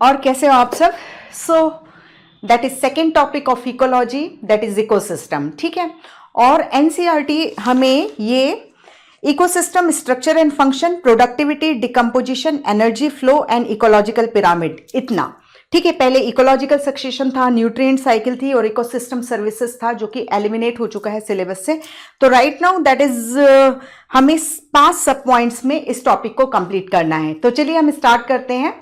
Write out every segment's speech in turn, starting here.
और कैसे हो आप सब। So that is second topic of ecology, that is ecosystem. ठीक है, और एनसीईआरटी हमें ये ecosystem structure and function, productivity, decomposition, energy flow and ecological pyramid, इतना ठीक है। पहले इकोलॉजिकल सक्सेशन था, न्यूट्रिएंट साइकिल थी और इकोसिस्टम सर्विसेज था, जो कि एलिमिनेट हो चुका है सिलेबस से। तो राइट नाउ दैट इज हमें 5 सब पॉइंट्स में इस टॉपिक को कंप्लीट करना है। तो चलिए हम स्टार्ट करते हैं।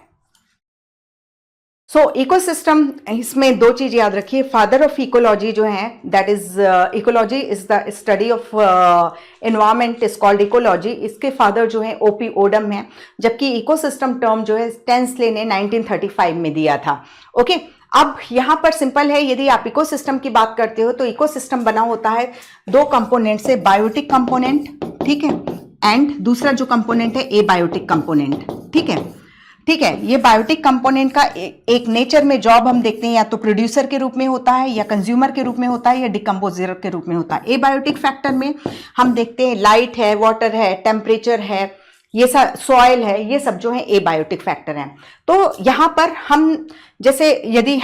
सो इकोसिस्टम, इसमें 2 चीज याद रखिए। फादर ऑफ इकोलॉजी जो है, that is ecology is the study of environment is called ecology. इसके फादर जो है ओपी ओडम है, जबकि इकोसिस्टम टर्म जो है टेंसले ने 1935 में दिया था। ओके, अब यहां पर सिंपल है, यदि आप इकोसिस्टम की बात करते हो तो इकोसिस्टम बना होता है 2 कंपोनेंट से, बायोटिक कंपोनेंट, ठीक है, एंड दूसरा जो कंपोनेंट है एबायोटिक कंपोनेंट। ठीक है, ठीक है। ये बायोटिक कंपोनेंट का एक नेचर में जॉब हम देखते हैं, या तो प्रोड्यूसर के रूप में होता है, या कंज्यूमर के रूप में होता है, या डिकम्पोजर के रूप में होता है। एबायोटिक फैक्टर में हम देखते हैं लाइट है, वाटर है, टेम्परेचर है, ये सब सॉइल है, ये सब जो है एबायोटिक फैक्टर हैं। तो यहाँ पर हम जैसे यदि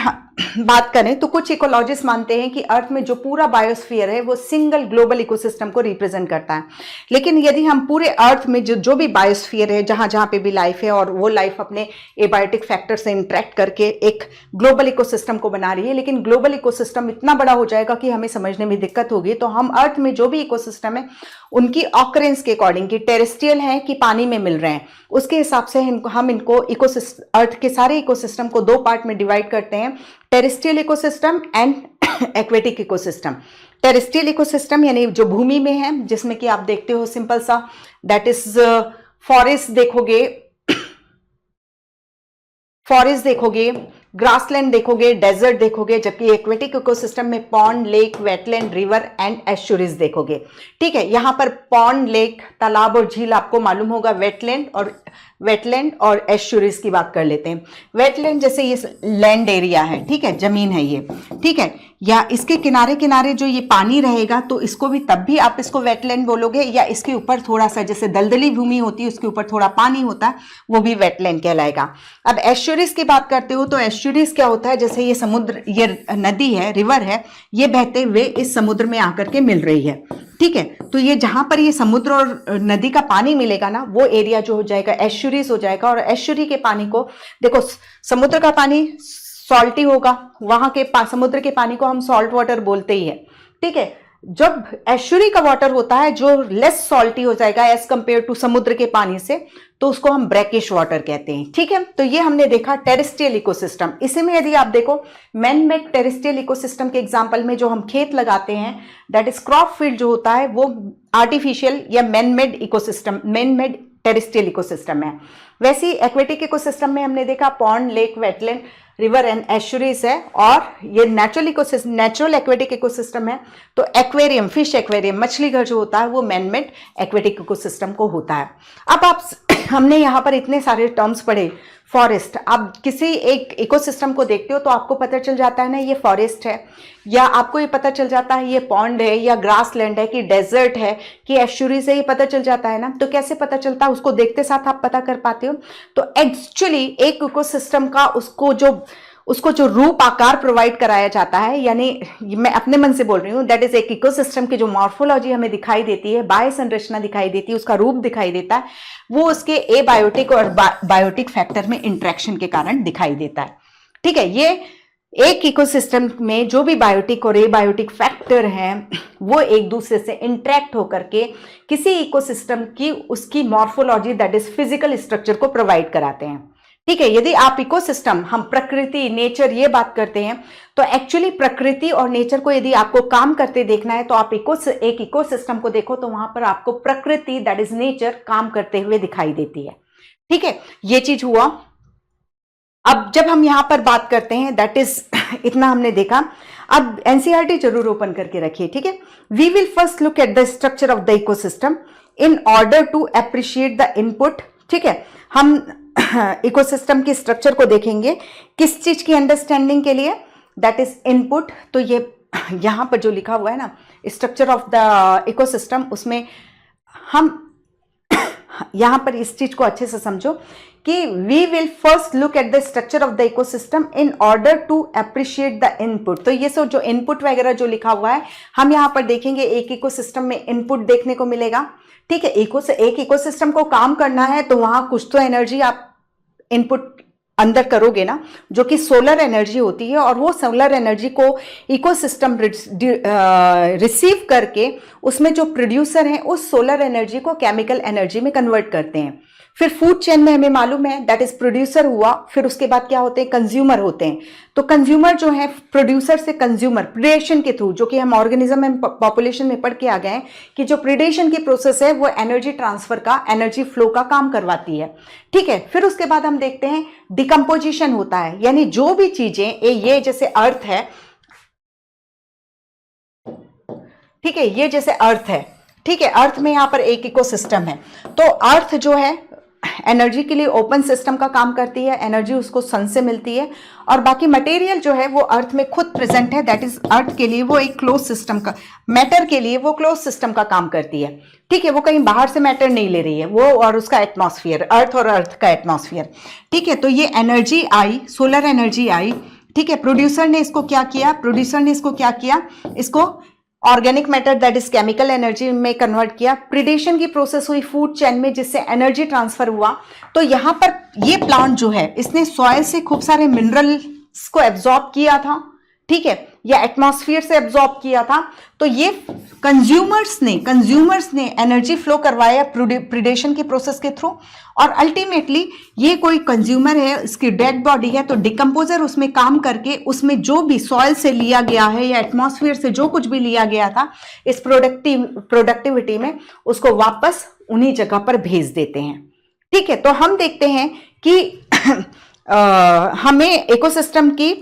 बात करें तो कुछ इकोलॉजिस्ट मानते हैं कि अर्थ में जो पूरा बायोस्फीयर है वो सिंगल ग्लोबल इकोसिस्टम को रिप्रेजेंट करता है। लेकिन यदि हम पूरे अर्थ में जो भी बायोस्फीयर है, जहां जहां पे भी लाइफ है, और वो लाइफ अपने एबायोटिक फैक्टर से इंटरेक्ट करके एक ग्लोबल इकोसिस्टम को बना रही है, लेकिन ग्लोबल इकोसिस्टम इतना बड़ा हो जाएगा कि हमें समझने में दिक्कत होगी। तो हम अर्थ में जो भी इकोसिस्टम है उनकी ऑकरेंस के अकॉर्डिंग, कि टेरेस्ट्रियल है कि पानी में मिल रहे हैं, उसके हिसाब से हम इनको इकोसिस्टम, अर्थ के सारे इकोसिस्टम को 2 पार्ट में डिवाइड करते हैं, terrestrial ecosystem and aquatic ecosystem. Terrestrial ecosystem यानी जो भूमि में है, जिसमें कि आप देखते हो सिंपल सा, दैट इज फॉरेस्ट देखोगे, फॉरेस्ट देखोगे, ग्रासलैंड देखोगे, डेजर्ट देखोगे, जबकि एक्वेटिक इकोसिस्टम में pond, lake, wetland, river and estuaries देखोगे। ठीक है, यहां पर पॉन्ड, लेक, तालाब और झील आपको मालूम होगा। वेटलैंड और एस्चुरीज की बात कर लेते हैं। वेटलैंड जैसे ये लैंड एरिया है, ठीक है, जमीन है ये, ठीक है, या इसके किनारे किनारे जो ये पानी रहेगा तो इसको भी तब भी आप इसको वेटलैंड बोलोगे, या इसके ऊपर थोड़ा सा जैसे दलदली भूमि होती है उसके ऊपर थोड़ा पानी होता है, वो भी वेटलैंड कहलाएगा। अब एस्चुरीज की बात करते हो तो एस्चुरीज क्या होता है, जैसे ये समुद्र, ये नदी है, रिवर है, ये बहते हुए इस समुद्र में आकर के मिल रही है। ठीक है, तो ये जहां पर ये समुद्र और नदी का पानी मिलेगा ना, वो एरिया जो हो जाएगा एस्चुरीज हो जाएगा। और एस्चुरी के पानी को देखो, समुद्र का पानी सॉल्टी होगा, वहां के समुद्र के पानी को हम सॉल्ट वाटर बोलते ही है। ठीक है, जब एस्चुरी का वाटर होता है जो लेस सॉल्टी हो जाएगा एज कंपेयर टू समुद्र के पानी से, तो उसको हम ब्रैकिश वाटर कहते हैं। ठीक है, तो ये हमने देखा टेरेस्ट्रियल इकोसिस्टम। इसी में यदि आप देखो मैन मेड टेरेस्ट्रियल इकोसिस्टम के एग्जांपल में जो हम खेत लगाते हैं, दैट इज क्रॉप फील्ड जो होता है, वो आर्टिफिशियल या man made ecosystem, man made terrestrial ecosystem है। वैसे ही एक्वेटिक इकोसिस्टम में हमने देखा pond, lake, wetland, river and estuaries है, और ये natural ecosystem, natural aquatic ecosystem है। तो एक्वेरियम, फिश एक्वेरियम, मछली घर जो होता है वो मैन मेड एक्वेटिक इकोसिस्टम को होता है। अब हमने यहाँ पर इतने सारे टर्म्स पढ़े। फॉरेस्ट, आप किसी एक इकोसिस्टम को देखते हो तो आपको पता चल जाता है ना ये फॉरेस्ट है, या आपको ये पता चल जाता है ये पॉन्ड है, या ग्रासलैंड है, कि डेजर्ट है, कि एस्चुरी से ही पता चल जाता है ना। तो कैसे पता चलता है, उसको देखते साथ आप पता कर पाते हो। तो एक्चुअली एक इकोसिस्टम का उसको जो रूप आकार प्रोवाइड कराया जाता है, यानी मैं अपने मन से बोल रही हूँ, दैट इज एक इकोसिस्टम की जो मॉर्फोलॉजी हमें दिखाई देती है, बाह्य संरचना दिखाई देती है, उसका रूप दिखाई देता है, वो उसके एबायोटिक और बायोटिक फैक्टर में इंटरेक्शन के कारण दिखाई देता है। ठीक है, ये एक इकोसिस्टम में जो भी बायोटिक और एबायोटिक फैक्टर हैं वो एक दूसरे से इंटरेक्ट होकर के किसी इकोसिस्टम की उसकी morphology, that is physical structure को प्रोवाइड कराते हैं। ठीक है, यदि आप इकोसिस्टम, हम प्रकृति, नेचर, ये बात करते हैं, तो एक्चुअली प्रकृति और नेचर को यदि आपको काम करते देखना है तो आप एक इकोसिस्टम को देखो, तो वहां पर आपको प्रकृति, दैट इज नेचर, काम करते हुए दिखाई देती है। ठीक है, ये चीज हुआ। अब जब हम यहां पर बात करते हैं, दैट इज इतना हमने देखा। अब एनसीईआरटी जरूर ओपन करके रखिए। ठीक है, we will first look at the structure of the ecosystem in order to appreciate the input. ठीक है, हम इकोसिस्टम की स्ट्रक्चर को देखेंगे किस चीज की अंडरस्टैंडिंग के लिए, दैट इज इनपुट। तो ये यहां पर जो लिखा हुआ है ना, स्ट्रक्चर ऑफ द इकोसिस्टम, उसमें हम यहां पर इस चीज को अच्छे से समझो कि we will first look at the structure of the ecosystem in order to appreciate the input. तो ये सब जो इनपुट वगैरह जो लिखा हुआ है हम यहाँ पर देखेंगे, एक इकोसिस्टम में इनपुट देखने को मिलेगा। ठीक है, एक इकोसिस्टम को काम करना है तो वहां कुछ तो एनर्जी आप इनपुट अंदर करोगे ना, जो कि सोलर एनर्जी होती है, और वो सोलर एनर्जी को इकोसिस्टम रिसीव करके उसमें जो प्रोड्यूसर हैं उस सोलर एनर्जी को केमिकल एनर्जी में कन्वर्ट करते हैं। फिर फूड चेन में हमें मालूम है दैट इज प्रोड्यूसर हुआ, फिर उसके बाद क्या होते हैं, कंज्यूमर होते हैं। तो कंज्यूमर जो है प्रोड्यूसर से कंज्यूमर प्रिडेशन के थ्रू, जो कि हम ऑर्गेनिज्म एंड पॉपुलेशन में पढ़ के आ गए हैं कि जो प्रिडेशन की प्रोसेस है वो एनर्जी ट्रांसफर का, एनर्जी फ्लो का काम करवाती है। ठीक है, फिर उसके बाद हम देखते हैं डिकम्पोजिशन होता है, यानी जो भी चीजें ये जैसे अर्थ है, ठीक है, ये जैसे अर्थ है, ठीक है, अर्थ में यहां पर एक इकोसिस्टम है। तो अर्थ जो है एनर्जी के लिए ओपन सिस्टम का काम करती है, एनर्जी उसको सन से मिलती है, और बाकी मटेरियल जो है वो अर्थ में खुद प्रेजेंट है, दैट इज अर्थ के लिए वो एक क्लोज सिस्टम का, मैटर के लिए वो क्लोज सिस्टम का काम करती है। ठीक है, वो कहीं बाहर से मैटर नहीं ले रही है, वो और उसका एटमॉस्फेयर, अर्थ और अर्थ का एटमॉस्फेयर। ठीक है, तो ये एनर्जी आई, सोलर एनर्जी आई। ठीक है, प्रोड्यूसर ने इसको क्या किया, इसको organic matter that is chemical energy में कन्वर्ट किया। प्रिडेशन की प्रोसेस हुई फूड चेन में, जिससे एनर्जी ट्रांसफर हुआ। तो यहां पर ये प्लांट जो है इसने सॉइल से खूब सारे मिनरल्स को एब्जॉर्ब किया था, ठीक है, या एटमॉस्फेयर से एब्जॉर्ब किया था। तो ये कंज्यूमर्स ने एनर्जी फ्लो करवाया प्रिडेशन की प्रोसेस के थ्रू, और अल्टीमेटली ये कोई कंज्यूमर है, इसकी डेड बॉडी है, तो डिकम्पोजर उसमें काम करके उसमें जो भी सॉइल से लिया गया है या एटमॉस्फेयर से जो कुछ भी लिया गया था इस प्रोडक्टिविटी में, उसको वापस उन्हीं जगह पर भेज देते हैं। ठीक है, तो हम देखते हैं कि हमें इकोसिस्टम की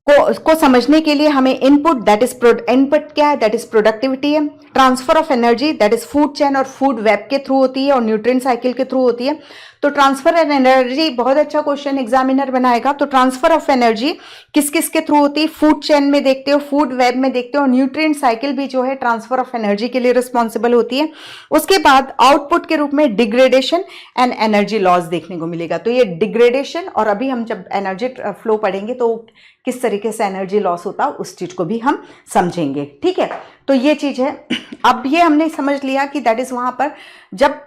को समझने के लिए हमें इनपुट दैट इज इनपुट क्या है, दैट इज प्रोडक्टिविटी है। Transfer of energy that is food chain और फूड वेब के थ्रू होती है और न्यूट्रिएंट साइकिल के थ्रू होती है। तो ट्रांसफर ऑफ एनर्जी बहुत अच्छा क्वेश्चन एग्जामिनर बनाएगा। तो ट्रांसफर ऑफ एनर्जी किस किस के थ्रू होती है, फूड चेन में देखते हो, फूड वेब में देखते हो, न्यूट्रिएंट साइकिल भी जो है ट्रांसफर ऑफ एनर्जी के लिए रिस्पॉन्सिबल होती है। उसके बाद आउटपुट के रूप में डिग्रेडेशन एंड एनर्जी लॉस देखने को मिलेगा। तो ये डिग्रेडेशन, और अभी हम जब एनर्जी फ्लो पढ़ेंगे तो किस तरीके से एनर्जी लॉस होता है उस चीज को भी हम समझेंगे। ठीक है, तो ये चीज है। अब ये हमने समझ लिया कि दैट इज वहां पर जब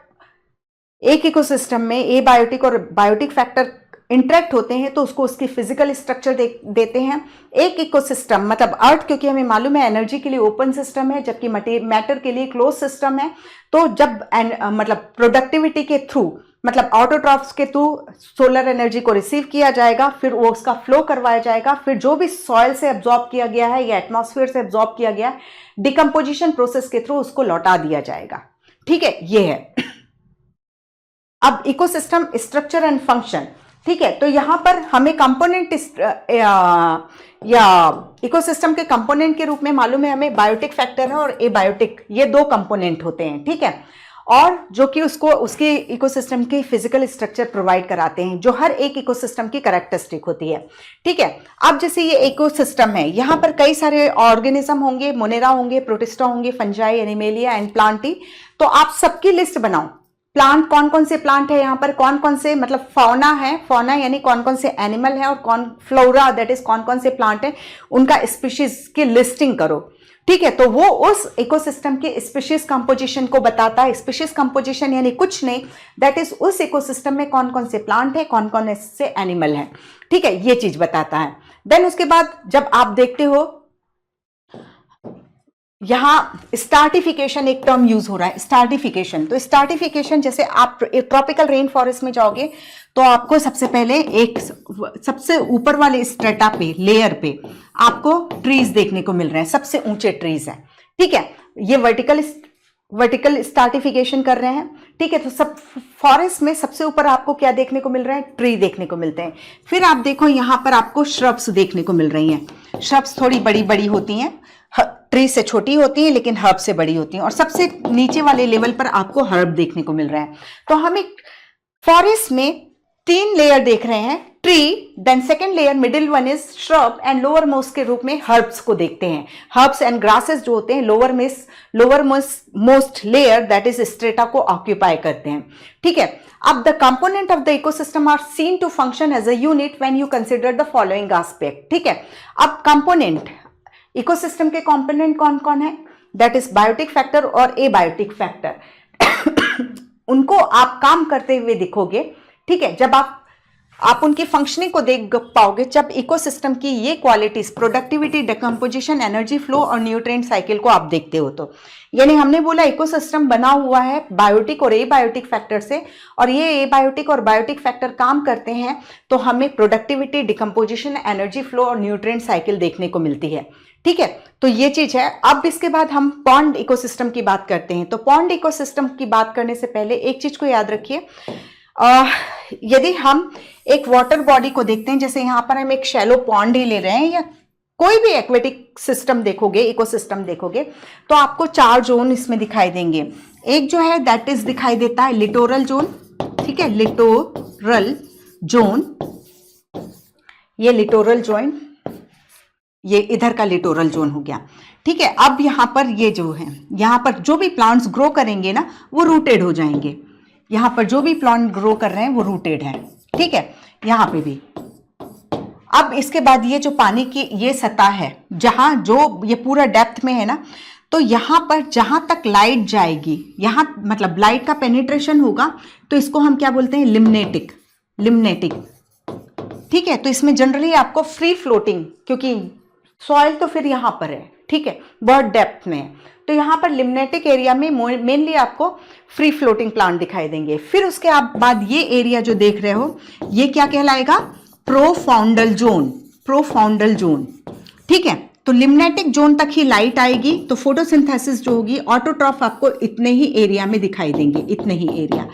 एक इकोसिस्टम में एबायोटिक और बायोटिक फैक्टर इंटरेक्ट होते हैं तो उसको उसकी फिजिकल स्ट्रक्चर देते हैं। एक इकोसिस्टम मतलब अर्थ, क्योंकि हमें मालूम है एनर्जी के लिए ओपन सिस्टम है जबकि मैटर के लिए क्लोज सिस्टम है। तो जब मतलब प्रोडक्टिविटी के थ्रू, मतलब ऑटोट्रॉफ्स के थ्रू सोलर एनर्जी को रिसीव किया जाएगा, फिर वो उसका फ्लो करवाया जाएगा, फिर जो भी सॉइल से एब्जॉर्ब किया गया है या एटमॉस्फेयर से एब्जॉर्ब किया गया है, डिकम्पोजिशन प्रोसेस के थ्रू उसको लौटा दिया जाएगा। ठीक है, ये है। अब इकोसिस्टम स्ट्रक्चर एंड फंक्शन। ठीक है, तो यहां पर हमें कंपोनेंट या इकोसिस्टम के कंपोनेंट के रूप में मालूम है हमें बायोटिक फैक्टर है और एबायोटिक, ये दो कंपोनेंट होते हैं। ठीक है, और जो कि उसको उसके इकोसिस्टम की फिजिकल स्ट्रक्चर प्रोवाइड कराते हैं, जो हर एक इकोसिस्टम की कैरेक्टरिस्टिक होती है। ठीक है, अब जैसे ये इकोसिस्टम है, यहाँ पर कई सारे ऑर्गेनिज्म होंगे, मोनेरा होंगे, प्रोटिस्टा होंगे, फंजाई, एनिमेलिया एंड प्लांटी। तो आप सबकी लिस्ट बनाओ। प्लांट, कौन कौन से प्लांट है यहाँ पर, कौन कौन से, मतलब फौना है, फौना यानी कौन कौन से एनिमल है, और कौन फ्लोरा दैट इज कौन कौन से प्लांट है, उनका स्पीशीज की लिस्टिंग करो। ठीक है, तो वो उस इकोसिस्टम के स्पीशीज कंपोजिशन को बताता है। स्पीशीज कंपोजिशन यानी कुछ नहीं, दैट इज उस इकोसिस्टम में कौन कौन से प्लांट है, कौन कौन से एनिमल है। ठीक है, ये चीज बताता है। देन उसके बाद जब आप देखते हो यहां स्टार्टिफिकेशन एक टर्म यूज हो रहा है, स्टार्टिफिकेशन। तो स्टार्टिफिकेशन, जैसे आप ट्रॉपिकल रेन फॉरेस्ट में जाओगे तो आपको सबसे पहले एक सबसे ऊपर वाले स्ट्रेटा पे, लेयर पे आपको ट्रीज देखने को मिल रहे हैं, सबसे ऊंचे ट्रीज हैं। ठीक है, ये वर्टिकल स्टार्टिफिकेशन कर रहे हैं। ठीक है, तो सब फॉरेस्ट में सबसे ऊपर आपको क्या देखने को मिल रहा है, ट्री देखने को मिलते हैं। फिर आप देखो यहां पर आपको श्रब्स देखने को मिल रही हैं। श्रब्स थोड़ी बड़ी बड़ी होती हैं, ट्री से छोटी होती है लेकिन हर्ब से बड़ी होती है, और सबसे नीचे वाले लेवल पर आपको हर्ब देखने को मिल रहा है। तो हम एक फॉरेस्ट में 3 लेयर देख रहे हैं, tree, then second layer middle one is shrub and lower most के रूप में हर्ब्स को देखते हैं। हर्ब्स एंड ग्रासेस जो होते हैं lower most layer that is strata को ऑक्यूपाई करते हैं। ठीक है, अब the component of the ecosystem are seen to function as a unit when you consider the following aspect. ठीक है, अब कंपोनेंट, इकोसिस्टम के कंपोनेंट कौन कौन है, दैट इज बायोटिक फैक्टर और एबायोटिक फैक्टर। उनको आप काम करते हुए दिखोगे। ठीक है, जब आप उनकी फंक्शनिंग को देख पाओगे जब इकोसिस्टम की ये qualities productivity, decomposition, energy flow और न्यूट्रिएंट साइकिल को आप देखते हो। तो यानी हमने बोला इकोसिस्टम बना हुआ है बायोटिक और एबायोटिक फैक्टर से, और ये एबायोटिक और बायोटिक फैक्टर काम करते हैं तो हमें प्रोडक्टिविटी, डिकम्पोजिशन, एनर्जी फ्लो और न्यूट्रिएंट साइकिल देखने को मिलती है। ठीक है, तो ये चीज है। अब इसके बाद हम पॉन्ड इकोसिस्टम की बात करते हैं। तो पॉन्ड इकोसिस्टम की बात करने से पहले एक चीज को याद रखिए, यदि हम एक वाटर बॉडी को देखते हैं, जैसे यहां पर हम एक शैलो पॉन्ड ही ले रहे हैं या कोई भी एक्वेटिक सिस्टम देखोगे, इकोसिस्टम देखोगे, तो आपको 4 जोन इसमें दिखाई देंगे। एक जो है दैट इज दिखाई देता है लिटोरल जोन। ठीक है, लिटोरल जोन, ये लिटोरल जोन, ये इधर का लिटोरल जोन हो गया। ठीक है, अब यहां पर ये जो है, यहां पर जो भी प्लांट्स ग्रो करेंगे ना वो रूटेड हो जाएंगे। यहां पर जो भी प्लांट ग्रो कर रहे हैं वो रूटेड है। ठीक है, यहां पे भी। अब इसके बाद ये जो पानी की ये सतह है, जहां जो ये पूरा डेप्थ में है ना, तो यहां पर जहां तक लाइट जाएगी, यहां मतलब लाइट का पेनिट्रेशन होगा, तो इसको हम क्या बोलते हैं, लिम्नेटिक। ठीक है, तो इसमें जनरली आपको फ्री फ्लोटिंग, क्योंकि सॉइल तो फिर यहां पर है। ठीक है, बहुत डेप्थ में है, तो यहां पर लिम्नेटिक एरिया में मेनली आपको फ्री फ्लोटिंग प्लांट दिखाई देंगे। फिर उसके बाद ये एरिया जो देख रहे हो ये क्या कहलाएगा, प्रोफाउंडल जोन। प्रोफाउंडल जोन। ठीक है, तो लिम्नेटिक जोन तक ही लाइट आएगी, तो फोटोसिंथेसिस जो होगी, ऑटोट्रॉफ आपको इतने ही एरिया में दिखाई देंगे, इतने ही एरिया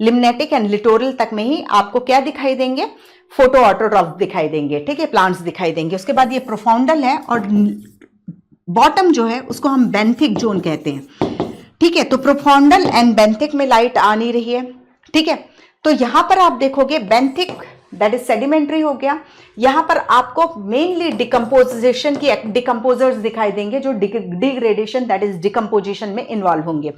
लिम्नेटिक एंड लिटोरल तक में ही आपको क्या दिखाई देंगे, फोटो ऑटोट्रॉफ दिखाई देंगे। ठीक है, प्लांट्स दिखाई देंगे। उसके बाद ये प्रोफाउंडल है और बॉटम जो है उसको हम बेंथिक जोन कहते हैं। ठीक है, तो प्रोफाउंडल एंड बेंथिक में लाइट आ नहीं रही है। ठीक है, तो यहां पर आप देखोगे बेंथिक दैट इज सेडिमेंट्री हो गया। यहां पर आपको मेनली डिकम्पोजिशन की डिकम्पोजर्स दिखाई देंगे जो डिग्रेडेशन दैट इज डिकम्पोजिशन में इन्वॉल्व होंगे,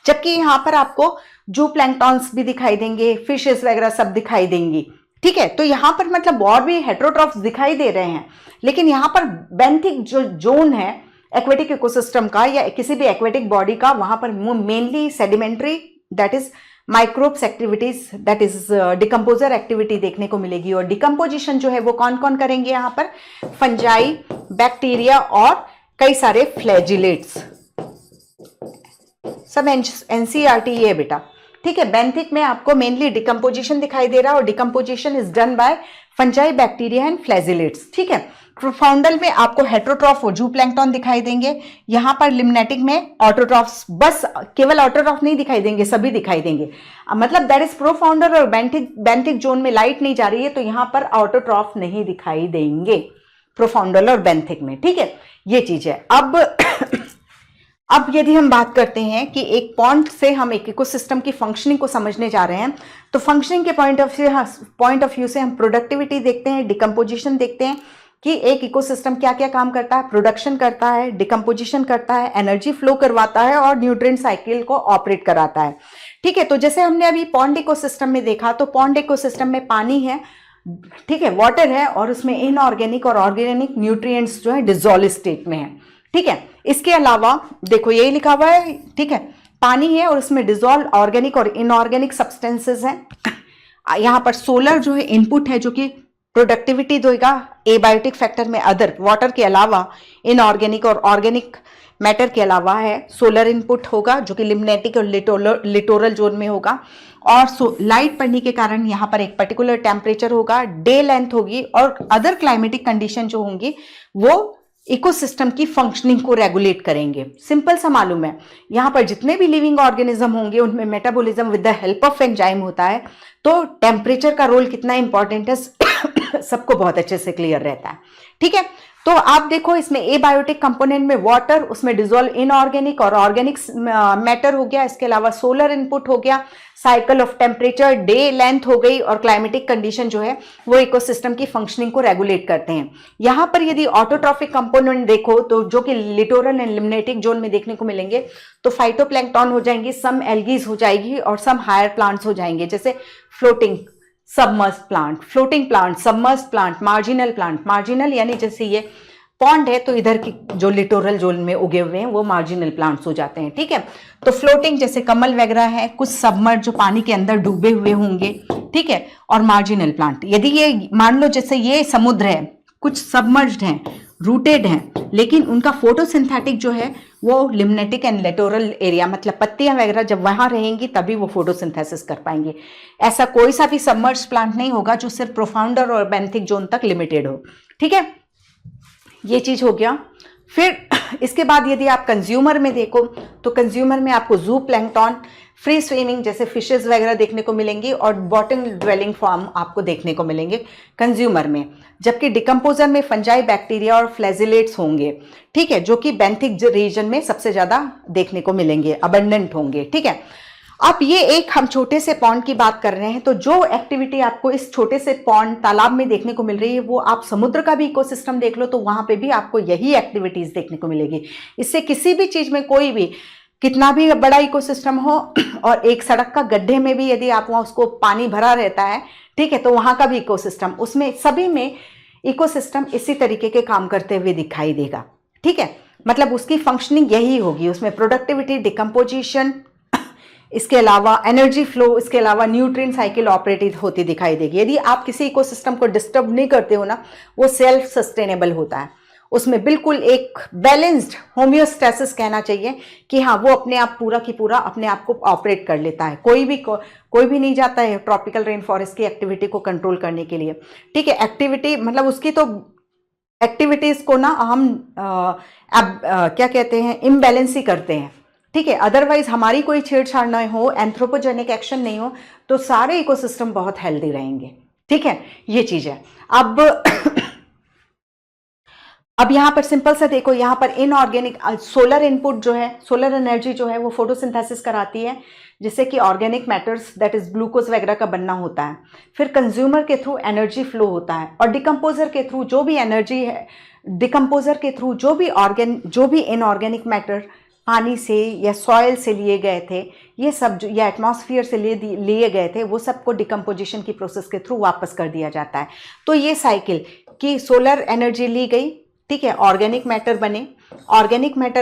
जबकि यहां पर आपको जू प्लैंक्टॉन्स भी दिखाई देंगे, फिशेस वगैरह सब दिखाई देंगी। ठीक है, तो यहां पर मतलब और भी हेट्रोट्रॉफ्स दिखाई दे रहे हैं, लेकिन यहां पर बेंथिक जो जोन है एक्वेटिक इकोसिस्टम का या किसी भी एक्वेटिक बॉडी का, वहां पर mainly sedimentary that is microbes activities that is decomposer activity देखने को मिलेगी। और डिकम्पोजिशन जो है वो कौन कौन करेंगे यहाँ पर, फंजाई, बैक्टीरिया और कई सारे फ्लैजिलेट्स, सब एनसीईआरटी है बेटा। ठीक है, बेंथिक में आपको मेनली डिकम्पोजिशन दिखाई दे रहा है और decomposition is done by fungi, bacteria and flagellates. ठीक है, प्रोफाउंडल में आपको हेट्रोट्रॉफ और जू प्लैंक्टन दिखाई देंगे। यहां पर लिम्नेटिक में ऑटोट्रॉफ्स, बस केवल ऑटोट्रॉफ नहीं दिखाई देंगे, सभी दिखाई देंगे। मतलब दैट इज प्रोफाउंडल और बेंथिक जोन में लाइट नहीं जा रही है तो यहां पर ऑटोट्रॉफ नहीं दिखाई देंगे प्रोफाउंडल और बेंथिक में। ठीक है, ये चीज है। अब यदि हम बात करते हैं कि एक पॉइंट से हम एक इकोसिस्टम की फंक्शनिंग को समझने जा रहे हैं, तो फंक्शनिंग के पॉइंट ऑफ व्यू से हम प्रोडक्टिविटी देखते हैं, डिकम्पोजिशन देखते हैं कि एक इकोसिस्टम क्या क्या काम करता है, प्रोडक्शन करता है, डिकम्पोजिशन करता है, एनर्जी फ्लो करवाता है और न्यूट्रिएंट साइकिल को ऑपरेट कराता है। ठीक है, तो जैसे हमने अभी पॉन्ड इकोसिस्टम में देखा, तो पॉन्ड इकोसिस्टम में पानी है, ठीक है, वाटर है और उसमें इनऑर्गेनिक और ऑर्गेनिक न्यूट्रिएंट्स जो है डिसॉल्व स्टेट में है। ठीक है, इसके अलावा देखो यही लिखा हुआ है, ठीक है, पानी है और उसमें डिसॉल्व ऑर्गेनिक और इनऑर्गेनिक सब्सटेंसेस हैं। यहाँ पर सोलर जो है इनपुट है जो कि प्रोडक्टिविटी देगा एबायोटिक फैक्टर में, अदर वाटर के अलावा इनऑर्गेनिक और ऑर्गेनिक मैटर के अलावा है सोलर इनपुट होगा जो कि लिम्नेटिक और लिटोरल जोन में होगा। और लाइट पड़ने के कारण यहाँ पर एक पर्टिकुलर टेम्परेचर होगा, डे लेंथ होगी और अदर क्लाइमेटिक कंडीशन जो होंगी वो इकोसिस्टम की फंक्शनिंग को रेगुलेट करेंगे। सिंपल सा मालूम है, यहाँ पर जितने भी लिविंग ऑर्गेनिज्म होंगे उनमें metabolism with the help of enzyme होता है, तो टेम्परेचर का रोल कितना इंपॉर्टेंट है सबको बहुत अच्छे से क्लियर रहता है। ठीक है, तो आप देखो इसमें एबायोटिक कंपोनेंट में वाटर, उसमें डिजोल्व इनऑर्गेनिक और ऑर्गेनिक मैटर हो गया, इसके अलावा सोलर इनपुट हो गया, cycle of temperature, day length हो गई, और क्लाइमेटिक कंडीशन जो है वो इकोसिस्टम की फंक्शनिंग को रेगुलेट करते हैं। यहां पर यदि ऑटोट्रॉफिक कंपोनेंट देखो तो जो कि लिटोरल एंड लिम्नेटिक जोन में देखने को मिलेंगे, तो फाइटोप्लैंक्टन हो जाएंगी, सम एल्गीज हो जाएगी और सम हायर प्लांट्स हो जाएंगे, जैसे floating submerged plant, floating plant, submerged plant, marginal plant. Marginal यानी जैसे ये पॉन्ड है तो इधर की जो लिटोरल जोन में उगे हुए हैं वो मार्जिनल प्लांट्स हो जाते हैं, ठीक है। तो फ्लोटिंग जैसे कमल वगैरह है, कुछ सबमर्ज जो पानी के अंदर डूबे हुए होंगे, ठीक है। और मार्जिनल प्लांट, यदि ये मान लो जैसे ये समुद्र है, कुछ सबमर्ज्ड हैं, रूटेड हैं, लेकिन उनका फोटोसिंथेटिक जो है वो लिम्नेटिक एंड लिटोरल एरिया, मतलब पत्तियां वगैरह जब वहां रहेंगी तभी वो फोटोसिंथेसिस कर पाएंगे। ऐसा कोई सा भी सबमर्ज प्लांट नहीं होगा जो सिर्फ प्रोफाउंडर और बेंथिक जोन तक लिमिटेड हो, ठीक है। ये चीज हो गया। फिर इसके बाद यदि आप कंज्यूमर में देखो तो कंज्यूमर में आपको जू प्लैंक्टन, फ्री स्विमिंग जैसे फिशेस वगैरह देखने को मिलेंगी और बॉटम ड्वेलिंग फॉर्म आपको देखने को मिलेंगे कंज्यूमर में, जबकि डिकम्पोजर में फंजाई, बैक्टीरिया और फ्लैजिलेट्स होंगे, ठीक है, जो कि बेंथिक रीजन में सबसे ज्यादा देखने को मिलेंगे, अबंडेंट होंगे, ठीक है। अब ये एक हम छोटे से पॉन्ड की बात कर रहे हैं, तो जो एक्टिविटी आपको इस छोटे से पॉन्ड तालाब में देखने को मिल रही है वो आप समुद्र का भी इकोसिस्टम देख लो तो वहां पे भी आपको यही एक्टिविटीज देखने को मिलेगी। इससे किसी भी चीज में कोई भी कितना भी बड़ा इकोसिस्टम हो और एक सड़क का गड्ढे में भी यदि आप वहां उसको पानी भरा रहता है, ठीक है, तो वहां का भी इकोसिस्टम, उसमें सभी में इकोसिस्टम इसी तरीके के काम करते हुए दिखाई देगा, ठीक है। मतलब उसकी फंक्शनिंग यही होगी, उसमें प्रोडक्टिविटी, डिकम्पोजिशन, इसके अलावा एनर्जी फ्लो, इसके अलावा न्यूट्रिएंट साइकिल ऑपरेट होती दिखाई देगी। यदि आप किसी इकोसिस्टम को डिस्टर्ब नहीं करते हो ना, वो सेल्फ सस्टेनेबल होता है, उसमें बिल्कुल एक बैलेंस्ड होम्योस्टेसिस कहना चाहिए कि हाँ वो अपने आप पूरा की पूरा अपने आप को ऑपरेट कर लेता है। कोई भी नहीं जाता है ट्रॉपिकल रेन फॉरेस्ट की एक्टिविटी को कंट्रोल करने के लिए, ठीक है। एक्टिविटी मतलब उसकी तो एक्टिविटीज को ना हम क्या कहते हैं, इम्बैलेंस ही करते हैं, ठीक है। अदरवाइज हमारी कोई छेड़छाड़ ना हो, एंथ्रोपोजेनिक एक्शन नहीं हो, तो सारे इकोसिस्टम बहुत हेल्दी रहेंगे, ठीक है। ये चीज है। अब यहां पर सिंपल सा देखो, यहां पर इनऑर्गेनिक सोलर इनपुट जो है, सोलर एनर्जी जो है वो फोटोसिंथेसिस कराती है, जिससे कि organic matters that is glucose वगैरह का बनना होता है। फिर कंज्यूमर के थ्रू एनर्जी फ्लो होता है, और डिकम्पोजर के थ्रू जो भी एनर्जी है, डिकम्पोजर के थ्रू जो भी इनऑर्गेनिक मैटर पानी से या सॉइल से लिए गए थे, ये सब जो या एटमॉस्फेयर से लिए गए थे, वो सबको डिकम्पोजिशन की प्रोसेस के थ्रू वापस कर दिया जाता है। तो ये साइकिल कि सोलर एनर्जी ली गई, ठीक है, ऑर्गेनिक मैटर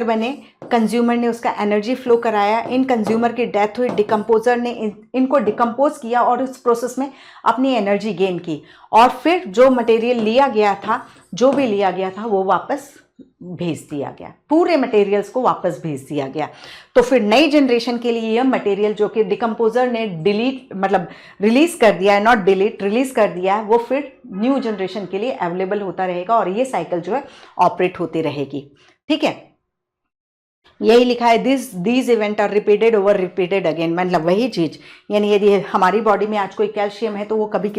बने, कंज्यूमर ने उसका एनर्जी फ्लो कराया, इन कंज्यूमर की डेथ हुई, डिकम्पोजर ने इनको डिकम्पोज किया और इस प्रोसेस में अपनी एनर्जी गेन की, और फिर जो मटेरियल लिया गया था वो वापस भेज दिया गया, पूरे मटेरियल्स को वापस भेज दिया गया। तो फिर नई जनरेशन के लिए यह मटेरियल जो कि डिकम्पोजर ने रिलीज कर दिया है, नॉट डिलीट, रिलीज कर दिया है, वो फिर न्यू जनरेशन के लिए अवेलेबल होता रहेगा, और ये साइकिल जो है ऑपरेट होती रहेगी, ठीक है। यही लिखा है, these event are repeated over repeated again, मतलब वही चीज, यानी यदि हमारी बॉडी में आज कोई कैल्शियम है तो वो कभी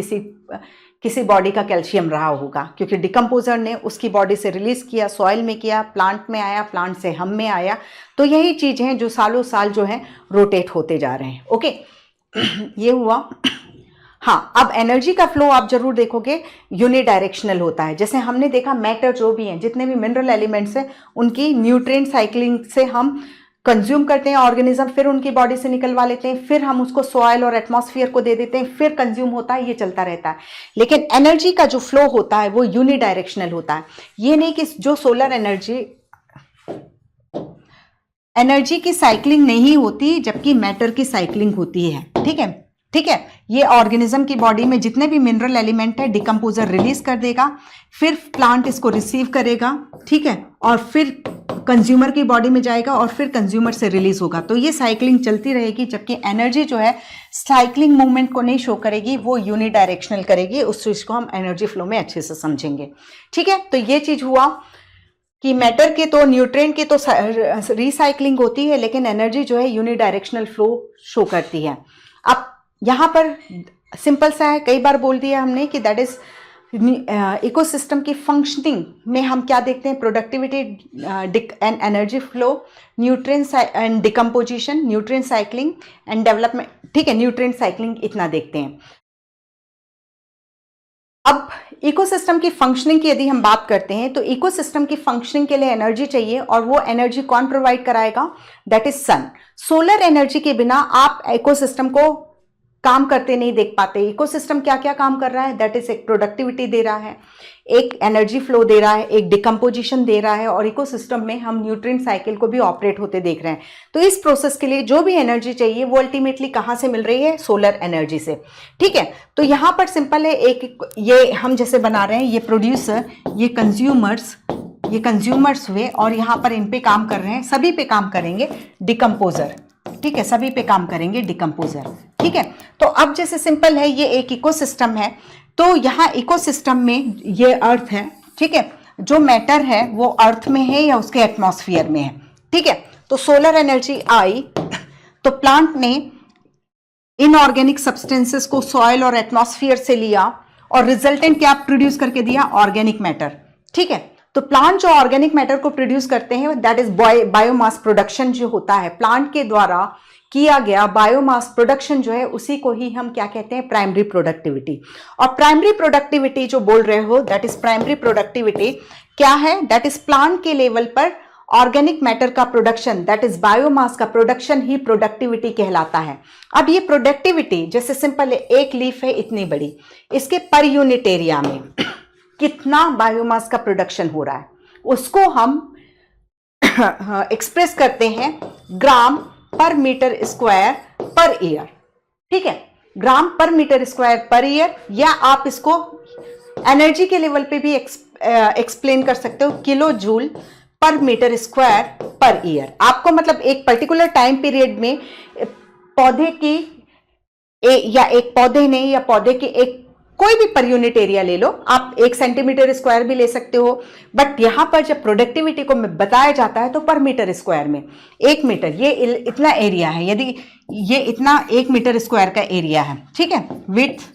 किसी बॉडी का कैल्शियम रहा होगा, क्योंकि डिकम्पोजर ने उसकी बॉडी से रिलीज किया, सॉइल में किया, प्लांट में आया, प्लांट से हम में आया। तो यही चीज है जो सालों साल जो है रोटेट होते जा रहे हैं, ओके। ये हुआ। हाँ, अब एनर्जी का फ्लो आप जरूर देखोगे यूनिडायरेक्शनल होता है। जैसे हमने देखा मैटर जो भी हैं, जितने भी मिनरल एलिमेंट्स हैं, उनकी न्यूट्रिएंट साइक्लिंग से हम कंज्यूम करते हैं ऑर्गेनिज्म, फिर उनकी बॉडी से निकलवा लेते हैं, फिर हम उसको सॉइल और एटमॉस्फेयर को दे देते हैं, फिर कंज्यूम होता है, ये चलता रहता है। लेकिन एनर्जी का जो फ्लो होता है वो यूनिडायरेक्शनल होता है। ये नहीं कि जो सोलर एनर्जी की साइक्लिंग नहीं होती, जबकि मैटर की साइक्लिंग होती है, ठीक है, ठीक है। ये ऑर्गेनिज्म की बॉडी में जितने भी मिनरल एलिमेंट है, डिकम्पोजर रिलीज कर देगा, फिर प्लांट इसको रिसीव करेगा, ठीक है, और फिर कंज्यूमर की बॉडी में जाएगा और फिर कंज्यूमर से रिलीज होगा। तो ये साइक्लिंग चलती रहेगी, जबकि एनर्जी जो है साइक्लिंग मूवमेंट को नहीं शो करेगी, वो यूनिडायरेक्शनल करेगी। उस चीज को हम एनर्जी फ्लो में अच्छे से समझेंगे, ठीक है। तो ये चीज हुआ कि मैटर के तो न्यूट्रिएंट की तो रिसाइकलिंग होती है, लेकिन एनर्जी जो है यूनिडायरेक्शनल फ्लो शो करती है। अब यहाँ पर सिंपल सा है, कई बार बोल दिया हमने कि दैट इज इकोसिस्टम की फंक्शनिंग में हम क्या देखते हैं, productivity and energy flow, nutrient and decomposition, nutrient cycling and development, ठीक है, न्यूट्रिएंट साइक्लिंग इतना देखते हैं। अब इकोसिस्टम की फंक्शनिंग की यदि हम बात करते हैं तो इकोसिस्टम की फंक्शनिंग के लिए एनर्जी चाहिए, और वो एनर्जी कौन प्रोवाइड कराएगा, that is sun. Solar energy के बिना आप इकोसिस्टम को काम करते नहीं देख पाते। इकोसिस्टम क्या क्या काम कर रहा है, दैट इज एक प्रोडक्टिविटी दे रहा है, एक एनर्जी फ्लो दे रहा है, एक डिकम्पोजिशन दे रहा है, और इकोसिस्टम में हम न्यूट्रिएंट साइकिल को भी ऑपरेट होते देख रहे हैं। तो इस प्रोसेस के लिए जो भी एनर्जी चाहिए वो अल्टीमेटली कहाँ से मिल रही है, सोलर एनर्जी से। ठीक है, तो यहाँ पर सिंपल है, एक ये हम जैसे बना रहे हैं, ये प्रोड्यूसर, ये कंज्यूमर्स हुए, और यहाँ पर इन पे काम कर रहे हैं, सभी पे काम करेंगे डिकम्पोजर। ठीक है, सभी पे काम करेंगे डिकम्पोजर। ठीक है, तो अब जैसे सिंपल है, ये एक इकोसिस्टम है, तो यहाँ इकोसिस्टम में ये अर्थ है। ठीक है, जो मैटर है वो अर्थ में है या उसके एटमॉस्फेयर में है। ठीक है, तो सोलर एनर्जी आई तो प्लांट ने इनऑर्गेनिक सब्सटेंसेस को सॉइल और एटमॉस्फेयर से लिया, और रिजल्टेंट क्या प्रोड्यूस करके दिया, ऑर्गेनिक मैटर। ठीक है, तो प्लांट जो ऑर्गेनिक मैटर को प्रोड्यूस करते हैं, दैट इज बायोमास प्रोडक्शन जो होता है, प्लांट के द्वारा किया गया बायोमास प्रोडक्शन जो है, उसी को ही हम क्या कहते हैं, प्राइमरी प्रोडक्टिविटी। और प्राइमरी प्रोडक्टिविटी जो बोल रहे हो, दैट इज प्राइमरी प्रोडक्टिविटी क्या है, दैट इज प्लांट के लेवल पर ऑर्गेनिक मैटर का प्रोडक्शन, दैट इज बायोमास का प्रोडक्शन ही प्रोडक्टिविटी कहलाता है। अब ये प्रोडक्टिविटी जैसे सिंपल है, एक लीफ है इतनी बड़ी, इसके पर यूनिट एरिया में कितना बायोमास का प्रोडक्शन हो रहा है, उसको हम एक्सप्रेस करते हैं ग्राम per metre square per year. ठीक है, ग्राम per metre square per year, या आप इसको एनर्जी के लेवल पे भी एक्सप्लेन कर सकते हो, kilo joule per metre square per year. आपको मतलब एक पर्टिकुलर टाइम पीरियड में पौधे की या एक पौधे ने या पौधे के एक कोई भी पर यूनिट एरिया ले लो, आप 1 सेंटीमीटर स्क्वायर भी ले सकते हो, बट यहां पर जब प्रोडक्टिविटी को बताया जाता है तो पर मीटर स्क्वायर में 1 मीटर, ये इतना एरिया है, यदि ये इतना 1 मीटर स्क्वायर का एरिया है। ठीक है, विड्थ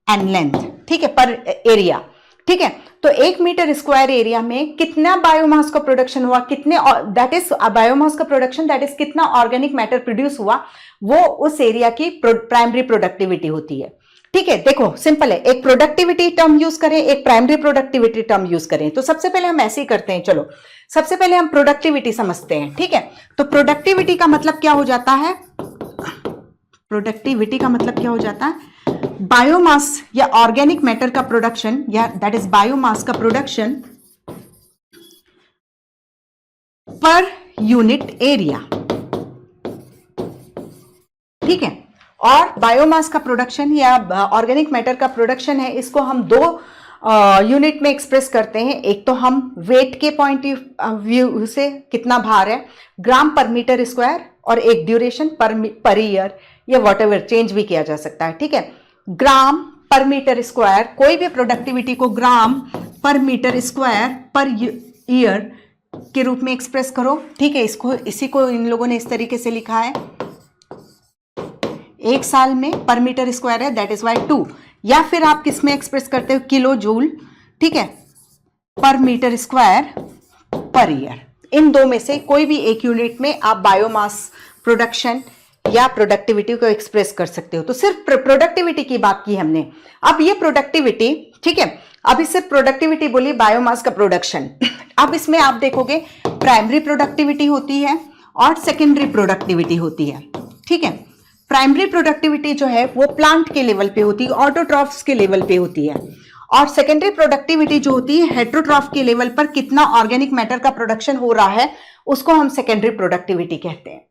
एंड लेंथ। ठीक है, पर एरिया। ठीक है, तो 1 मीटर स्क्वायर एरिया में कितना बायोमास का प्रोडक्शन हुआ, कितने, दैट इज बायोमास का प्रोडक्शन, दैट इज कितना ऑर्गेनिक मैटर प्रोड्यूस हुआ, वो उस एरिया की प्राइमरी प्रोडक्टिविटी होती है। ठीक है, देखो सिंपल है, एक प्रोडक्टिविटी टर्म यूज करें, एक प्राइमरी प्रोडक्टिविटी टर्म यूज करें। तो सबसे पहले हम ऐसे ही करते हैं, चलो सबसे पहले हम प्रोडक्टिविटी समझते हैं। ठीक है, तो प्रोडक्टिविटी का मतलब क्या हो जाता है, प्रोडक्टिविटी का मतलब क्या हो जाता है, बायोमास या ऑर्गेनिक मैटर का प्रोडक्शन, या दैट इज बायोमास का प्रोडक्शन पर यूनिट एरिया। ठीक है, और बायोमास का प्रोडक्शन या ऑर्गेनिक मैटर का प्रोडक्शन है, इसको हम 2 यूनिट में एक्सप्रेस करते हैं। एक तो हम वेट के पॉइंट व्यू से कितना भार है, ग्राम पर मीटर स्क्वायर, और एक ड्यूरेशन पर ईयर, या व्हाटएवर चेंज भी किया जा सकता है। ठीक है, ग्राम पर मीटर स्क्वायर, कोई भी प्रोडक्टिविटी को ग्राम per metre square per year के रूप में एक्सप्रेस करो। ठीक है, इसी को इन लोगों ने इस तरीके से लिखा है, 1 साल में पर मीटर स्क्वायर है, दैट इज वाई 2, या फिर आप किस में एक्सप्रेस करते हो, किलो जूल। ठीक है, पर मीटर स्क्वायर पर ईयर। इन 2 में से कोई भी एक यूनिट में आप बायोमास प्रोडक्शन या प्रोडक्टिविटी को एक्सप्रेस कर सकते हो। तो सिर्फ प्रोडक्टिविटी की बात की हमने। अब ये प्रोडक्टिविटी, ठीक है, अभी सिर्फ प्रोडक्टिविटी बोली, बायोमास का प्रोडक्शन। अब इसमें आप देखोगे प्राइमरी प्रोडक्टिविटी होती है और सेकेंडरी प्रोडक्टिविटी होती है। ठीक है, प्राइमरी प्रोडक्टिविटी जो है वो प्लांट के लेवल पे होती है, ऑटोट्रॉफ्स के लेवल पे होती है, और सेकेंडरी प्रोडक्टिविटी जो होती है हेटेरोट्रॉफ के लेवल पर कितना ऑर्गेनिक मैटर का प्रोडक्शन हो रहा है, उसको हम सेकेंडरी प्रोडक्टिविटी कहते हैं।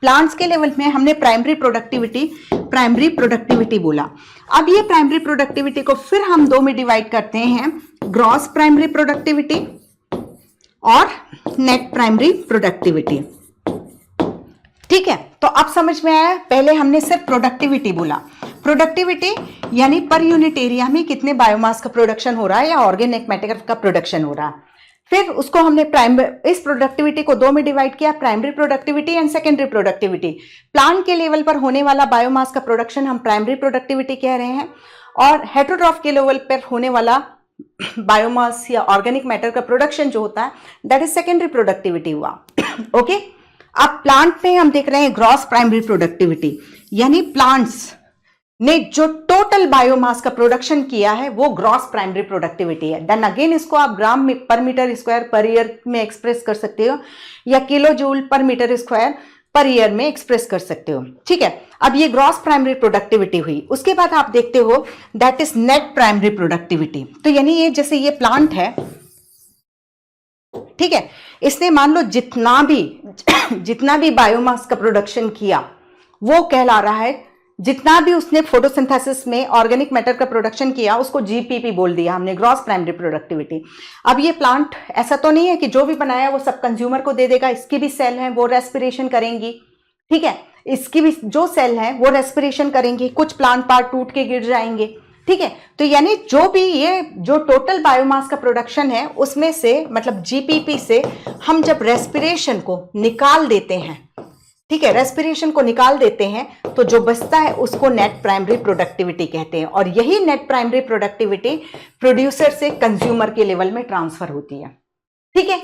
प्लांट्स के लेवल में हमने प्राइमरी प्रोडक्टिविटी बोला। अब ये प्राइमरी प्रोडक्टिविटी को फिर हम 2 में डिवाइड करते हैं, ग्रॉस प्राइमरी प्रोडक्टिविटी और नेट प्राइमरी प्रोडक्टिविटी। ठीक है, तो अब समझ में आया, पहले हमने सिर्फ प्रोडक्टिविटी बोला, प्रोडक्टिविटी यानी पर यूनिट एरिया में कितने बायोमास का प्रोडक्शन हो रहा है या ऑर्गेनिक मैटर का प्रोडक्शन हो रहा है। फिर उसको हमने इस प्रोडक्टिविटी को 2 में डिवाइड किया, primary productivity and secondary productivity. Plant के लेवल पर होने वाला बायोमास का प्रोडक्शन हम प्राइमरी प्रोडक्टिविटी कह रहे हैं, और हेटेरोट्रॉफ के लेवल पर होने वाला बायोमास या ऑर्गेनिक मैटर का प्रोडक्शन जो होता है दैट इज सेकेंडरी प्रोडक्टिविटी हुआ। ओके, अब प्लांट में हम देख रहे हैं ग्रॉस प्राइमरी प्रोडक्टिविटी, यानी प्लांट्स ने जो टोटल बायोमास का प्रोडक्शन किया है वो ग्रॉस प्राइमरी प्रोडक्टिविटी है। देन अगेन इसको आप ग्राम में per metre square per year में एक्सप्रेस कर सकते हो या kilo joule per metre square per year में एक्सप्रेस कर सकते हो। ठीक है, अब ये ग्रॉस प्राइमरी प्रोडक्टिविटी हुई। उसके बाद आप देखते हो that is net primary productivity. तो यानी ये जैसे ये प्लांट है, ठीक है, इसने मान लो जितना भी बायोमास का प्रोडक्शन किया वो कहला रहा है, जितना भी उसने फोटोसिंथेसिस में ऑर्गेनिक मैटर का प्रोडक्शन किया उसको जीपीपी बोल दिया हमने, ग्रॉस प्राइमरी प्रोडक्टिविटी। अब ये प्लांट ऐसा तो नहीं है कि जो भी बनाया वो सब कंज्यूमर को दे देगा, इसकी भी सेल हैं वो रेस्पिरेशन करेंगी। ठीक है, इसकी भी जो सेल हैं वो रेस्पिरेशन करेंगी, कुछ प्लांट पार्ट टूट के गिर जाएंगे। ठीक है, तो यानी जो भी ये जो टोटल बायोमास का प्रोडक्शन है उसमें से मतलब जीपीपी से हम जब रेस्पिरेशन को निकाल देते हैं, ठीक है, रेस्पिरेशन को निकाल देते हैं तो जो बचता है उसको नेट प्राइमरी प्रोडक्टिविटी कहते हैं। और यही नेट प्राइमरी प्रोडक्टिविटी प्रोड्यूसर से कंज्यूमर के लेवल में ट्रांसफर होती है। ठीक है,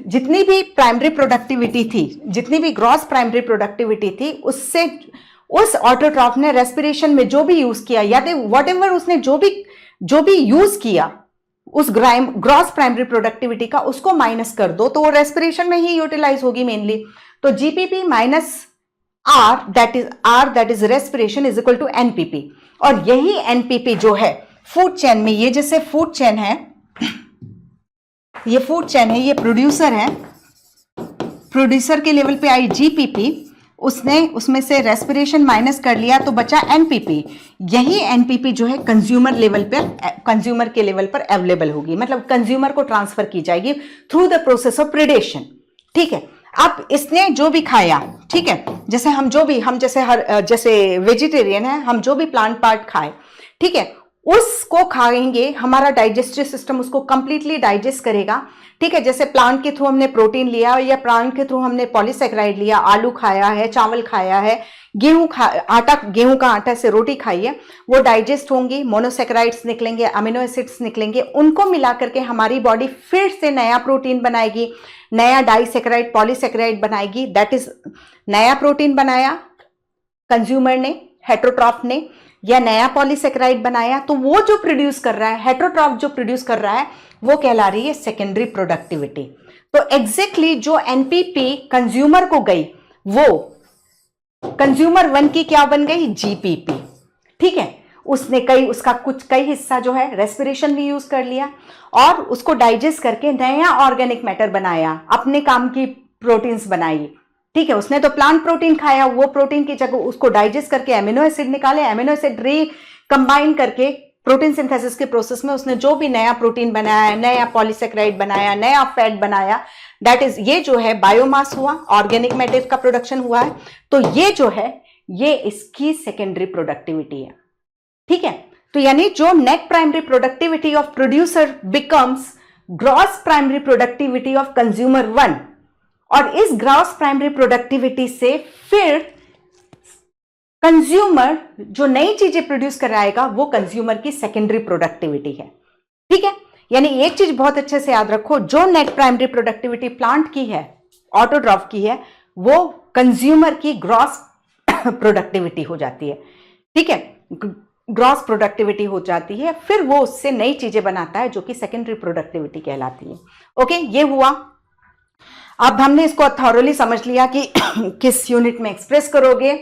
जितनी भी प्राइमरी प्रोडक्टिविटी थी, जितनी भी ग्रॉस प्राइमरी प्रोडक्टिविटी थी, उससे उस ऑटोट्रॉफ ने रेस्पिरेशन में जो भी यूज किया या व्हाटएवर उसने जो भी यूज किया उस ग्रॉस प्राइमरी प्रोडक्टिविटी का, उसको माइनस कर दो तो वो रेस्पिरेशन में ही यूटिलाइज होगी मेनली। तो GPP minus R that is respiration is equal to NPP. और यही एनपीपी जो है फूड चेन में, ये जैसे फूड चेन है, ये फूड चेन है, ये प्रोड्यूसर है, प्रोड्यूसर के लेवल पे आई जीपीपी, उसने उसमें से रेस्पिरेशन माइनस कर लिया तो बचा एनपीपी। यही एनपीपी जो है कंज्यूमर के लेवल पर अवेलेबल होगी, मतलब कंज्यूमर को ट्रांसफर की जाएगी through the process of predation. ठीक है, अब इसने जो भी खाया, ठीक है, जैसे जैसे वेजिटेरियन है, हम जो भी प्लांट पार्ट खाए, ठीक है, उसको खाएंगे, हमारा डाइजेस्टिव सिस्टम उसको कंप्लीटली डाइजेस्ट करेगा। ठीक है, जैसे प्लांट के थ्रू हमने प्रोटीन लिया या प्लांट के थ्रू हमने पॉलीसेकेराइड लिया, आलू खाया है, चावल खाया है, गेहूं का आटा से रोटी खाई है, वो डाइजेस्ट होंगी, मोनोसेकेराइड्स निकलेंगे, अमीनो एसिड्स निकलेंगे, उनको मिला करके हमारी बॉडी फिर से नया प्रोटीन बनाएगी, नया डाइसेकेराइड पॉलीसेकेराइड बनाएगी। दैट इज नया प्रोटीन बनाया कंज्यूमर ने, हेटेरोट्रॉफ ने, या नया पॉलीसेकेराइड बनाया, तो वो जो प्रोड्यूस कर रहा है, हेटेरोट्रॉफ जो प्रोड्यूस कर रहा है, वो कहला रही है सेकेंडरी प्रोडक्टिविटी। तो एग्जैक्टली जो एनपीपी कंज्यूमर को गई वो कंज्यूमर 1 की क्या बन गई, जीपीपी। ठीक है, उसने कई हिस्सा जो है रेस्पिरेशन भी यूज कर लिया और उसको डाइजेस्ट करके नया ऑर्गेनिक मैटर बनाया, अपने काम की प्रोटीन्स बनाई। ठीक है, उसने तो प्लांट प्रोटीन खाया, वो प्रोटीन की जगह उसको डाइजेस्ट करके एमिनो एसिड निकाले, एमिनो एसिड कंबाइन करके प्रोटीन सिंथेसिस के प्रोसेस में उसने जो भी नया प्रोटीन बनाया, नया पॉलीसेकेराइड बनाया, नया फैट बनाया, दैट इज ये जो है बायोमास हुआ, ऑर्गेनिक मैटर का प्रोडक्शन हुआ है। तो ये जो है ये इसकी सेकेंडरी प्रोडक्टिविटी है। ठीक है, तो यानी जो net primary productivity of producer becomes gross primary productivity of consumer 1, और इस ग्रॉस प्राइमरी प्रोडक्टिविटी से फिर कंज्यूमर जो नई चीजें प्रोड्यूस कराएगा वो कंज्यूमर की सेकेंडरी प्रोडक्टिविटी है। ठीक है, यानी एक चीज बहुत अच्छे से याद रखो, जो नेट प्राइमरी प्रोडक्टिविटी प्लांट की है, ऑटोट्रॉफ की है, वो कंज्यूमर की ग्रॉस प्रोडक्टिविटी हो जाती है। ठीक है, ग्रॉस प्रोडक्टिविटी हो जाती है, फिर वो उससे नई चीजें बनाता है जो कि सेकेंडरी प्रोडक्टिविटी कहलाती है। ओके, ये हुआ। अब हमने इसको थॉरली समझ लिया कि किस यूनिट में एक्सप्रेस करोगे,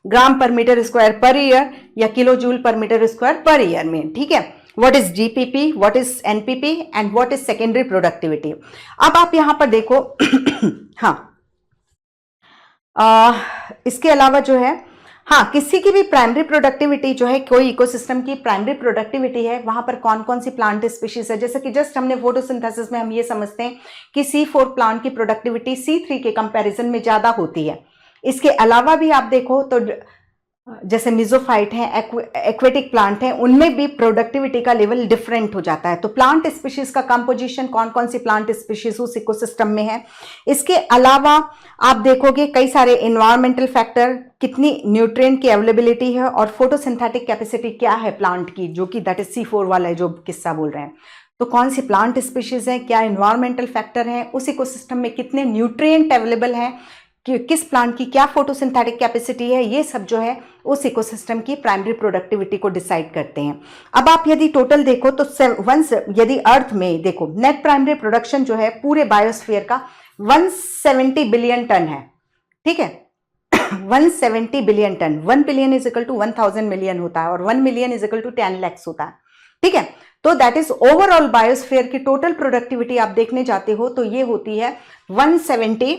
gram per metre square per year या kilo joule per metre square per year में। ठीक है, what is GPP, what is NPP and what is secondary productivity. अब आप यहां पर देखो हाँ, इसके अलावा जो है, हाँ, किसी की भी प्राइमरी प्रोडक्टिविटी जो है, कोई इकोसिस्टम की प्राइमरी प्रोडक्टिविटी है, वहां पर कौन कौन सी प्लांट स्पीशीज है, जैसे कि जस्ट हमने फोटोसिंथेसिस में हम ये समझते हैं कि C4 प्लांट की प्रोडक्टिविटी C3 के कंपैरिजन में ज्यादा होती है। इसके अलावा भी आप देखो तो जैसे मिजोफाइट है, एक्वेटिक प्लांट है, उनमें भी प्रोडक्टिविटी का लेवल डिफरेंट हो जाता है। तो प्लांट स्पीशीज का कंपोजिशन, कौन कौन सी प्लांट स्पीशीज उस इकोसिस्टम में है। इसके अलावा आप देखोगे कई सारे इन्वायरमेंटल फैक्टर, कितनी न्यूट्रिएंट की अवेलेबिलिटी है और फोटोसिंथेटिक कैपेसिटी क्या है प्लांट की, जो कि दैट इज C4 वाला है जो किस्सा बोल रहे हैं। तो कौन सी प्लांट स्पीशीज है, क्या इन्वायरमेंटल फैक्टर है, उस इकोसिस्टम में कितने न्यूट्रिएंट अवेलेबल हैं, कि किस प्लांट की क्या फोटोसिंथेटिक कैपेसिटी है, ये सब जो है उस इकोसिस्टम की प्राइमरी प्रोडक्टिविटी को डिसाइड करते हैं। अब आप यदि टोटल देखो तो यदि अर्थ में देखो नेट प्राइमरी प्रोडक्शन जो है पूरे बायोस्फीयर का 170 बिलियन टन है। ठीक है 170 billion ton. 1 billion is equal to 1000 million होता है और 1 million is equal to 10 lakhs होता है। ठीक है, तो दैट इज ओवरऑल बायोस्फीयर की टोटल प्रोडक्टिविटी आप देखने जाते हो तो ये होती है 170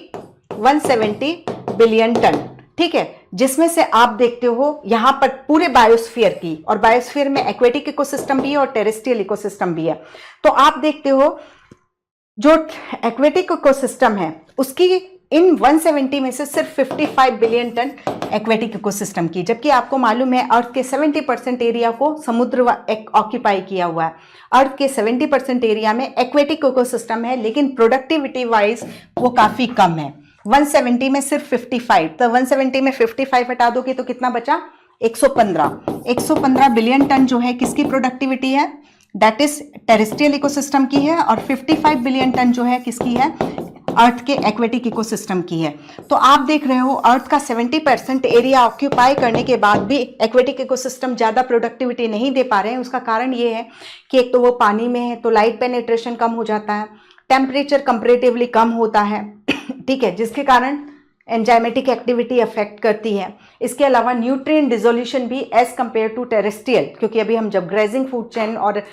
बिलियन टन। ठीक है, जिसमें से आप देखते हो यहां पर पूरे बायोस्फीयर की, और बायोस्फीयर में एक्वेटिक इकोसिस्टम भी है और टेरेस्ट्रियल इकोसिस्टम भी है। तो आप देखते हो जो एक्वेटिक इकोसिस्टम है उसकी इन 170 में से सिर्फ 55 बिलियन टन एक्वेटिक इकोसिस्टम की, जबकि आपको मालूम है अर्थ के 70% एरिया को समुद्र ऑक्यूपाई किया हुआ है। अर्थ के 70% एरिया में एक्वेटिक इकोसिस्टम है, लेकिन प्रोडक्टिविटी वाइज वो काफी कम है। 170 में सिर्फ 55, तो 170 में 55 हटा दोगे तो कितना बचा, 115 बिलियन टन जो है किसकी प्रोडक्टिविटी है, दैट इज टेरेस्ट्रियल इकोसिस्टम की है, और 55 बिलियन टन जो है किसकी है, अर्थ के एक्वेटिक इकोसिस्टम की है। तो आप देख रहे हो अर्थ का 70% एरिया ऑक्यूपाई करने के बाद भी एक्वेटिक इकोसिस्टम ज़्यादा प्रोडक्टिविटी नहीं दे पा रहे हैं। उसका कारण ये है कि एक तो वो पानी में है तो लाइट पेनिट्रेशन कम हो जाता है, टेम्परेचर कंपेरेटिवली कम होता है। ठीक है, जिसके कारण एंजाइमेटिक एक्टिविटी अफेक्ट करती है। इसके अलावा न्यूट्रिएंट डिसोल्यूशन भी एज कंपेयर टू टेरेस्ट्रियल, क्योंकि अभी हम जब ग्रेजिंग फूड चेन और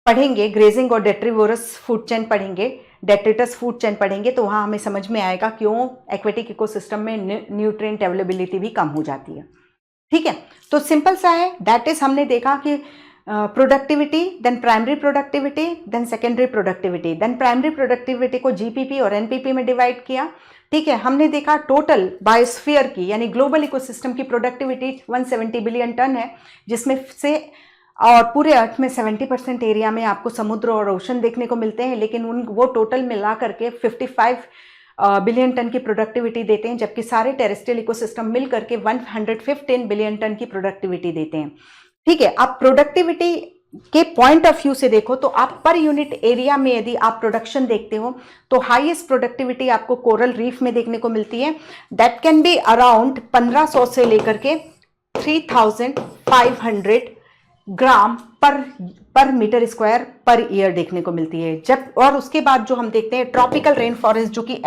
पढ़ेंगे, ग्रेजिंग और डेट्रीवोरस फूड चेन पढ़ेंगे, डेट्रिटस फूड चेन पढ़ेंगे, तो वहाँ हमें समझ में आएगा क्यों एक्वेटिक इकोसिस्टम में न्यूट्रिएंट अवेलेबिलिटी भी कम हो जाती है। ठीक है, तो सिंपल सा है, दैट इज हमने देखा कि productivity, then primary productivity, then secondary productivity, then primary productivity को जीपीपी और एनपीपी में डिवाइड किया। ठीक है, हमने देखा टोटल बायोस्फीयर की यानी ग्लोबल इकोसिस्टम की प्रोडक्टिविटी 170 बिलियन टन है, जिसमें से और पूरे अर्थ में 70% एरिया में आपको समुद्र और ओशन देखने को मिलते हैं, लेकिन वो टोटल मिला करके 55 बिलियन टन की प्रोडक्टिविटी देते हैं, जबकि सारे टेरेस्ट्रियल इकोसिस्टम मिल करके 115 बिलियन टन की प्रोडक्टिविटी देते हैं। ठीक है, आप प्रोडक्टिविटी के पॉइंट ऑफ व्यू से देखो तो आप पर यूनिट एरिया में यदि आप प्रोडक्शन देखते हो तो हाईएस्ट प्रोडक्टिविटी आपको कोरल रीफ में देखने को मिलती है, दैट कैन बी अराउंड 1500 से लेकर के 3500 ग्राम per metre square per year देखने को मिलती है। जब और उसके बाद जो हम देखते हैं ट्रॉपिकल रेन फॉरेस्ट, जो कि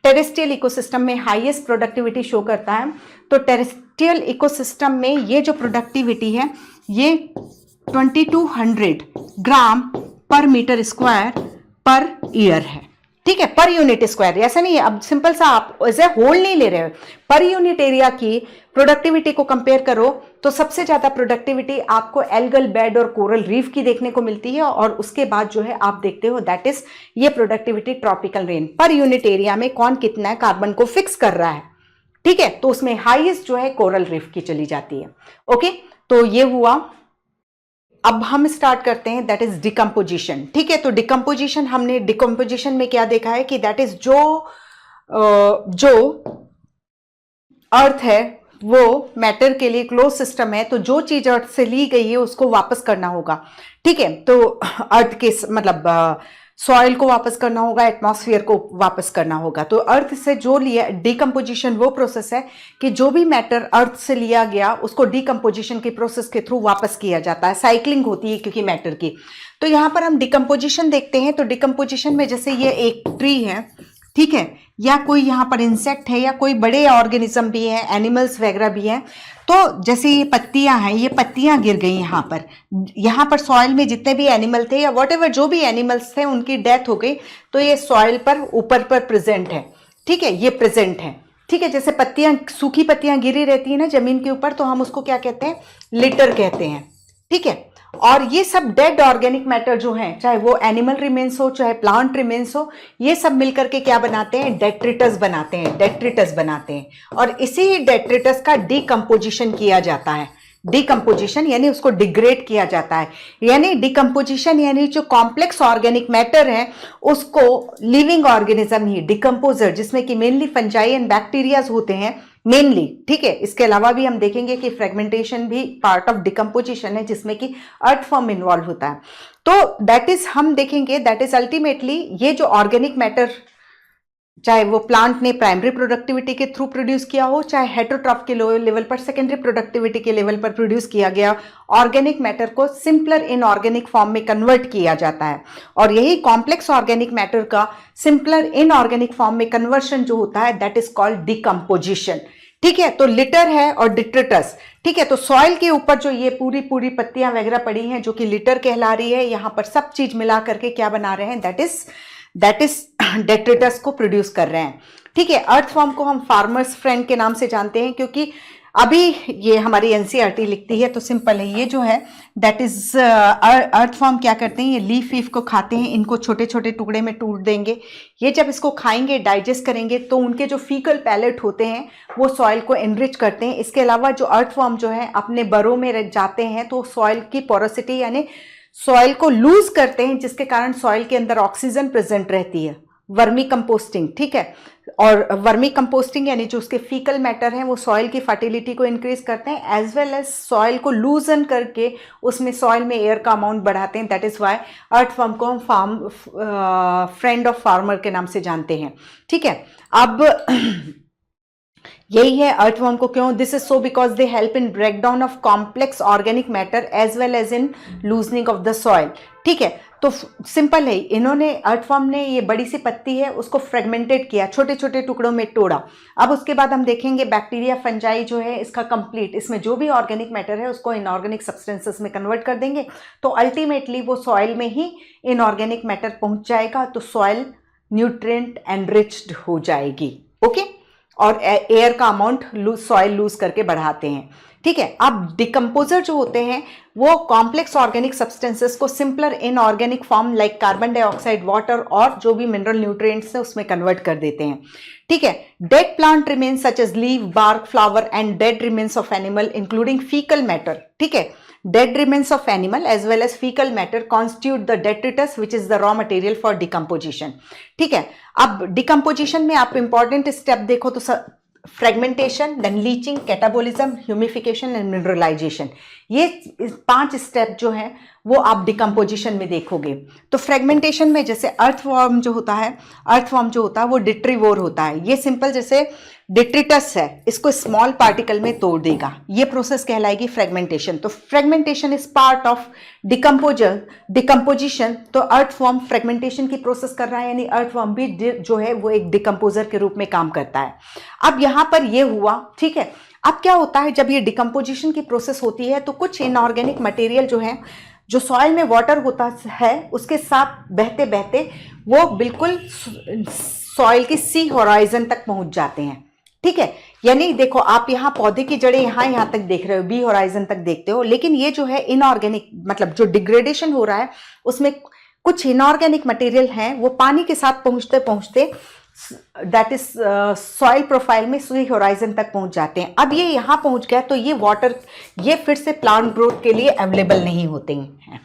टेरेस्ट्रियल इकोसिस्टम में हाईएस्ट प्रोडक्टिविटी शो करता है, तो टेरेस्ट्रियल इकोसिस्टम में ये जो प्रोडक्टिविटी है ये 2200 ग्राम per metre square per year है। ठीक है, पर यूनिट स्क्वायर, ऐसा नहीं है, अब सिंपल सा आप एज ए होल नहीं ले रहे हो, पर यूनिट एरिया की प्रोडक्टिविटी को कंपेयर करो तो सबसे ज्यादा प्रोडक्टिविटी आपको एल्गल बेड और कोरल रीफ की देखने को मिलती है, और उसके बाद जो है आप देखते हो दैट इज ये productivity tropical rain. Per unit area में कौन कितना है कार्बन को फिक्स कर रहा है। ठीक है, तो उसमें हाईएस्ट जो है कोरल रीफ की चली जाती है। ओके, तो ये हुआ। अब हम स्टार्ट करते हैं दैट इज डिकम्पोजिशन। ठीक है, तो डिकम्पोजिशन, हमने डिकम्पोजिशन में क्या देखा है कि दैट इज जो अर्थ है वो मैटर के लिए क्लोज सिस्टम है, तो जो चीज अर्थ से ली गई है उसको वापस करना होगा। ठीक है, तो अर्थ के मतलब सॉइल को वापस करना होगा, एटमॉस्फेयर को वापस करना होगा। तो अर्थ से जो लिया, डिकम्पोजिशन वो प्रोसेस है कि जो भी मैटर अर्थ से लिया गया उसको डिकम्पोजिशन के प्रोसेस के थ्रू वापस किया जाता है, साइक्लिंग होती है क्योंकि मैटर की। तो यहाँ पर हम डिकम्पोजिशन देखते हैं, तो डिकम्पोजिशन में जैसे ये एक ट्री है, ठीक है, या कोई यहाँ पर इंसेक्ट है या कोई बड़े ऑर्गेनिज्म भी हैं, एनिमल्स वगैरह भी हैं, तो जैसे ये पत्तियां हैं, ये पत्तियां गिर गई यहाँ पर सॉइल में जितने भी एनिमल थे या व्हाटएवर जो भी एनिमल्स थे उनकी डेथ हो गई, तो ये सॉइल पर ऊपर पर प्रेजेंट है। ठीक है, ये प्रेजेंट है। ठीक है, जैसे पत्तियां, सूखी पत्तियां गिरी रहती है ना जमीन के ऊपर, तो हम उसको क्या कहते हैं, लिटर कहते हैं। ठीक है, और ये सब डेड ऑर्गेनिक मैटर जो है, चाहे वो एनिमल रिमेन्स हो चाहे प्लांट रिमेन्स हो, ये सब मिलकर के क्या बनाते हैं, डेट्रिटस बनाते हैं, डेट्रिटस बनाते हैं। और इसी डेट्रिटस का डिकम्पोजिशन किया जाता है। डिकम्पोजिशन यानी उसको डिग्रेड किया जाता है, यानी डिकम्पोजिशन यानी जो कॉम्प्लेक्स ऑर्गेनिक मैटर है उसको लिविंग ऑर्गेनिज्म ही, डिकम्पोजर जिसमें कि मेनली फंजाई एंड बैक्टीरियाज होते हैं मेनली, ठीक है। इसके अलावा भी हम देखेंगे कि फ्रेगमेंटेशन भी पार्ट ऑफ डिकम्पोजिशन है जिसमें कि अर्थवॉर्म इन्वॉल्व होता है। तो दैट इज, हम देखेंगे दैट इज अल्टीमेटली ये जो ऑर्गेनिक मैटर, चाहे वो प्लांट ने प्राइमरी प्रोडक्टिविटी के थ्रू प्रोड्यूस किया हो, चाहे हेटेरोट्रॉफ के लेवल पर सेकेंडरी प्रोडक्टिविटी के लेवल पर प्रोड्यूस किया गया ऑर्गेनिक मैटर को सिंपलर इनऑर्गेनिक फॉर्म में कन्वर्ट किया जाता है। और यही कॉम्प्लेक्स ऑर्गेनिक मैटर का सिंपलर इनऑर्गेनिक फॉर्म में कन्वर्शन जो होता है दैट इज कॉल्ड डिकम्पोजिशन, ठीक है। तो लिटर है और डिट्रिटस, ठीक है। तो सॉइल के ऊपर जो ये पूरी पूरी पत्तियां वगैरह पड़ी हैं जो कि लिटर कहला रही है, यहां पर सब चीज मिला करके क्या बना रहे हैं, दैट इज डेट्रिटस को प्रोड्यूस कर रहे हैं, ठीक है। अर्थवॉर्म को हम फार्मर्स फ्रेंड के नाम से जानते हैं क्योंकि अभी ये हमारी एनसीईआरटी लिखती है तो सिंपल है, ये जो है दैट इज अर्थवॉर्म क्या करते हैं, ये लीफ वीफ को खाते हैं, इनको छोटे छोटे टुकड़े में टूट देंगे। ये जब इसको खाएंगे, डाइजेस्ट करेंगे तो उनके जो फीकल पैलेट होते हैं वो सॉइल को एनरिच करते हैं। इसके अलावा जो अर्थवॉर्म जो है अपने बरों में रह जाते हैं तो सॉइल की पोरोसिटी यानी सॉइल को लूज करते हैं जिसके कारण सॉइल के अंदर ऑक्सीजन प्रेजेंट रहती है। वर्मी कंपोस्टिंग, ठीक है। और वर्मी कंपोस्टिंग यानी जो उसके फीकल मैटर हैं वो सॉइल की फर्टिलिटी को इंक्रीज करते हैं एज वेल एज सॉइल को लूजन करके उसमें सॉइल में एयर का अमाउंट बढ़ाते हैं। दैट इज वाई अर्थवॉर्म को हम फ्रेंड ऑफ फार्मर के नाम से जानते हैं, ठीक है। अब यही है अर्थवॉर्म को क्यों, this is so because they help in break down of complex organic matter as well as in loosening of the soil, ठीक है। तो सिंपल है, इन्होंने अर्थवॉर्म ने ये बड़ी सी पत्ती है उसको फ्रेगमेंटेड किया, छोटे छोटे टुकड़ों में तोड़ा। अब उसके बाद हम देखेंगे बैक्टीरिया फंजाई जो है इसका कंप्लीट, इसमें जो भी ऑर्गेनिक मैटर है उसको इनऑर्गेनिक सब्सटेंसेस में कन्वर्ट कर देंगे तो अल्टीमेटली वो सॉइल में ही इनऑर्गेनिक मैटर पहुंच जाएगा तो सॉइल न्यूट्रिएंट एनरिच्ड हो जाएगी, ओके। और एयर का अमाउंट सॉइल लूज करके बढ़ाते हैं, ठीक है। अब डिकम्पोजर जो होते हैं वो कॉम्प्लेक्स ऑर्गेनिक सब्सटेंसेस को simpler inorganic form like carbon dioxide, water और जो भी मिनरल न्यूट्रिएंट्स है उसमें कन्वर्ट कर देते हैं, ठीक है। Dead plant remains such as leave, bark, flower and dead remains of animal including faecal matter, ठीक है। Dead remains of animal as well as fecal matter constitute the detritus which is the raw material for decomposition, ठीक है। अब decomposition में आप important step देखो तो fragmentation, then leaching, catabolism, humification and mineralisation, ये 5 स्टेप जो हैं वो आप डिकम्पोजिशन में देखोगे। तो फ्रेगमेंटेशन में जैसे अर्थवॉर्म जो होता है वो डिट्रीवोर होता है। ये सिंपल जैसे डिट्रिटस है, इसको स्मॉल पार्टिकल में तोड़ देगा, ये प्रोसेस कहलाएगी फ्रेगमेंटेशन। तो fragmentation is part of decomposition. तो अर्थवॉर्म फ्रेगमेंटेशन की प्रोसेस कर रहा है यानी अर्थवॉर्म भी जो है वो एक डिकम्पोजर के रूप में काम करता है। अब यहां पर ये हुआ, ठीक है। अब क्या होता है जब ये डिकम्पोजिशन की प्रोसेस होती है तो कुछ इनऑर्गेनिक मटेरियल जो है, जो सॉइल में वाटर होता है उसके साथ बहते बहते वो बिल्कुल सॉइल की सी होराइजन तक पहुंच जाते हैं, ठीक है। यानी देखो आप यहाँ पौधे की जड़ें यहाँ तक देख रहे हो, बी होराइजन तक देखते हो, लेकिन ये जो है इनऑर्गेनिक मतलब जो डिग्रेडेशन हो रहा है उसमें कुछ इनऑर्गेनिक मटेरियल हैं वो पानी के साथ पहुंचते पहुंचते दैट इज सॉइल प्रोफाइल में सी होराइजन तक पहुंच जाते हैं। अब ये यहाँ पहुंच गया तो ये वाटर ये फिर से प्लांट ग्रोथ के लिए अवेलेबल नहीं होते हैं,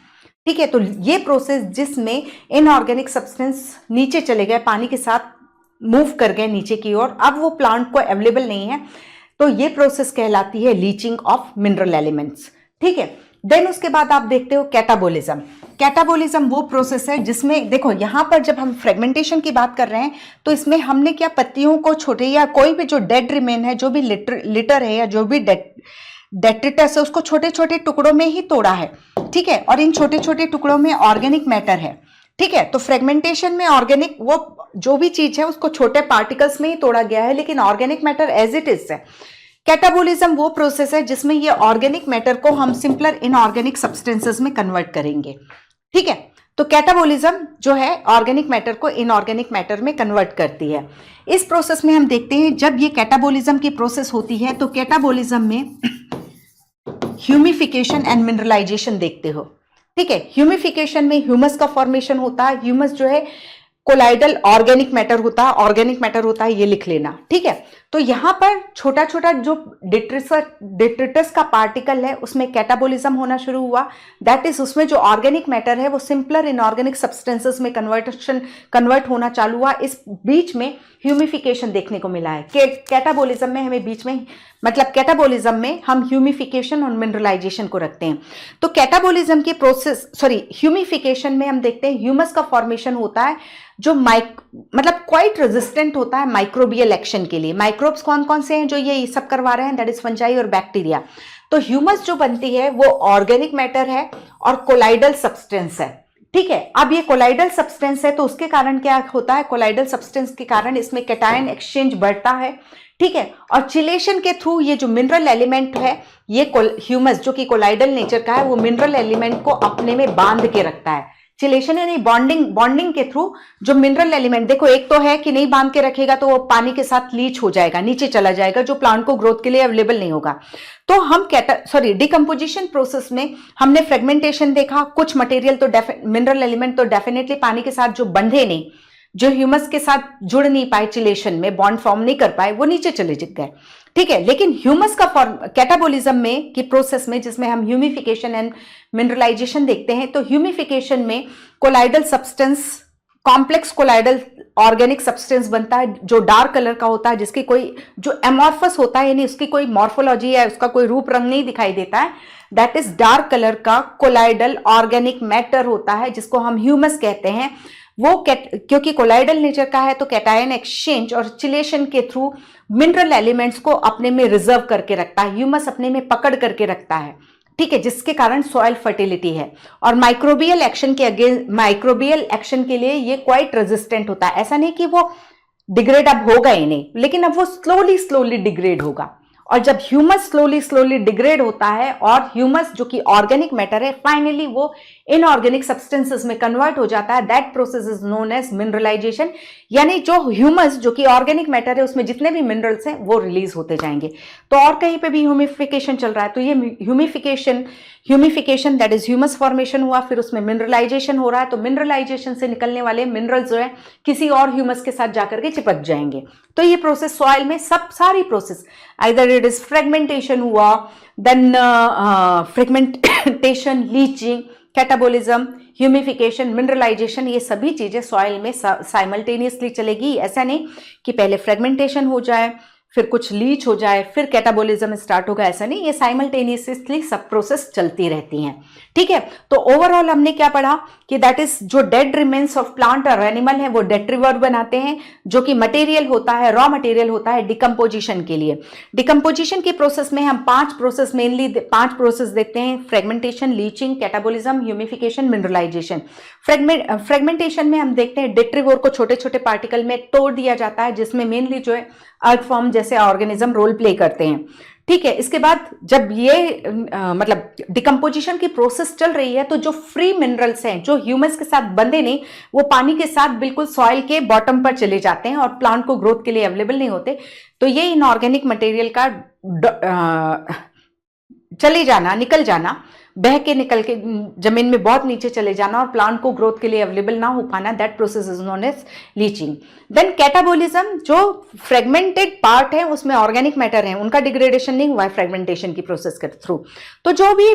ठीक है। तो ये प्रोसेस जिसमें इनऑर्गेनिक सब्सटेंस नीचे चले गए, पानी के साथ मूव कर गए नीचे की ओर, अब वो प्लांट को अवेलेबल नहीं है, तो ये प्रोसेस कहलाती है लीचिंग ऑफ मिनरल एलिमेंट्स, ठीक है। देन उसके बाद आप देखते हो कैटाबोलिज्म। कैटाबोलिज्म वो प्रोसेस है जिसमें देखो यहाँ पर जब हम फ्रेगमेंटेशन की बात कर रहे हैं तो इसमें हमने क्या पत्तियों को छोटे या कोई भी जो डेड रिमेन है, जो भी लिटर है या जो भी डेट्रिटस है उसको छोटे छोटे टुकड़ों में ही तोड़ा है, ठीक है। और इन छोटे छोटे टुकड़ों में ऑर्गेनिक मैटर है, ठीक है। तो फ्रेगमेंटेशन में ऑर्गेनिक वो जो भी चीज है उसको छोटे पार्टिकल्स में ही तोड़ा गया है लेकिन organic matter as it is है। कैटाबोलिज्म वो प्रोसेस है जिसमें ये ऑर्गेनिक मैटर को हम सिंपलर इनऑर्गेनिक सब्सटेंसेस में कन्वर्ट करेंगे, ठीक है। तो कैटाबोलिज्म जो है ऑर्गेनिक मैटर को इनऑर्गेनिक मैटर में कन्वर्ट करती है। इस प्रोसेस में हम देखते हैं जब ये कैटाबोलिज्म की प्रोसेस होती है तो कैटाबोलिज्म में ह्यूमिफिकेशन एंड मिनरलाइजेशन देखते हो, ठीक है। ह्यूमिफिकेशन में ह्यूमस का फॉर्मेशन होता है। ह्यूमस जो है कोलाइडल ऑर्गेनिक मैटर होता है, ऑर्गेनिक मैटर होता है, ये लिख लेना, ठीक है। तो यहां पर छोटा छोटा जो डिट्रिटस का पार्टिकल है उसमें कैटाबोलिज्म होना शुरू हुआ, दैट इज उसमें जो ऑर्गेनिक मैटर है वो सिंपलर इनऑर्गेनिक सब्सटेंसेस में कन्वर्ट होना चालू हुआ। इस बीच में ह्यूमिफिकेशन देखने को मिला है। कैटाबोलिज्म में हमें बीच में, मतलब कैटाबोलिज्म में हम ह्यूमिफिकेशन और मिनरलाइजेशन को रखते हैं। तो कैटाबोलिज्म के प्रोसेस, ह्यूमिफिकेशन में हम देखते हैं ह्यूमस का फॉर्मेशन होता है जो मतलब क्वाइट रेजिस्टेंट होता है माइक्रोबियल एक्शन के लिए। माइक्रोब्स कौन कौन से हैं जो ये सब करवा रहे हैं, दैट इज फंजाई और बैक्टीरिया। तो ह्यूमस जो बनती है वो ऑर्गेनिक मैटर है और कोलाइडल सब्सटेंस है, ठीक है। अब ये कोलाइडल सब्सटेंस है तो उसके कारण क्या होता है, कोलाइडल सब्सटेंस के कारण इसमें कैटायन एक्सचेंज बढ़ता है, ठीक है। और चिलेशन के थ्रू ये जो मिनरल एलिमेंट है, ये ह्यूमस जो कि कोलाइडल नेचर का है, वो मिनरल एलिमेंट को अपने में बांध के रखता है। चिलेशन यानी बॉन्डिंग के थ्रू जो मिनरल एलिमेंट, देखो एक तो है कि नहीं बांध के रखेगा तो वो पानी के साथ लीच हो जाएगा, नीचे चला जाएगा, जो प्लांट को ग्रोथ के लिए अवेलेबल नहीं होगा। तो हम डिकम्पोजिशन प्रोसेस में हमने फ्रेगमेंटेशन देखा। कुछ मटेरियल तो मिनरल एलिमेंट तो डेफिनेटली पानी के साथ जो बंधे नहीं, जो ह्यूमस के साथ जुड़ नहीं पाए, चिलेशन में बॉन्ड फॉर्म नहीं कर पाए, वो नीचे चले गए, ठीक है। लेकिन ह्यूमस का फॉर्म कैटाबोलिज्म में की प्रोसेस में, जिसमें हम ह्यूमिफिकेशन एंड मिनरलाइजेशन देखते हैं, तो ह्यूमिफिकेशन में colloidal substance, complex colloidal organic substance बनता है जो डार्क कलर का होता है, जिसकी कोई जो एमॉर्फस होता है यानी उसकी कोई मॉर्फोलॉजी है, उसका कोई रूप रंग नहीं दिखाई देता है, दैट इज डार्क कलर का कोलाइडल ऑर्गेनिक मैटर होता है, जिसको हम ह्यूमस कहते हैं। वो क्योंकि कोलाइडल नेचर का है तो कैटायन एक्सचेंज और चिलेशन के थ्रू मिनरल एलिमेंट्स को अपने में रिजर्व करके रखता है, ह्यूमस अपने में पकड़ करके रखता है, ठीक है, जिसके कारण सॉइल फर्टिलिटी है। और माइक्रोबियल एक्शन के लिए ये क्वाइट रेजिस्टेंट होता है। ऐसा नहीं कि वो डिग्रेड अब होगा ही नहीं, लेकिन अब वो स्लोली डिग्रेड होगा। और जब ह्यूमस स्लोली डिग्रेड होता है और ह्यूमस जो कि ऑर्गेनिक मैटर है, फाइनली वो इनऑर्गेनिक सब्सटेंसेस में कन्वर्ट हो जाता है, that process is known as mineralisation. यानी जो ह्यूमस जो कि ऑर्गेनिक मैटर है उसमें जितने भी मिनरल्स हैं वो रिलीज होते जाएंगे। तो और कहीं पे भी ह्यूमिफिकेशन चल रहा है, तो ये humification that is humus formation हुआ, फिर उसमें मिनरलाइजेशन हो रहा है। तो मिनरलाइजेशन से निकलने वाले मिनरल्स जो है किसी और ह्यूमस के साथ जाकर के चिपक जाएंगे। तो ये प्रोसेस सॉइल में सारी process, either it is fragmentation हुआ, then fragmentation, leaching, catabolism, humification, mineralization, ये सभी चीजें सॉइल में साइमल्टेनियसली चलेगी। ऐसा नहीं कि पहले फ्रेगमेंटेशन हो जाए, फिर कुछ लीच हो जाए, फिर कैटाबोलिज्म स्टार्ट होगा, ऐसा नहीं, ये साइमल्टेनियसली सब प्रोसेस चलती रहती हैं, ठीक है। तो ओवरऑल हमने क्या पढ़ा कि दैट इज जो डेड रिमेन्स ऑफ प्लांट और एनिमल है वो डेट्रीवर बनाते हैं, जो कि मटेरियल होता है, रॉ मटेरियल होता है डिकम्पोजिशन के लिए। डिकम्पोजिशन की प्रोसेस में हम पांच प्रोसेस देखते हैं, fragmentation, leaching, catabolism, humification, mineralisation. Fragmentation में हम देखते हैं डेट्रीवोर को छोटे छोटे पार्टिकल में तोड़ दिया जाता है, जिसमें मेनली जो है अर्थ फॉर्म जैसे ऑर्गेनिज्म रोल प्ले करते हैं, ठीक है। इसके बाद जब ये मतलब डिकम्पोजिशन की प्रोसेस चल रही है तो जो फ्री मिनरल्स हैं जो ह्यूमस के साथ बंधे नहीं, वो पानी के साथ बिल्कुल सॉइल के बॉटम पर चले जाते हैं और प्लांट को ग्रोथ के लिए अवेलेबल नहीं होते। तो ये इनऑर्गेनिक मटेरियल का चले जाना, निकल जाना, बह के निकल के जमीन में बहुत नीचे चले जाना और प्लांट को ग्रोथ के लिए अवेलेबल ना हो पाना, that process is known as leaching. Then catabolism, जो फ्रेगमेंटेड पार्ट है उसमें ऑर्गेनिक मैटर है, उनका डिग्रेडेशन नहीं हुआ है फ्रेगमेंटेशन की प्रोसेस के थ्रू। तो जो भी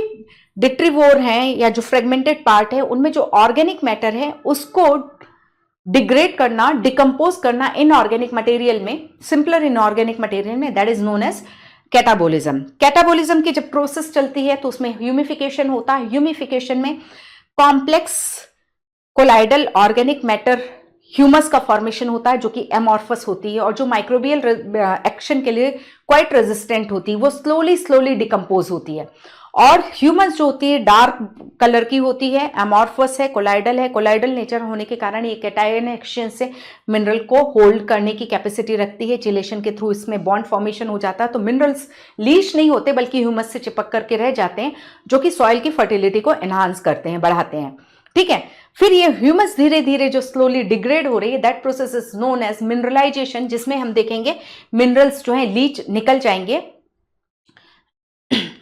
डिट्रीवोर हैं या जो फ्रेगमेंटेड पार्ट है उनमें जो ऑर्गेनिक मैटर है उसको डिग्रेड करना, डिकम्पोज करना इनऑर्गेनिक मटेरियल में, सिंपलर इनऑर्गेनिक मटेरियल में, that is known as catabolism. Catabolism की जब प्रोसेस चलती है तो उसमें ह्यूमिफिकेशन होता है। ह्यूमिफिकेशन में complex colloidal organic matter humus का फॉर्मेशन होता है, जो कि एमॉर्फस होती है और जो माइक्रोबियल एक्शन के लिए क्वाइट रेजिस्टेंट होती है, वो स्लोली डिकम्पोज होती है। और ह्यूमस जो होती है डार्क कलर की होती है, एमॉर्फस है, कोलाइडल नेचर होने के कारण ये कैटायन एक्सचेंज से मिनरल को होल्ड करने की कैपेसिटी रखती है। चिलेशन के थ्रू इसमें बॉन्ड फॉर्मेशन हो जाता है, तो मिनरल्स लीच नहीं होते बल्कि ह्यूमस से चिपक करके रह जाते हैं, जो कि सॉइल की फर्टिलिटी को एनहांस करते हैं, बढ़ाते हैं, ठीक है। फिर ये ह्यूमस धीरे धीरे जो स्लोली डिग्रेड हो रही है, that process is known as mineralisation, जिसमें हम देखेंगे मिनरल्स जो है लीच निकल जाएंगे,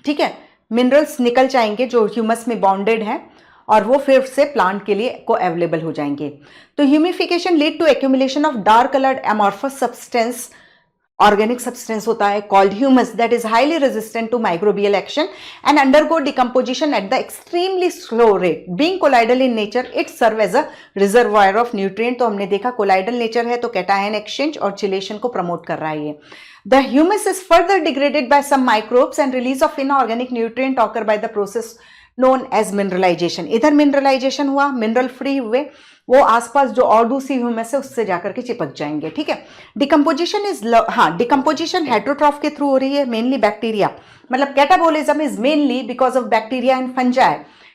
ठीक है, मिनरल्स निकल जाएंगे जो ह्यूमस में बॉन्डेड है और वो फिर से प्लांट के लिए को अवेलेबल हो जाएंगे। तो humification lead to accumulation of dark coloured amorphous substance, organic substance होता है called humus, that is highly resistant to microbial action and undergo decomposition at the extremely slow rate. Being colloidal in nature it serve as a reservoir of nutrient. तो हमने देखा colloidal nature है तो cation exchange और chelation को promote कर रहा है ये। The humus is further degraded by some microbes and release of inorganic nutrient occur by the process known as mineralisation. इधर मिनरलाइजेशन हुआ, मिनरल फ्री हुए, वो आसपास जो और दूसरी ह्यूमस है उससे जाकर के चिपक जाएंगे। ठीक है, डिकम्पोजिशन इज डिकम्पोजिशन हेट्रोट्रॉफ के थ्रू हो रही है, मेनली बैक्टीरिया, मतलब catabolism is mainly because of bacteria and fungi.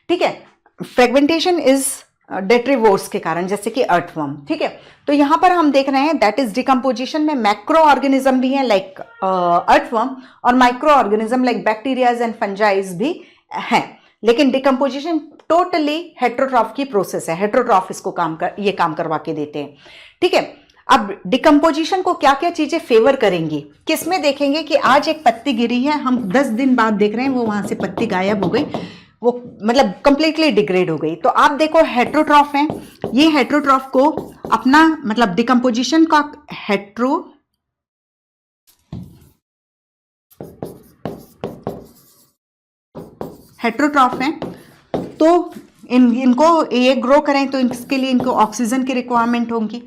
ठीक है, फ्रेगमेंटेशन इज डेट्रीवोर्स के कारण, जैसे कि अर्थवर्म। ठीक है, तो यहां पर हम देख रहे हैं दैट इज डिकम्पोजिशन में मैक्रो ऑर्गेनिज्म भी है लाइक अर्थवर्म और micro organism like bacterias and fungi भी हैं, लेकिन डिकम्पोजिशन टोटली हेट्रोट्रॉफ की प्रोसेस है। हेट्रोट्रॉफ इसको ये काम करवा के देते हैं। ठीक है, अब डिकम्पोजिशन को क्या क्या चीजें फेवर करेंगी, किसमें देखेंगे कि आज एक पत्ती गिरी है, हम 10 दिन बाद देख रहे हैं वो वहां से पत्ती गायब हो गई, वो मतलब कंप्लीटली डिग्रेड हो गई। तो आप देखो हेट्रोट्रॉफ है, ये हेट्रोट्रॉफ को अपना मतलब डिकम्पोजिशन का हेट्रोट्रॉफ है, तो इनको ये ग्रो करें तो इसके लिए इनको ऑक्सीजन की रिक्वायरमेंट होगी।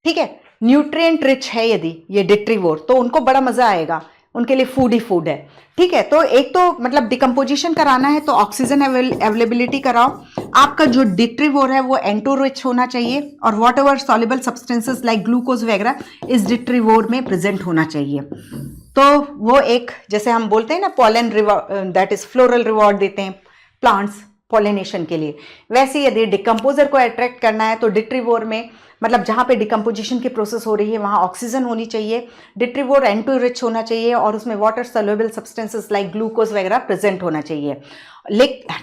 ठीक है, न्यूट्रिएंट रिच है यदि ये डिट्रीवोर तो उनको बड़ा मजा आएगा, उनके लिए फूड ही फूड है। ठीक है, तो एक तो मतलब डिकम्पोजिशन कराना है तो ऑक्सीजन अवेलेबिलिटी कराओ। आपका जो डिट्रीवोर है वो N2 रिच होना चाहिए और what ever soluble substances like glucose वगैरह इस डिट्रीवोर में प्रेजेंट होना चाहिए। तो वो एक, जैसे हम बोलते हैं ना pollen reward, that is floral reward देते हैं प्लांट्स पॉलिनेशन के लिए, वैसे यदि डिकम्पोजर को अट्रैक्ट करना है तो डिट्रीवोर में मतलब जहाँ पे डिकम्पोजिशन की प्रोसेस हो रही है वहाँ ऑक्सीजन होनी चाहिए, डिट्रीवोर N2 रिच होना चाहिए और उसमें water soluble substances like glucose वगैरह प्रेजेंट होना चाहिए।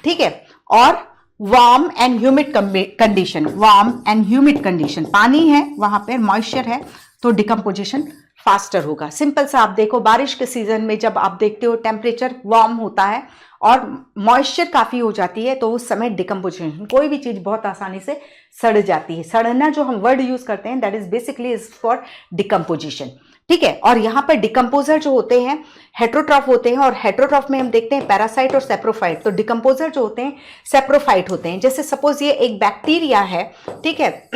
ठीक है, और warm and humid condition, warm and humid condition, पानी है वहाँ पर, मॉइस्चर है तो डिकम्पोजिशन फास्टर होगा। सिंपल सा आप देखो बारिश के सीजन में जब आप देखते हो टेम्परेचर वार्म होता है और मॉइस्चर काफ़ी हो जाती है तो उस समय डिकम्पोजिशन, कोई भी चीज़ बहुत आसानी से सड़ जाती है। सड़ना जो हम वर्ड यूज़ करते हैं that is basically is for decomposition. ठीक है, और यहाँ पर डिकम्पोजर जो होते हैं हेट्रोट्रॉफ होते हैं और हेट्रोट्रॉफ में हम देखते हैं पैरासाइट और सेप्रोफाइट। तो डिकम्पोजर जो होते हैं सेप्रोफाइट होते हैं। जैसे सपोज ये एक बैक्टीरिया है, ठीक है,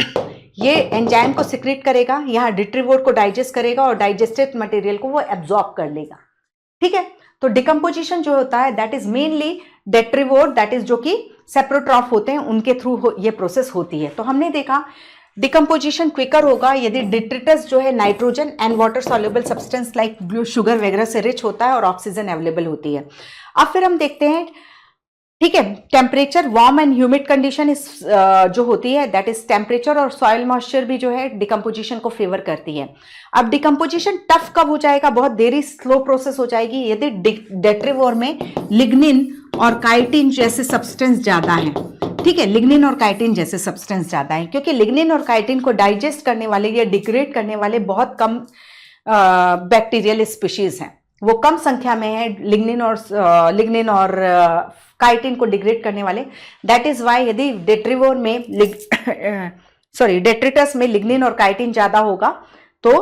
ये एंजाइम को सिक्रेट करेगा, यहाँ डिट्रीवोर को डाइजेस्ट करेगा और डाइजेस्टेड मटेरियल को वो एब्जॉर्ब कर लेगा। ठीक है, तो डिकम्पोजिशन जो होता है that is mainly detritivore, that is जो कि सेप्रोट्रॉफ होते हैं उनके थ्रू ये प्रोसेस होती है। तो हमने देखा डिकम्पोजिशन क्विकर होगा यदि डिट्रिटस जो है nitrogen and water soluble substance like sugar वगैरह से रिच होता है और ऑक्सीजन अवेलेबल होती है। अब फिर हम देखते हैं, ठीक है, temperature, warm and humid condition इस जो होती है दैट इज टेम्परेचर और सॉइल मॉइस्चर भी जो है डिकम्पोजिशन को फेवर करती है। अब डिकम्पोजिशन टफ कब हो जाएगा, बहुत देरी स्लो प्रोसेस हो जाएगी यदि डेट्रीवोर में लिग्निन और काइटिन जैसे सब्सटेंस ज्यादा हैं। ठीक है, लिग्निन और काइटिन जैसे सब्सटेंस ज्यादा हैं क्योंकि लिग्निन और काइटिन को डाइजेस्ट करने वाले या डिग्रेड करने वाले बहुत कम बैक्टीरियल स्पीशीज हैं, वो कम संख्या में है लिग्निन और काइटिन को डिग्रेड करने वाले। दैट इज वाई यदि डेट्रीवोर में डेट्रिटस में लिग्निन और काइटिन ज्यादा होगा तो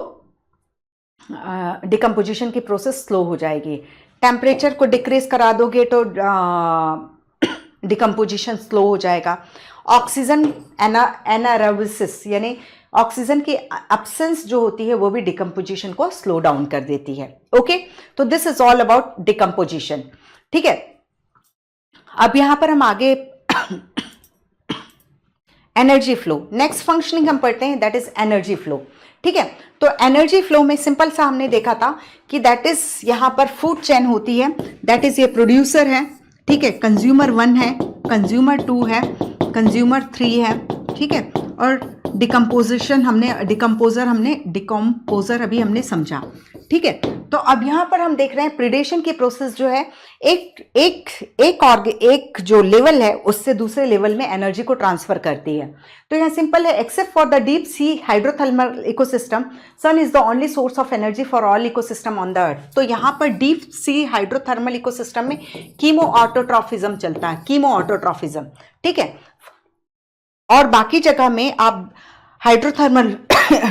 डिकम्पोजिशन की प्रोसेस स्लो हो जाएगी। टेम्परेचर को डिक्रीज करा दोगे तो डिकम्पोजिशन स्लो हो जाएगा। ऑक्सीजन एनारोबिसिस यानी ऑक्सीजन की एब्सेंस जो होती है वो भी डिकम्पोजिशन को स्लो डाउन कर देती है। ओके, तो this is all about decomposition. ठीक है, अब यहां पर हम आगे एनर्जी फ्लो, नेक्स्ट फंक्शनिंग हम पढ़ते हैं दैट इज एनर्जी फ्लो। ठीक है, तो एनर्जी फ्लो में सिंपल सा हमने देखा था कि दैट इज यहां पर फूड चेन होती है, दैट इज ये प्रोड्यूसर है, ठीक है, कंज्यूमर 1 है, कंज्यूमर 2 है, कंज्यूमर 3 है। ठीक है, और डिकम्पोजर अभी हमने समझा। ठीक है, तो अब यहाँ पर हम देख रहे हैं प्रीडेशन की प्रोसेस जो है एक जो लेवल है उससे दूसरे लेवल में एनर्जी को ट्रांसफर करती है। तो यहाँ सिंपल है, except for the deep sea hydrothermal ecosystem sun is the only source of energy for all ecosystem on the earth. तो यहाँ पर डीप सी हाइड्रोथर्मल इकोसिस्टम में कीमो ऑटोट्रॉफिज्म चलता है, कीमो ऑटोट्रॉफिज्म, ठीक है। और बाकी जगह में आप हाइड्रोथर्मल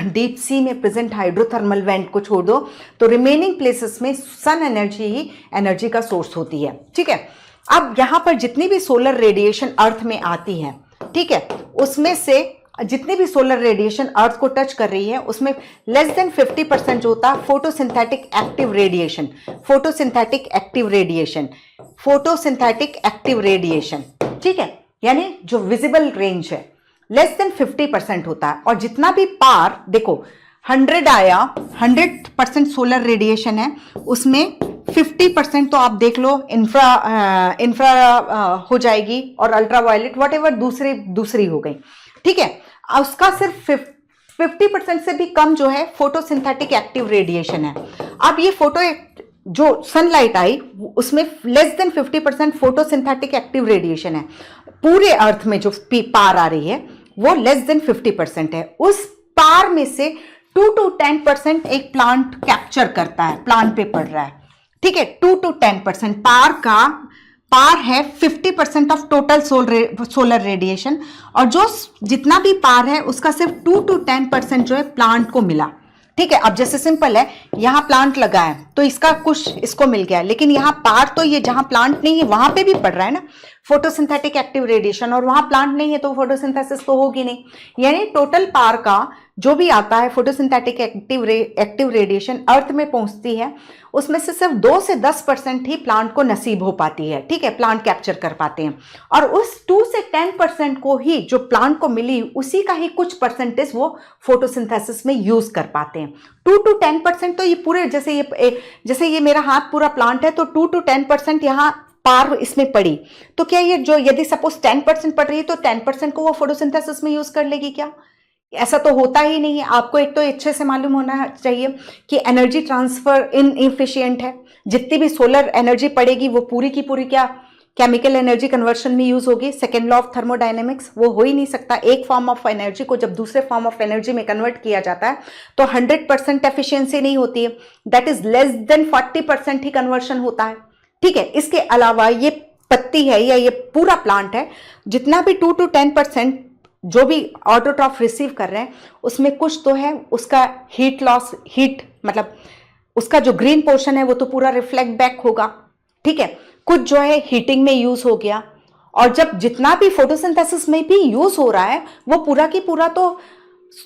डीप सी में प्रेजेंट हाइड्रोथर्मल वेंट को छोड़ दो तो रिमेनिंग प्लेसेस में सन एनर्जी ही एनर्जी का सोर्स होती है, ठीक है। अब यहाँ पर जितनी भी सोलर रेडिएशन अर्थ में आती है, ठीक है, उसमें से जितनी भी सोलर रेडिएशन अर्थ को टच कर रही है उसमें लेस देन 50% जो होता है photosynthetic active radiation, photosynthetic active radiation, photosynthetic active radiation, ठीक है, यानी जो विजिबल रेंज है लेस देन 50% होता है। और जितना भी पार देखो 100 आया, 100% सोलर रेडिएशन है, उसमें 50% तो आप देख लो इंफ्रा हो जाएगी और अल्ट्रावायलेट वॉट दूसरी हो गई, ठीक है। उसका सिर्फ 50% से भी कम जो है फोटोसिंथेटिक एक्टिव रेडिएशन है। अब ये जो सनलाइट आई उसमें less than 50% photosynthetic active radiation है। पूरे अर्थ में जो पार आ रही है वो लेस देन 50% है। उस पार में से 2 to 10% एक प्लांट कैप्चर करता है, प्लांट पे पड़ रहा है, ठीक है। 2 to 10% पार है 50% ऑफ टोटल सोलर रेडिएशन, और जो जितना भी पार है उसका सिर्फ 2 to 10% जो है प्लांट को मिला, ठीक है। अब जैसे सिंपल है, यहाँ प्लांट लगा है तो इसका कुछ इसको मिल गया, लेकिन यहाँ पार तो ये जहां प्लांट नहीं है वहां पे भी पड़ रहा है ना फोटोसिंथेटिक एक्टिव रेडिएशन, और वहां प्लांट नहीं है तो फोटोसिंथेसिस तो होगी नहीं। यानी टोटल पार का जो भी आता है फोटोसिंथेटिक एक्टिव रेडिएशन अर्थ में पहुंचती है, उसमें से सिर्फ 2 से 10% ही प्लांट को नसीब हो पाती है, ठीक है, प्लांट कैप्चर कर पाते हैं। और उस 2 से 10% को ही जो प्लांट को मिली उसी का ही कुछ परसेंटेज वो फोटोसिंथेसिस में यूज कर पाते हैं। 2 to 10% तो ये पूरे जैसे ये मेरा हाथ पूरा प्लांट है तो 2 to 10% यहाँ पार इसमें पड़ी, तो क्या ये जो यदि सपोज 10% पड़ रही है तो 10% को वो फोटोसिंथेसिस में यूज कर लेगी क्या? ऐसा तो होता ही नहीं है। आपको एक तो अच्छे से मालूम होना चाहिए कि एनर्जी ट्रांसफर इनएफिशिएंट है। जितनी भी सोलर एनर्जी पड़ेगी वो पूरी की पूरी क्या केमिकल एनर्जी कन्वर्शन में यूज होगी। सेकेंड लॉ ऑफ थर्मोडायनेमिक्स, वो हो ही नहीं सकता। एक फॉर्म ऑफ एनर्जी को जब दूसरे फॉर्म ऑफ एनर्जी में कन्वर्ट किया जाता है तो 100% एफिशिएंसी नहीं होती है, that is less than 40% he conversion होता है, ठीक है। इसके अलावा ये पत्ती है या ये पूरा प्लांट है, जितना भी 2 to 10% जो भी ऑटोट्रॉफ रिसीव कर रहे हैं उसमें कुछ तो है उसका हीट लॉस, हीट मतलब उसका जो ग्रीन पोर्शन है वो तो पूरा रिफ्लेक्ट बैक होगा, ठीक है। कुछ जो है हीटिंग में यूज हो गया, और जब जितना भी फोटोसिंथेसिस में भी यूज हो रहा है वो पूरा की पूरा तो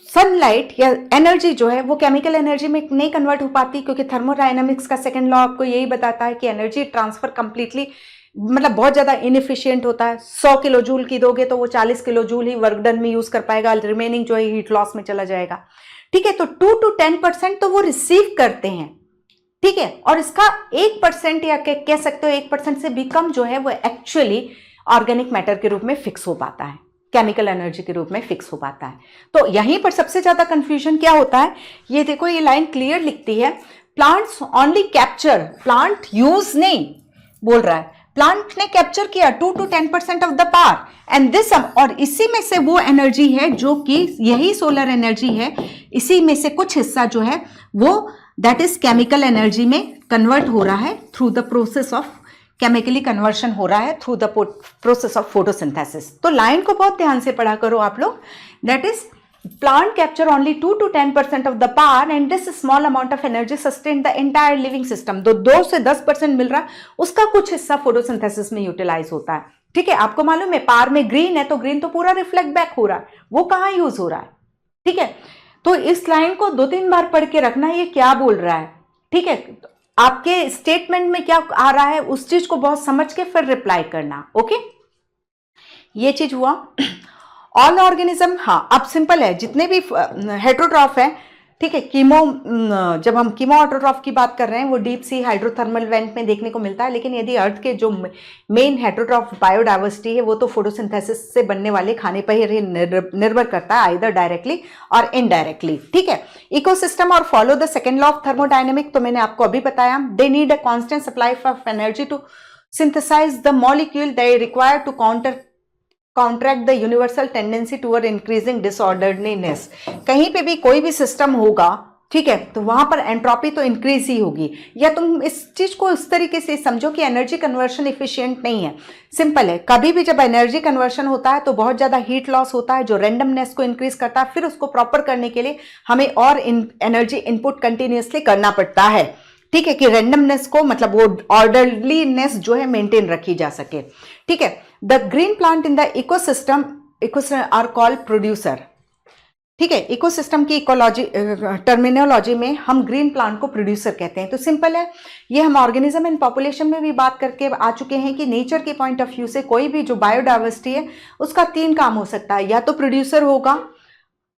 सनलाइट या एनर्जी जो है वो केमिकल एनर्जी में नहीं कन्वर्ट हो पाती, क्योंकि थर्मोडायनामिक्स का सेकंड लॉ आपको यही बताता है कि एनर्जी ट्रांसफर कंप्लीटली मतलब बहुत ज्यादा इनएफिशिएंट होता है। 100 किलो जूल की दोगे तो वो 40 किलो जूल ही वर्क डन में यूज कर पाएगा, रिमेनिंग जो है हीट लॉस में चला जाएगा, ठीक है। तो 2 to 10% तो वो रिसीव करते हैं, ठीक है। और इसका 1% या कह सकते हो 1% से भी कम जो है वो एक्चुअली ऑर्गेनिक मैटर के रूप में फिक्स हो पाता है, केमिकल एनर्जी के रूप में फिक्स हो पाता है। तो यहीं पर सबसे ज्यादा कंफ्यूजन क्या होता है, ये देखो ये लाइन क्लियर लिखती है, plants only capture, plant use नहीं बोल रहा है, प्लांट ने कैप्चर किया 2 to 10% of the power and this, और इसी में से वो एनर्जी है जो कि यही सोलर एनर्जी है, इसी में से कुछ हिस्सा जो है वो दैट इज केमिकल एनर्जी में कन्वर्ट हो रहा है through the process of chemically conversion हो रहा है through the process of photosynthesis. तो लाइन को बहुत ध्यान से पढ़ा करो आप लोग, that is plant capture only 2 to 10% of the power and this small amount of energy sustain the entire living system। 2 से 10% मिल रहा, उसका कुछ हिस्सा फोटोसिंथेसिस में यूटिलाइज होता है, ठीक है। आपको मालूम है पार में ग्रीन है तो ग्रीन तो पूरा रिफ्लेक्ट बैक हो रहा है, वो कहाँ यूज हो रहा है, ठीक है। तो इस लाइन को 2-3 बार पढ़ के रखना, ये क्या बोल रहा है, ठीक है। आपके स्टेटमेंट में क्या आ रहा है उस चीज को बहुत समझ के फिर रिप्लाई करना, ओके। ये चीज हुआ। ऑल ऑर्गेनिज्म, हाँ अब सिंपल है, जितने भी हेटेरोट्रॉफ है ठीक है। जब हम कीमो ऑटोट्रॉफ की बात कर रहे हैं वो डीप सी हाइड्रोथर्मल वेंट में देखने को मिलता है, लेकिन यदि अर्थ के जो मेन हेटेरोट्रॉफ बायोडाइवर्सिटी है वो तो फोटोसिंथेसिस से बनने वाले खाने पर ही निर्भर करता है, आइदर डायरेक्टली और इनडायरेक्टली। ठीक है। इकोसिस्टम और follow the second law of thermodynamic, तो मैंने आपको अभी बताया, they need a constant supply of energy to synthesize the molecule they require to counteract the universal tendency toward increasing disorderliness। कहीं पे भी कोई भी सिस्टम होगा, ठीक है, तो वहां पर एंट्रोपी तो इंक्रीज ही होगी। या तुम इस चीज को उस तरीके से समझो कि एनर्जी कन्वर्शन इफिशिएंट नहीं है। सिंपल है, कभी भी जब एनर्जी कन्वर्शन होता है तो बहुत ज्यादा हीट लॉस होता है जो रैंडमनेस को इंक्रीज करता है, फिर उसको प्रॉपर करने के लिए हमें और एनर्जी इनपुट कंटिन्यूसली करना पड़ता है। ठीक है, कि रैंडमनेस को मतलब वो ऑर्डरलीनेस जो है मेंटेन रखी जा सके। ठीक है। The green plant in the ecosystem are called producer. ठीक है, इकोसिस्टम की इकोलॉजी टर्मिनोलॉजी में हम ग्रीन प्लांट को प्रोड्यूसर कहते हैं। तो सिंपल है, ये हम ऑर्गेनिज्म एंड पॉपुलेशन में भी बात करके आ चुके हैं कि नेचर के पॉइंट ऑफ व्यू से कोई भी जो बायोडाइवर्सिटी है उसका 3 काम हो सकता है, या तो प्रोड्यूसर होगा,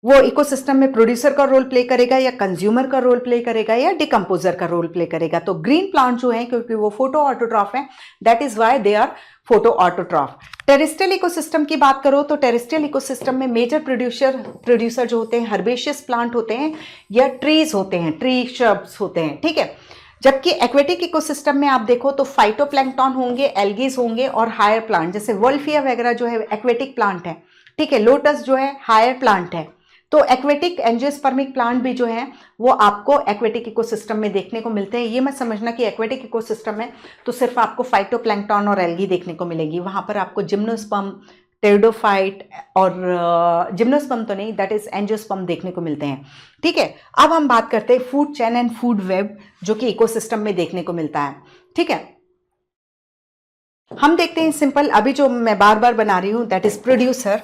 वो इकोसिस्टम में प्रोड्यूसर का रोल प्ले करेगा, या कंज्यूमर का रोल प्ले करेगा, या डिकम्पोजर का रोल प्ले करेगा। तो ग्रीन प्लांट जो है क्योंकि वो फोटो ऑटोट्रॉफ है, that is why they are photo autotroph. Terrestrial ecosystem की बात करो तो टेरेस्ट्रियल इकोसिस्टम में मेजर प्रोड्यूसर जो होते हैं हर्बेशियस प्लांट होते हैं या ट्रीज होते हैं, ट्री श्रब्स होते हैं। ठीक है। जबकि एक्वेटिक इकोसिस्टम में आप देखो तो फाइटोप्लैंक्टन होंगे, एल्गीज होंगे और हायर प्लांट, जैसे वोल्फिया वगैरह जो है एक्वेटिक प्लांट है। ठीक है। लोटस जो है हायर प्लांट है। तो एक्वेटिक एंजियोस्पर्मिक प्लांट भी जो है वो आपको एक्वेटिक इकोसिस्टम में देखने को मिलते हैं। ये मत समझना कि एक्वेटिक इकोसिस्टम है तो सिर्फ आपको फाइटोप्लैंक्टन और एल्गी देखने को मिलेगी, वहां पर आपको जिम्नोस्पर्म, टेरिडोफाइट और जिम्नोस्पर्म तो नहीं, दैट इज एंजियोस्पर्म देखने को मिलते हैं। ठीक है। अब हम बात करते हैं food chain and food web जो कि इकोसिस्टम में देखने को मिलता है। ठीक है। हम देखते हैं सिंपल, अभी जो मैं बार बार बना रही हूं that is producer,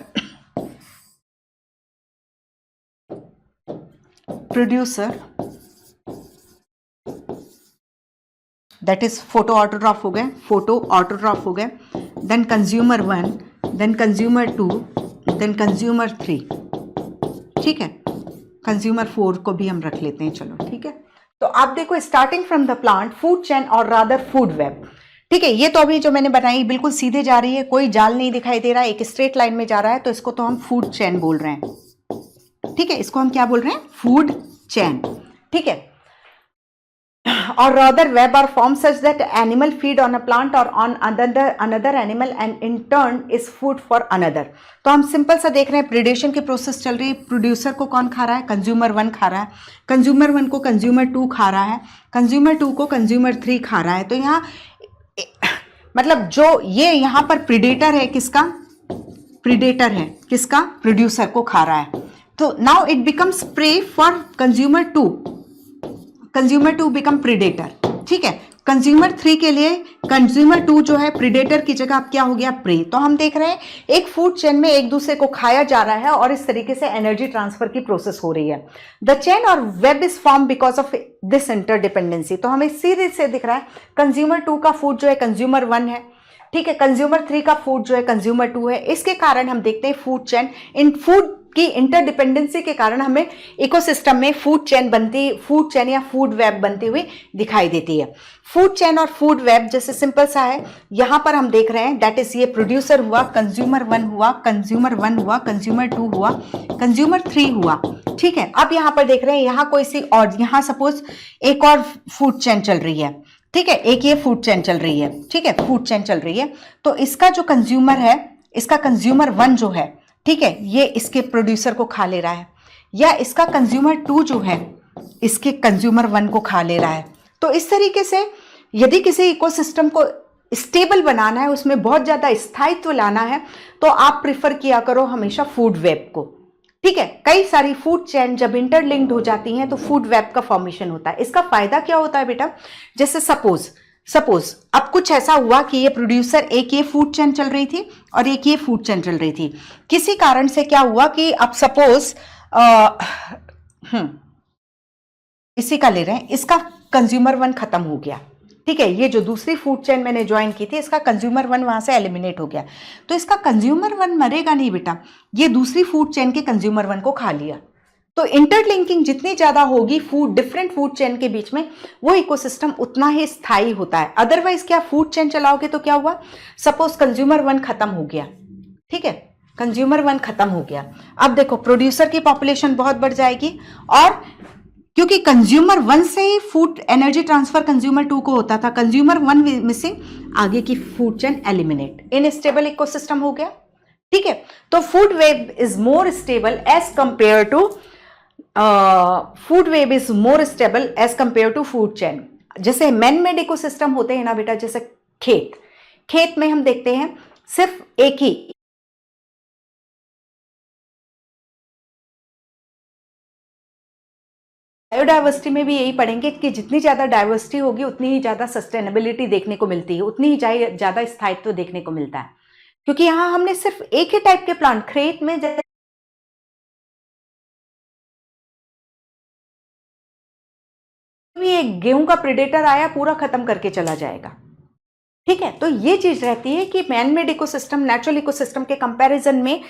that is photo autotroph हो गए, then consumer 1, then consumer 2, then consumer 3। ठीक है। कंज्यूमर 4 को भी हम रख लेते हैं, चलो ठीक है। तो आप देखो, starting from the plant, food chain और रादर फूड वेब। ठीक है। ये तो अभी जो मैंने बनाई बिल्कुल सीधे जा रही है, कोई जाल नहीं दिखाई दे रहा है, एक स्ट्रेट लाइन में जा रहा है, तो इसको तो हम फूड चेन बोल रहे हैं। ठीक है। इसको हम क्या बोल रहे हैं? Food chain. ठीक है। और rather web are formed such that animal feed on a plant or on another animal and in turn is food for another। तो हम सिंपल सा देख रहे हैं, प्रीडेशन की प्रोसेस चल रही है। प्रोड्यूसर को कौन खा रहा है? कंज्यूमर 1 खा रहा है, कंज्यूमर 1 को कंज्यूमर 2 खा रहा है, कंज्यूमर 2 को कंज्यूमर 3 खा रहा है। तो यहाँ मतलब जो ये यहाँ पर प्रीडेटर है, किसका? प्रीडेटर है, किसका? प्रोड्यूसर को खा रहा है। तो now it becomes prey for consumer 2, consumer 2 become predator. ठीक है। कंज्यूमर 3 के लिए कंज्यूमर 2 जो है प्रीडेटर की जगह अब क्या हो गया? प्रे। तो हम देख रहे हैं एक फूड चेन में एक दूसरे को खाया जा रहा है और इस तरीके से एनर्जी ट्रांसफर की प्रोसेस हो रही है। द चेन और web is form because of this interdependency. तो हमें सीधे से दिख रहा है कंज्यूमर 2 का फूड जो है कंज्यूमर 1 है। ठीक है। कंज्यूमर 3 का फूड जो है कंज्यूमर 2 है। इसके कारण हम देखते हैं फूड चेन, इन फूड की इंटरडिपेंडेंसी के कारण हमें इकोसिस्टम में फूड चेन या फूड वेब बनती हुई दिखाई देती है। फूड चेन और फूड वेब जैसे सिंपल सा है, यहां पर हम देख रहे हैं दैट इज ये प्रोड्यूसर हुआ, कंज्यूमर 1 हुआ, कंज्यूमर 1 हुआ, कंज्यूमर 2 हुआ, कंज्यूमर 3 हुआ। ठीक है। अब यहां पर देख रहे हैं यहां कोई सी और, यहां सपोज एक और फूड चेन चल रही है। ठीक है। एक ये फूड चेन चल रही है। ठीक है। फूड चेन चल रही है, तो इसका जो कंज्यूमर है, इसका कंज्यूमर 1 जो है, ठीक है, ये इसके प्रोड्यूसर को खा ले रहा है, या इसका कंज्यूमर 2 जो है इसके कंज्यूमर 1 को खा ले रहा है। तो इस तरीके से यदि किसी इकोसिस्टम को स्टेबल बनाना है, उसमें बहुत ज्यादा स्थायित्व लाना है, तो आप प्रिफर किया करो हमेशा फूड वेब को। ठीक है। कई सारी फूड चेन जब इंटरलिंक्ड हो जाती हैं तो फूड वेब का फॉर्मेशन होता है। इसका फायदा क्या होता है बेटा? जैसे सपोज अब कुछ ऐसा हुआ कि ये प्रोड्यूसर, एक ये फूड चेन चल रही थी और एक ये फूड चेन चल रही थी। किसी कारण से क्या हुआ कि अब सपोज इसी का ले रहे हैं, इसका कंज्यूमर 1 खत्म हो गया। ठीक है। ये जो दूसरी फूड चेन मैंने ज्वाइन की थी, इसका कंज्यूमर 1 वहां से एलिमिनेट हो गया। तो इसका कंज्यूमर 1 मरेगा नहीं बेटा, ये दूसरी फूड चेन के कंज्यूमर 1 को खा लिया। तो इंटरलिंकिंग जितनी ज्यादा होगी फूड डिफरेंट फूड चेन के बीच में, वो इकोसिस्टम उतना ही स्थायी होता है। अदरवाइज क्या फूड चेन चलाओगे तो क्या हुआ, सपोज कंज्यूमर 1 खत्म हो गया, ठीक है, कंज्यूमर 1 खत्म हो गया, अब देखो प्रोड्यूसर की पॉपुलेशन बहुत बढ़ जाएगी, और क्योंकि कंज्यूमर 1 से ही फूड एनर्जी ट्रांसफर कंज्यूमर 2 को होता था, कंज्यूमर 1 मिसिंग, आगे की food chain eliminate, instable ecosystem हो गया, ठीक है। तो food web is more stable as compare to food web is more stable as compare to food chain. जैसे मैन मेड इकोसिस्टम होते हैं ना बेटा, जैसे खेत में हम देखते हैं सिर्फ एक ही, बायोडाइवर्सिटी में भी यही पढ़ेंगे कि जितनी ज्यादा डाइवर्सिटी होगी उतनी ही ज्यादा सस्टेनेबिलिटी देखने को मिलती है, उतनी ही ज्यादा स्थायित्व देखने को मिलता है, क्योंकि यहां हमने सिर्फ एक ही टाइप के प्लांट, खेत में भी एक गेहूं का प्रेडेटर आया पूरा खत्म करके चला जाएगा, ठीक है। तो ये चीज रहती है कि मैनमेड इकोसिस्टम नेचुरल इकोसिस्टम के कंपैरिजन में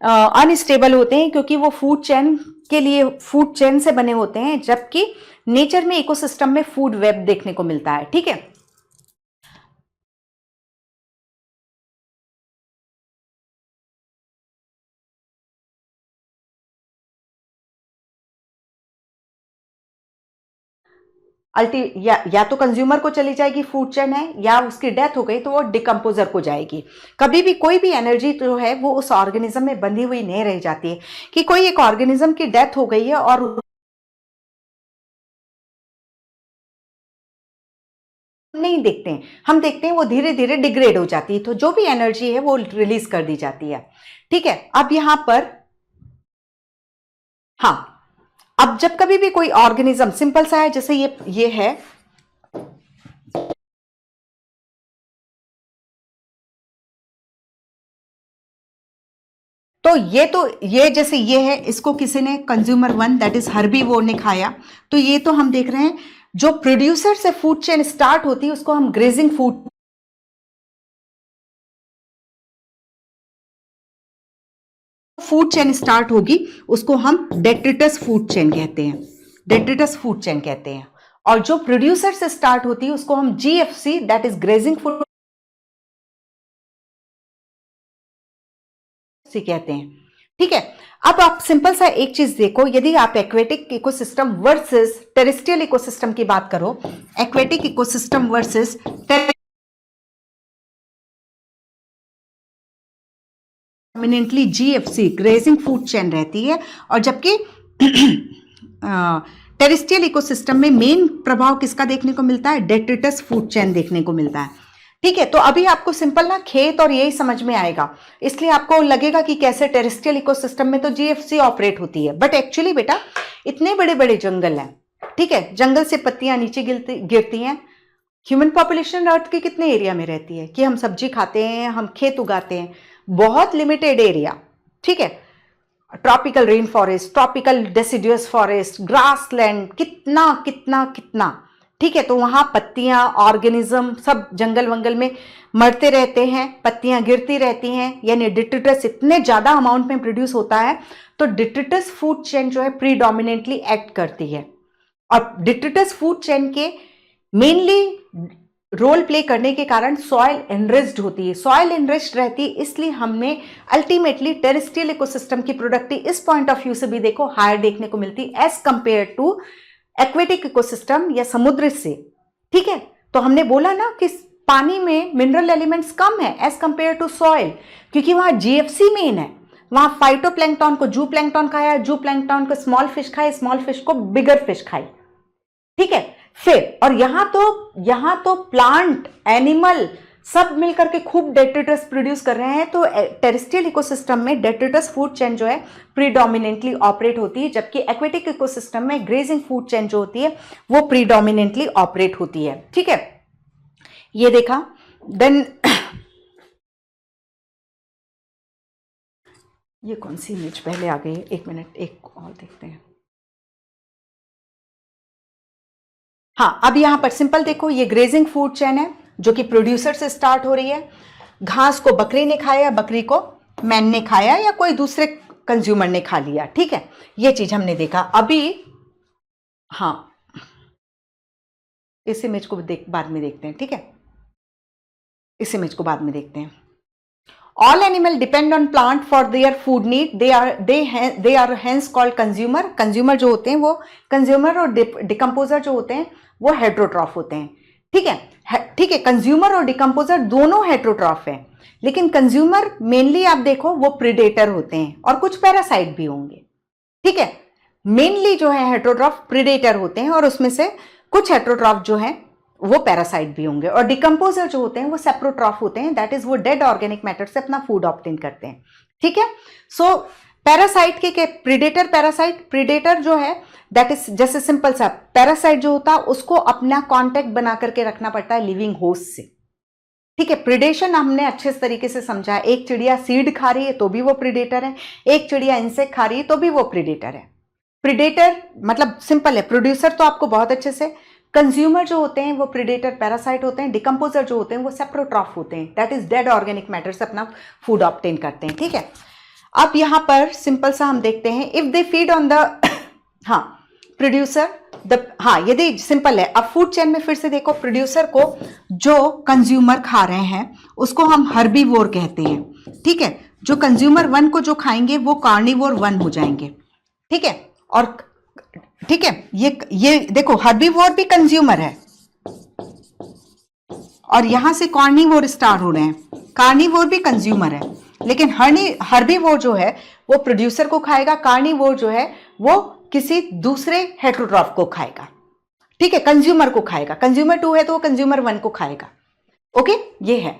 अनस्टेबल होते हैं, क्योंकि वो फूड चेन के लिए फूड चेन से बने होते हैं, जबकि नेचर में इकोसिस्टम में फूड वेब देखने को मिलता है, ठीक है। या तो कंज्यूमर को चली जाएगी फूड चेन है, या उसकी डेथ हो गई तो वो डिकम्पोजर को जाएगी। कभी भी कोई भी एनर्जी जो है वो उस ऑर्गेनिज्म में बंधी हुई नहीं रह जाती है, कि कोई एक ऑर्गेनिज्म की डेथ हो गई है और नहीं देखते हैं, हम देखते हैं वो धीरे धीरे डिग्रेड हो जाती है, तो जो भी एनर्जी है वो रिलीज कर दी जाती है, ठीक है। अब यहां पर हाँ, अब जब कभी भी कोई ऑर्गेनिज्म सिंपल सा है, जैसे ये है, तो ये जैसे ये है, इसको किसी ने कंज्यूमर 1 दैट इज हर्बीवोर ने खाया, तो ये तो हम देख रहे हैं जो प्रोड्यूसर से फूड चेन स्टार्ट होती है उसको हम ग्रेजिंग फूड चेन स्टार्ट होगी उसको हम डेट्रिटस फूड चेन कहते हैं, डेट्रिटस फूड चेन कहते हैं। और जो प्रोड्यूसर से स्टार्ट होती है उसको हम GFC that is grazing food कहते हैं, ठीक है। अब आप सिंपल सा एक चीज देखो, यदि आप aquatic ecosystem versus terrestrial ecosystem की बात करो, aquatic ecosystem versus dominantly GFC grazing food chain रहती है, और जबकि टेरेस्ट्रियल इकोसिस्टम में मेन प्रभाव किसका देखने को मिलता है, डेट्रिटस फूड चेन देखने को मिलता है, ठीक है। तो अभी आपको सिंपल ना खेत और यही समझ में आएगा, इसलिए आपको लगेगा कि कैसे टेरेस्ट्रियल इकोसिस्टम में तो जीएफसी ऑपरेट होती है, बट एक्चुअली बेटा इतने बड़े बड़े जंगल हैं, ठीक है, जंगल से पत्तियां नीचे गिरती हैं। ह्यूमन पॉपुलेशन अर्थ के कितने एरिया में रहती है कि हम सब्जी खाते हैं, हम खेत उगाते हैं, बहुत लिमिटेड एरिया, ठीक है। Tropical rain forest, tropical deciduous forest, grassland, कितना कितना कितना, ठीक है। तो वहां पत्तियां ऑर्गेनिज्म सब जंगल वंगल में मरते रहते हैं, पत्तियां गिरती रहती हैं, यानी डिट्रिटस इतने ज्यादा अमाउंट में प्रोड्यूस होता है, तो डिट्रिटस फूड चेन जो है प्रीडोमिनेंटली एक्ट करती है, और डिट्रिटस फूड चेन के मेनली रोल प्ले करने के कारण सॉइल एनरिच्ड होती है, सॉइल एनरिच्ड रहती है, इसलिए हमने अल्टीमेटली टेरेस्ट्रियल इकोसिस्टम की प्रोडक्टिविटी इस पॉइंट ऑफ व्यू से भी देखो हायर देखने को मिलती है as compare to aquatic ecosystem या समुद्र से, ठीक है। तो हमने बोला ना कि पानी में मिनरल एलिमेंट्स कम है एज कंपेयर टू सॉइल, क्योंकि वहां जीएफसी मेन है, वहां फाइटोप्लैंक्टन को जू प्लैंक्टन खाया, जू प्लैंक्टन को स्मॉल फिश खाए, स्मॉल फिश को बिगर फिश खाई, ठीक है। फिर और यहां तो प्लांट एनिमल सब मिलकर के खूब डेट्रिटस प्रोड्यूस कर रहे हैं, तो टेरेस्ट्रियल इकोसिस्टम में डेट्रिटस फूड चेन जो है प्रीडोमिनेंटली ऑपरेट होती है, जबकि एक्वेटिक इकोसिस्टम में ग्रेजिंग फूड चेन जो होती है वो प्रीडोमिनेंटली ऑपरेट होती है, ठीक है। ये देखा, देन ये कौन सी इमेज पहले आ गई, एक मिनट, एक और देखते हैं। हाँ, अब यहां पर सिंपल देखो, ये ग्रेजिंग फूड चेन है जो कि प्रोड्यूसर से स्टार्ट हो रही है, घास को बकरी ने खाया, बकरी को मैन ने खाया, या कोई दूसरे कंज्यूमर ने खा लिया। ठीक है, ये चीज हमने देखा। अभी हाँ, इस इमेज को बाद में देखते हैं। ठीक है, इस इमेज को बाद में देखते हैं। All animal depend on plant for their food need. They are hence called consumer. Consumer जो होते हैं वो consumer और decomposer जो होते हैं वो heterotroph होते हैं। ठीक है, कंज्यूमर और डिकम्पोजर दोनों हेट्रोट्रॉफ हैं, लेकिन कंज्यूमर मेनली आप देखो वो प्रीडेटर होते हैं और कुछ पैरासाइट भी होंगे। ठीक है, मेनली जो है हेट्रोट्रॉफ प्रीडेटर होते हैं और उसमें से कुछ हेट्रोट्रॉफ जो है वो पैरासाइट भी होंगे, और डिकम्पोजर जो होते हैं वो सेप्रोट्रॉफ होते हैं, दैट इज वो डेड ऑर्गेनिक मैटर से अपना फूड ऑब्टेन करते हैं। ठीक है, सो पैरासाइट के प्रीडेटर, पैरासाइट, प्रीडेटर जो है दैट इज जैसे सिंपल सा पैरासाइट जो होता है उसको अपना कांटेक्ट बना करके रखना पड़ता है लिविंग होस्ट से। ठीक है, प्रीडेशन हमने अच्छे तरीके से समझा। एक चिड़िया सीड खा रही है तो भी वो प्रीडेटर है, एक चिड़िया इंसेक्ट खा रही है तो भी वो प्रीडेटर है। प्रीडेटर मतलब सिंपल है, प्रोड्यूसर तो आपको बहुत अच्छे से, कंज्यूमर जो होते हैं वो प्रीडेटर पैरासाइट होते हैं, डिकम्पोजर जो होते हैं वो सेप्रोट्रॉफ होते हैं, that is dead organic matter से अपना फूड ऑब्टेन करते हैं। ठीक है, अब यहां पर सिंपल सा हम देखते हैं, if they feed on the हाँ प्रोड्यूसर यदि सिंपल है। अब फूड चेन में फिर से देखो, प्रोड्यूसर को जो कंज्यूमर खा रहे हैं उसको हम हर्बीवोर कहते हैं। ठीक है, जो कंज्यूमर 1 को जो खाएंगे वो कार्निवोर 1 हो जाएंगे। ठीक है, और ठीक है, ये देखो हर्बीवोर भी कंज्यूमर है और यहां से कार्निवोर स्टार्ट हो रहे हैं, कार्निवोर भी कंज्यूमर है, लेकिन हर्बीवोर जो है वो प्रोड्यूसर को खाएगा, कार्निवोर जो है वो किसी दूसरे हेट्रोट्रॉफ को खाएगा। ठीक है, कंज्यूमर को खाएगा, कंज्यूमर 2 है तो वो कंज्यूमर 1 को खाएगा। ओके, ये है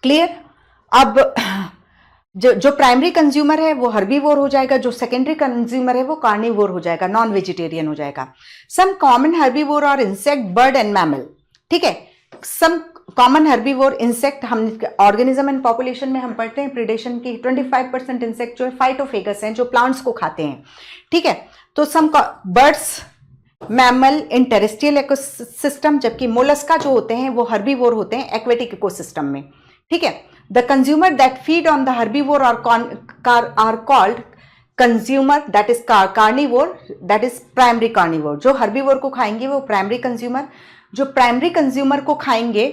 क्लियर। अब जो प्राइमरी कंज्यूमर है वो हर्बीवोर हो जाएगा, जो सेकेंडरी कंज्यूमर है वो कार्निवोर हो जाएगा, नॉन वेजिटेरियन हो जाएगा। सम कॉमन हर्बीवोर और इंसेक्ट, बर्ड एंड मैमल। ठीक है, सम कॉमन हर्बीवोर इंसेक्ट, हम ऑर्गेनिज्म एंड पॉपुलेशन में हम पढ़ते हैं प्रीडेशन की 25% इंसेक्ट जो है फाइटोफेगस हैं, जो प्लांट्स को खाते हैं। ठीक है, तो some birds, mammal in terrestrial ecosystem, जबकि मोलस्का जो होते हैं वो हर्बीवोर होते हैं एक्वेटिक इकोसिस्टम में। ठीक है, the consumer that feed on the herbivore are called consumer, that is carnivore, that is primary carnivore। जो herbivore को खाएंगे वो primary consumer, जो primary consumer को खाएंगे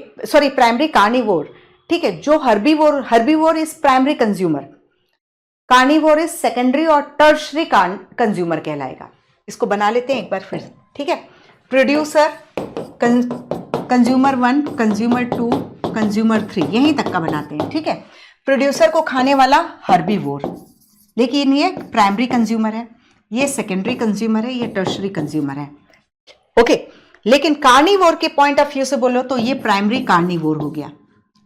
primary carnivore। ठीक है, जो herbivore is primary consumer, carnivore is secondary और tertiary consumer कहलाएगा। इसको बना लेते हैं एक बार फिर। ठीक है, producer, consumer 1, consumer 2, कंज्यूमर 3, यहीं तक का बनाते हैं। ठीक है, प्रोड्यूसर को खाने वाला हर्बीवोर, लेकिन ये प्राइमरी कंज्यूमर है, ये सेकेंडरी कंज्यूमर है, ये टर्शरी कंज्यूमर है। ओके, लेकिन कार्निवोर के पॉइंट ऑफ व्यू से बोलो तो ये प्राइमरी कार्निवोर हो गया,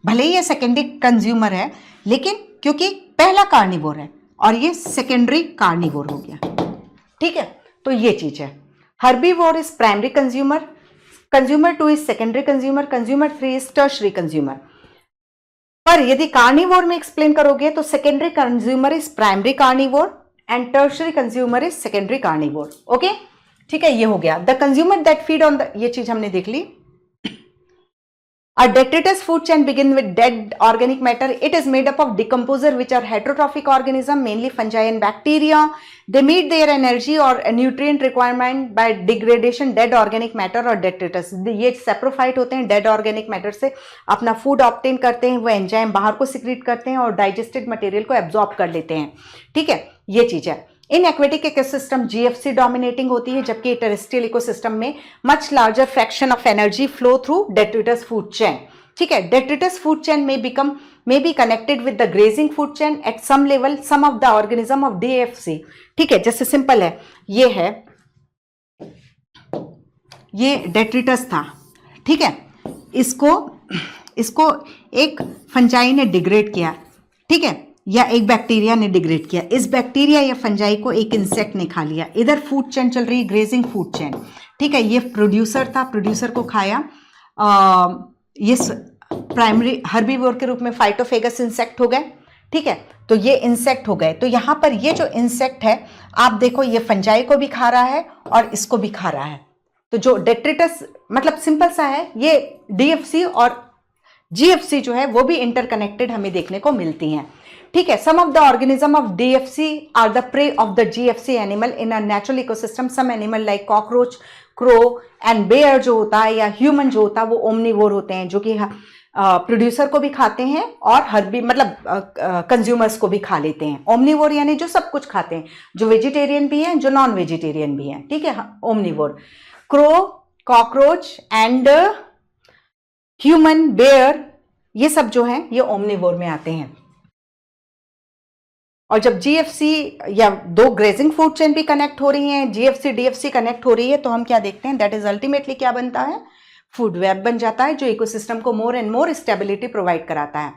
भले ही ये सेकेंडरी कंज्यूमर है, लेकिन क्योंकि पहला कार्निवोर है और ये सेकेंडरी कार्निवोर हो गया। ठीक है, तो ये चीज है, herbivore is primary consumer, consumer 2 is secondary consumer, consumer 3 is tertiary consumer. पर यदि कार्निवोर में एक्सप्लेन करोगे तो secondary consumer is primary carnivore and tertiary consumer is secondary carnivore. Okay, ठीक है, ये हो गया। The consumer that feed on the, ये चीज हमने देख ली। A detritus food chain begins with dead organic matter. It is made up of decomposer which are heterotrophic organism, mainly fungi and bacteria. They meet their energy or nutrient requirement by degradation dead organic matter और detritus. ये saprophyte होते हैं, dead organic matter से अपना food obtain करते हैं, वो enzyme बाहर को secrete करते हैं और digested material को absorb कर लेते हैं। ठीक है, ये चीज है। In aquatic ecosystem GFC dominating होती है, जबकि टेरेस्ट्रियल इकोसिस्टम में much larger fraction of energy flow through detritus food chain. ठीक है, detritus food chain may be connected with the grazing food chain at some level, some of the organism of DFC। ठीक है, जैसे simple है, ये detritus था। ठीक है, इसको एक फंजाई ने डिग्रेड किया। ठीक है, या एक बैक्टीरिया ने डिग्रेड किया, इस बैक्टीरिया या फंजाई को एक इंसेक्ट ने खा लिया। इधर फूड चेन चल रही है, ग्रेजिंग फूड चेन। ठीक है, ये प्रोड्यूसर था, प्रोड्यूसर को खाया, ये प्राइमरी हर्बीवोर के रूप में फाइटोफेगस इंसेक्ट हो गए। ठीक है, तो ये इंसेक्ट हो गए। तो यहां पर ये जो इंसेक्ट है आप देखो, ये फंजाई को भी खा रहा है और इसको भी खा रहा है। तो जो डेट्रिटस मतलब सिंपल सा है, ये DFC और GFC जो है वो भी इंटरकनेक्टेड हमें देखने को मिलती हैं। ठीक है। Some of the organism of DFC are the prey of the GFC animal in a natural ecosystem. Some animal like cockroach, crow and bear जो होता है, या ह्यूमन जो होता है, वो ओमनीवोर होते हैं, जो कि प्रोड्यूसर को भी खाते हैं और हर्बी मतलब कंज्यूमर्स को भी खा लेते हैं। ओमनीवोर यानी जो सब कुछ खाते हैं, जो वेजिटेरियन भी हैं, जो नॉन वेजिटेरियन भी हैं, ठीक है, omnivore. Crow, cockroach and human, bear, ये सब जो हैं ये ओमनीवोर में आते हैं। और जब जीएफसी या दो ग्रेजिंग फूड चेन भी कनेक्ट हो रही हैं, जीएफसी डीएफसी कनेक्ट हो रही है, तो हम क्या देखते हैं, दैट इज अल्टीमेटली क्या बनता है, फूड वेब बन जाता है, जो इकोसिस्टम को more and more stability provide कराता है।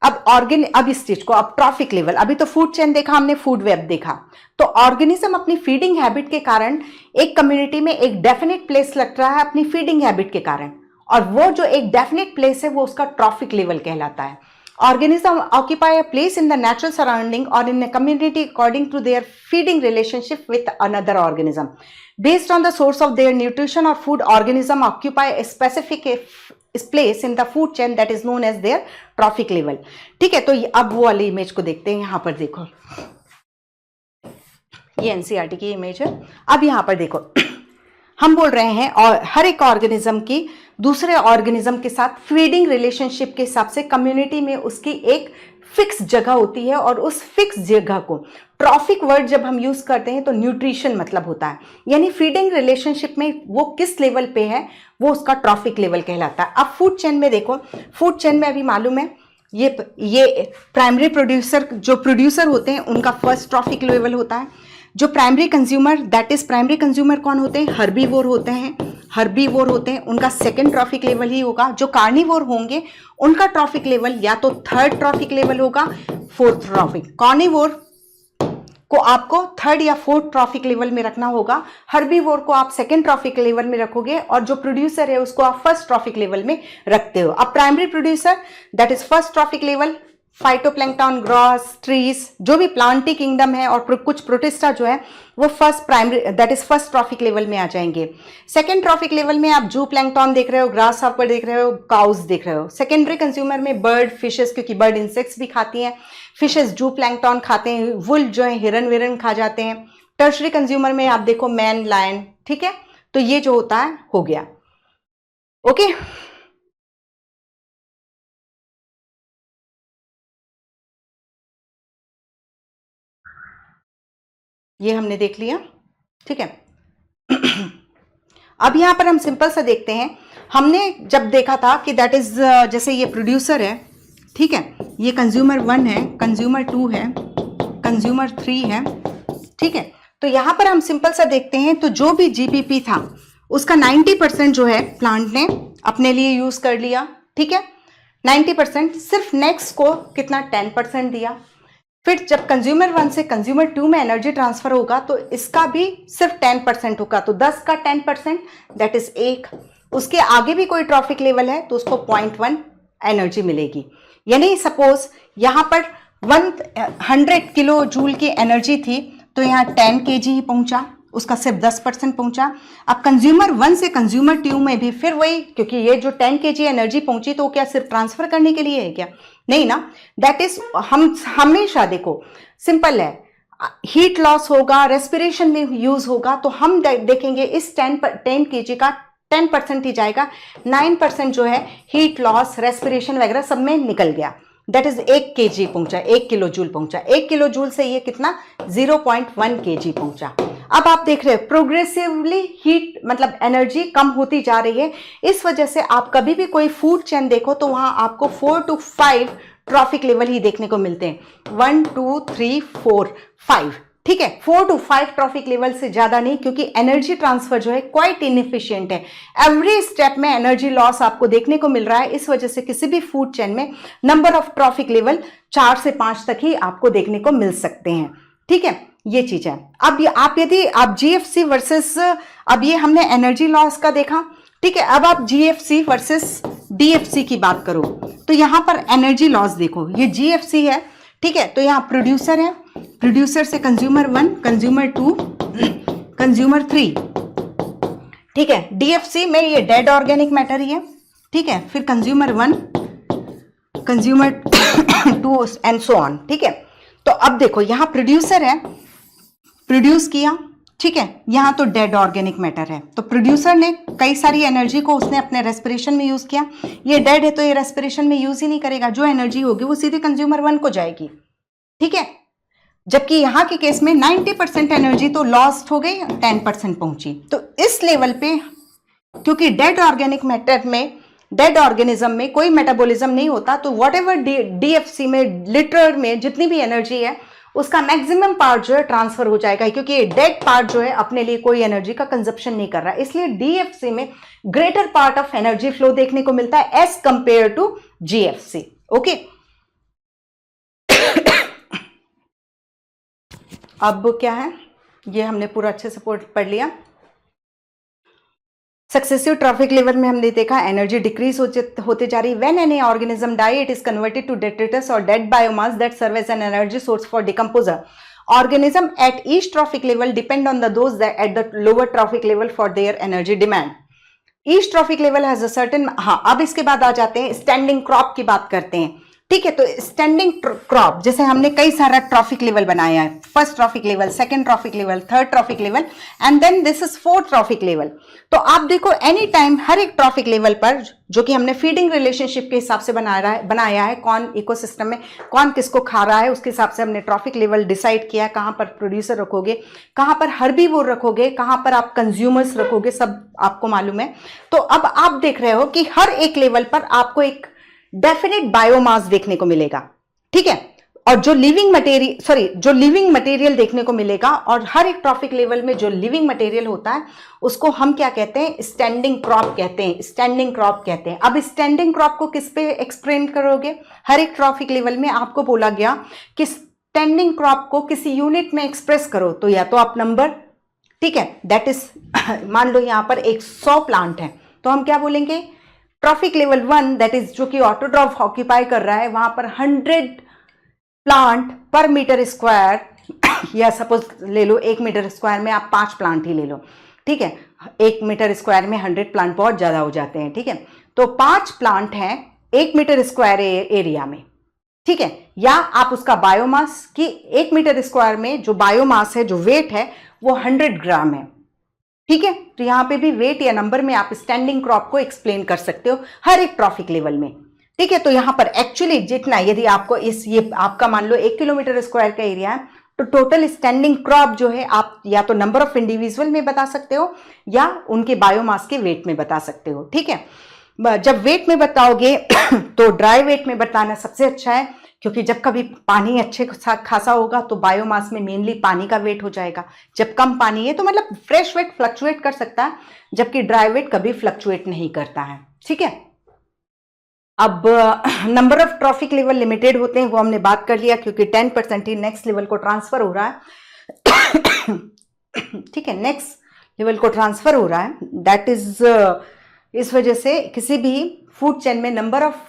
अब इस चीज को, अब ट्रॉफिक लेवल, अभी तो फूड चेन देखा हमने, फूड वेब देखा, तो ऑर्गेनिज्म अपनी फीडिंग हैबिट के कारण एक कम्युनिटी में एक डेफिनेट प्लेस लग रहा है अपनी फीडिंग हैबिट के कारण, और वो जो एक डेफिनेट प्लेस है वो उसका ट्रॉफिक लेवल कहलाता है। Organism occupy a place in the natural surrounding or in a community according to their feeding relationship with another organism. Based on the source of their nutrition or food, organism occupy a specific place in the food chain that is known as their trophic level. ठीक है, तो अब वो वाली image को देखते हैं। यहाँ पर देखो, ये एनसीईआरटी की इमेज है। अब यहाँ पर देखो, हम बोल रहे हैं और हर एक ऑर्गेनिज्म की दूसरे ऑर्गेनिज्म के साथ फीडिंग रिलेशनशिप के हिसाब से कम्युनिटी में उसकी एक फिक्स जगह होती है, और उस फिक्स जगह को ट्रॉफिक वर्ड जब हम यूज करते हैं तो न्यूट्रिशन मतलब होता है, यानी फीडिंग रिलेशनशिप में वो किस लेवल पे है वो उसका ट्रॉफिक लेवल कहलाता है। अब फूड चेन में देखो, फूड चेन में अभी मालूम है ये प्राइमरी प्रोड्यूसर, जो प्रोड्यूसर होते हैं उनका फर्स्ट ट्रॉफिक लेवल होता है। जो primary consumer, that is primary consumer कौन होते हैं, हर्बीवोर होते हैं, हर्बीवोर होते हैं, उनका सेकंड ट्रॉफिक लेवल ही होगा। जो कार्निवोर होंगे उनका ट्रॉफिक लेवल या तो थर्ड ट्रॉफिक लेवल होगा, फोर्थ ट्रॉफिक। कार्निवोर को आपको थर्ड या फोर्थ ट्रॉफिक लेवल में रखना होगा, हर्बीवोर को आप सेकंड ट्रॉफिक लेवल में रखोगे, और जो प्रोड्यूसर है उसको आप फर्स्ट ट्रॉफिक लेवल में रखते हो। अब primary producer that is first trophic level, phytoplankton, gross, trees, जो भी प्लांटी किंगडम है, और कुछ प्रोटिस्टा जो है वो first primary that is first trophic level में आ जाएंगे। सेकेंड ट्रॉफिक लेवल में आप जू प्लैंक्टन देख रहे हो, ग्रास हॉपर देख रहे हो, काउज देख रहे हो। सेकेंडरी कंज्यूमर में बर्ड, फिशेस, क्योंकि बर्ड इंसेक्ट्स भी खाती हैं, फिशेस जू प्लैंक्टन खाते हैं, वुल जो है हिरन विरन खा जाते हैं। टर्शरी कंज्यूमर में आप देखो मैन, लायन, ठीक है, तो ये जो होता है हो गया। ओके, ये हमने देख लिया, ठीक है। अब यहां पर हम सिंपल सा देखते हैं, हमने जब देखा था कि दैट इज जैसे ये प्रोड्यूसर है, ठीक है, ये कंज्यूमर 1 है, कंज्यूमर 2 है, कंज्यूमर 3 है, ठीक है। तो यहां पर हम सिंपल सा देखते हैं, तो जो भी जीपीपी था उसका 90% जो है प्लांट ने अपने लिए यूज कर लिया, ठीक है, 90%। सिर्फ नेक्स्ट को कितना 10% दिया। फिर जब कंज्यूमर 1 से कंज्यूमर 2 में एनर्जी ट्रांसफर होगा तो इसका भी सिर्फ 10% होगा, तो 10 का 10% दैट इज 1। उसके आगे भी कोई ट्रॉफिक लेवल है तो उसको 0.1 एनर्जी मिलेगी। यानी सपोज यहां पर 100 किलो जूल की एनर्जी थी, तो यहाँ 10 kg ही पहुंचा, उसका सिर्फ 10% पहुंचा। अब कंज्यूमर 1 से कंज्यूमर 2 में भी फिर वही, क्योंकि ये जो 10 kg एनर्जी पहुंची तो क्या सिर्फ ट्रांसफर करने के लिए है क्या, नहीं ना, दैट इज हम हमेशा देखो सिंपल है, हीट लॉस होगा, रेस्पिरेशन में यूज होगा, तो हम देखेंगे इस 10 kg का 10% ही जाएगा, 9% जो है हीट लॉस, रेस्पिरेशन वगैरह सब में निकल गया, दैट इज 1 kg पहुंचा, 1 किलो जूल पहुंचा। 1 किलो जूल से ये कितना 0.1 kg पहुंचा। अब आप देख रहे हैं प्रोग्रेसिवली हीट मतलब एनर्जी कम होती जा रही है। इस वजह से आप कभी भी कोई फूड चेन देखो तो वहां आपको 4 to 5 ट्रॉफिक लेवल ही देखने को मिलते हैं, 1 2 3 4 5, ठीक है, 4 to 5 ट्रॉफिक लेवल से ज्यादा नहीं, क्योंकि एनर्जी ट्रांसफर जो है क्वाइट इनएफिशिएंट है। एवरी स्टेप में एनर्जी लॉस आपको देखने को मिल रहा है। इस वजह से किसी भी फूड चेन में नंबर ऑफ ट्रॉफिक लेवल 4 से 5 तक ही आपको देखने को मिल सकते हैं, ठीक है, ये चीज है। अब आप यदि आप जीएफसी वर्सेस, अब ये हमने एनर्जी लॉस का देखा, ठीक है, अब आप जीएफसी वर्सेस डीएफसी की बात करो तो यहां पर एनर्जी लॉस देखो, ये जीएफसी है, ठीक है, तो यहां प्रोड्यूसर है, प्रोड्यूसर से कंज्यूमर 1, कंज्यूमर 2, कंज्यूमर 3, ठीक है। डीएफसी में ये डेड ऑर्गेनिक मैटर ही है, ठीक है, फिर consumer 1, consumer two and so on, ठीक है। तो अब देखो यहां प्रोड्यूसर है, प्रोड्यूस किया, ठीक है, यहां तो डेड ऑर्गेनिक मैटर है, तो प्रोड्यूसर ने कई सारी एनर्जी को उसने अपने रेस्पिरेशन में यूज किया। ये डेड है तो ये रेस्पिरेशन में यूज ही नहीं करेगा, जो एनर्जी होगी वो सीधे कंज्यूमर 1 को जाएगी, ठीक है। जबकि यहां के केस में 90% एनर्जी तो लॉस्ट हो गई, 10% पहुंची। तो इस लेवल पे क्योंकि डेड ऑर्गेनिक मैटर में, डेड ऑर्गेनिज्म में कोई मेटाबॉलिज्म नहीं होता, तो वॉट एवर डीएफसी में, लिटर में जितनी भी एनर्जी है उसका मैक्सिमम पार्ट जो है ट्रांसफर हो जाएगा, क्योंकि ये डेड पार्ट जो है अपने लिए कोई एनर्जी का कंजप्शन नहीं कर रहा है। इसलिए डीएफसी में greater part of energy flow देखने को मिलता है as compare to GFC. Okay, अब क्या है, ये हमने पूरा अच्छे से पढ़ लिया। सक्सेसिव ट्रॉफिक लेवल में हमने देखा एनर्जी डिक्रीज होते जा रही। When any organism die it is converted to detritus और dead biomass that serve as an energy source for decomposer. Organism at each trophic level depend on the those at the lower trophic level for their energy demand. Each trophic level has a certain, हाँ अब इसके बाद आ जाते हैं standing crop की बात करते हैं, ठीक है। तो स्टैंडिंग क्रॉप, जैसे हमने कई सारा ट्रॉफिक लेवल बनाया है, first trophic level, second trophic level, third trophic level and then this is fourth trophic level. तो आप देखो एनी टाइम हर एक ट्रॉफिक लेवल पर, जो कि हमने फीडिंग रिलेशनशिप के हिसाब से बनाया है, कौन इकोसिस्टम में कौन किसको खा रहा है, उसके हिसाब से हमने ट्रॉफिक लेवल डिसाइड किया है। कहां पर प्रोड्यूसर रखोगे, कहां पर हर्बीवोर रखोगे, कहां पर आप कंज्यूमर्स रखोगे, सब आपको मालूम है। तो अब आप देख रहे हो कि हर एक लेवल पर आपको एक डेफिनेट बायोमास देखने को मिलेगा, ठीक है, और जो लिविंग मटेरियल देखने को मिलेगा। और हर एक ट्रॉफिक लेवल में जो लिविंग मटेरियल होता है उसको हम क्या कहते हैं, स्टैंडिंग क्रॉप कहते हैं, स्टैंडिंग क्रॉप कहते हैं। अब स्टैंडिंग क्रॉप को किस पे एक्सप्लेन करोगे, हर एक ट्रॉफिक लेवल में आपको बोला गया कि स्टैंडिंग क्रॉप को किसी यूनिट में एक्सप्रेस करो, तो या तो आप नंबर, ठीक है, दैट इज मान लो यहां पर 100 प्लांट है, तो हम क्या बोलेंगे, ट्रॉफिक लेवल 1 दैट इज जो कि ऑटोट्रॉफ ऑक्यूपाई कर रहा है, वहां पर 100 प्लांट पर मीटर स्क्वायर या सपोज ले लो 1 मीटर स्क्वायर में आप 5 प्लांट ही ले लो, ठीक है, 1 मीटर स्क्वायर में 100 प्लांट बहुत ज्यादा हो जाते हैं, ठीक है। तो 5 प्लांट हैं 1 मीटर स्क्वायर एरिया में, ठीक है। या आप उसका बायोमास की 1 मीटर स्क्वायर में जो बायोमास है, जो वेट है वो 100 ग्राम है, ठीक है। तो यहां पे भी वेट या नंबर में आप स्टैंडिंग क्रॉप को एक्सप्लेन कर सकते हो हर एक ट्रॉफिक लेवल में, ठीक है। तो यहां पर एक्चुअली जितना, यदि आपको ये आपका मान लो 1 किलोमीटर स्क्वायर का एरिया है, तो टोटल स्टैंडिंग क्रॉप जो है आप या तो नंबर ऑफ इंडिविजुअल में बता सकते हो या उनके बायोमास के वेट में बता सकते हो, ठीक है। जब वेट में बताओगे तो ड्राई वेट में बताना सबसे अच्छा है, क्योंकि जब कभी पानी अच्छे खासा होगा तो बायोमास में मेनली पानी का वेट हो जाएगा। जब कम पानी है तो मतलब फ्रेश वेट फ्लक्चुएट कर सकता है, जबकि ड्राई वेट कभी फ्लक्चुएट नहीं करता है, ठीक है। अब number of trophic level limited होते हैं, वो हमने बात कर लिया, क्योंकि 10% ही नेक्स्ट लेवल को ट्रांसफर हो रहा है ठीक है, नेक्स्ट लेवल को ट्रांसफर हो रहा है, दैट इज इस वजह से किसी भी फूड चेन में नंबर ऑफ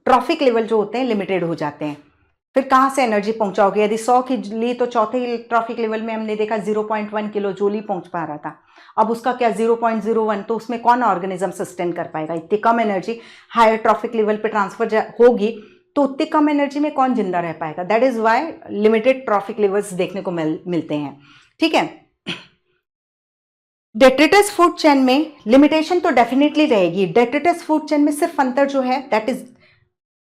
ट्रॉफिक लेवल जो होते हैं लिमिटेड हो जाते हैं। फिर कहां से एनर्जी पहुंचाओगे, यदि 100 की ली तो चौथे ट्रॉफिक लेवल में हमने देखा 0.1 किलो जूल ही पहुंच पा रहा था, अब उसका क्या 0.01, तो उसमें कौन ऑर्गेनिज्म सस्टेन कर पाएगा, इतनी कम एनर्जी हायर ट्रॉफिक लेवल पे ट्रांसफर होगी तो उतनी कम एनर्जी में कौन जिंदा रह पाएगा। That is why limited trophic levels देखने को मिलते हैं, ठीक है। डेट्रिटस फूड चेन में लिमिटेशन तो डेफिनेटली रहेगी। डेट्रिटस फूड चेन में सिर्फ अंतर जो है that is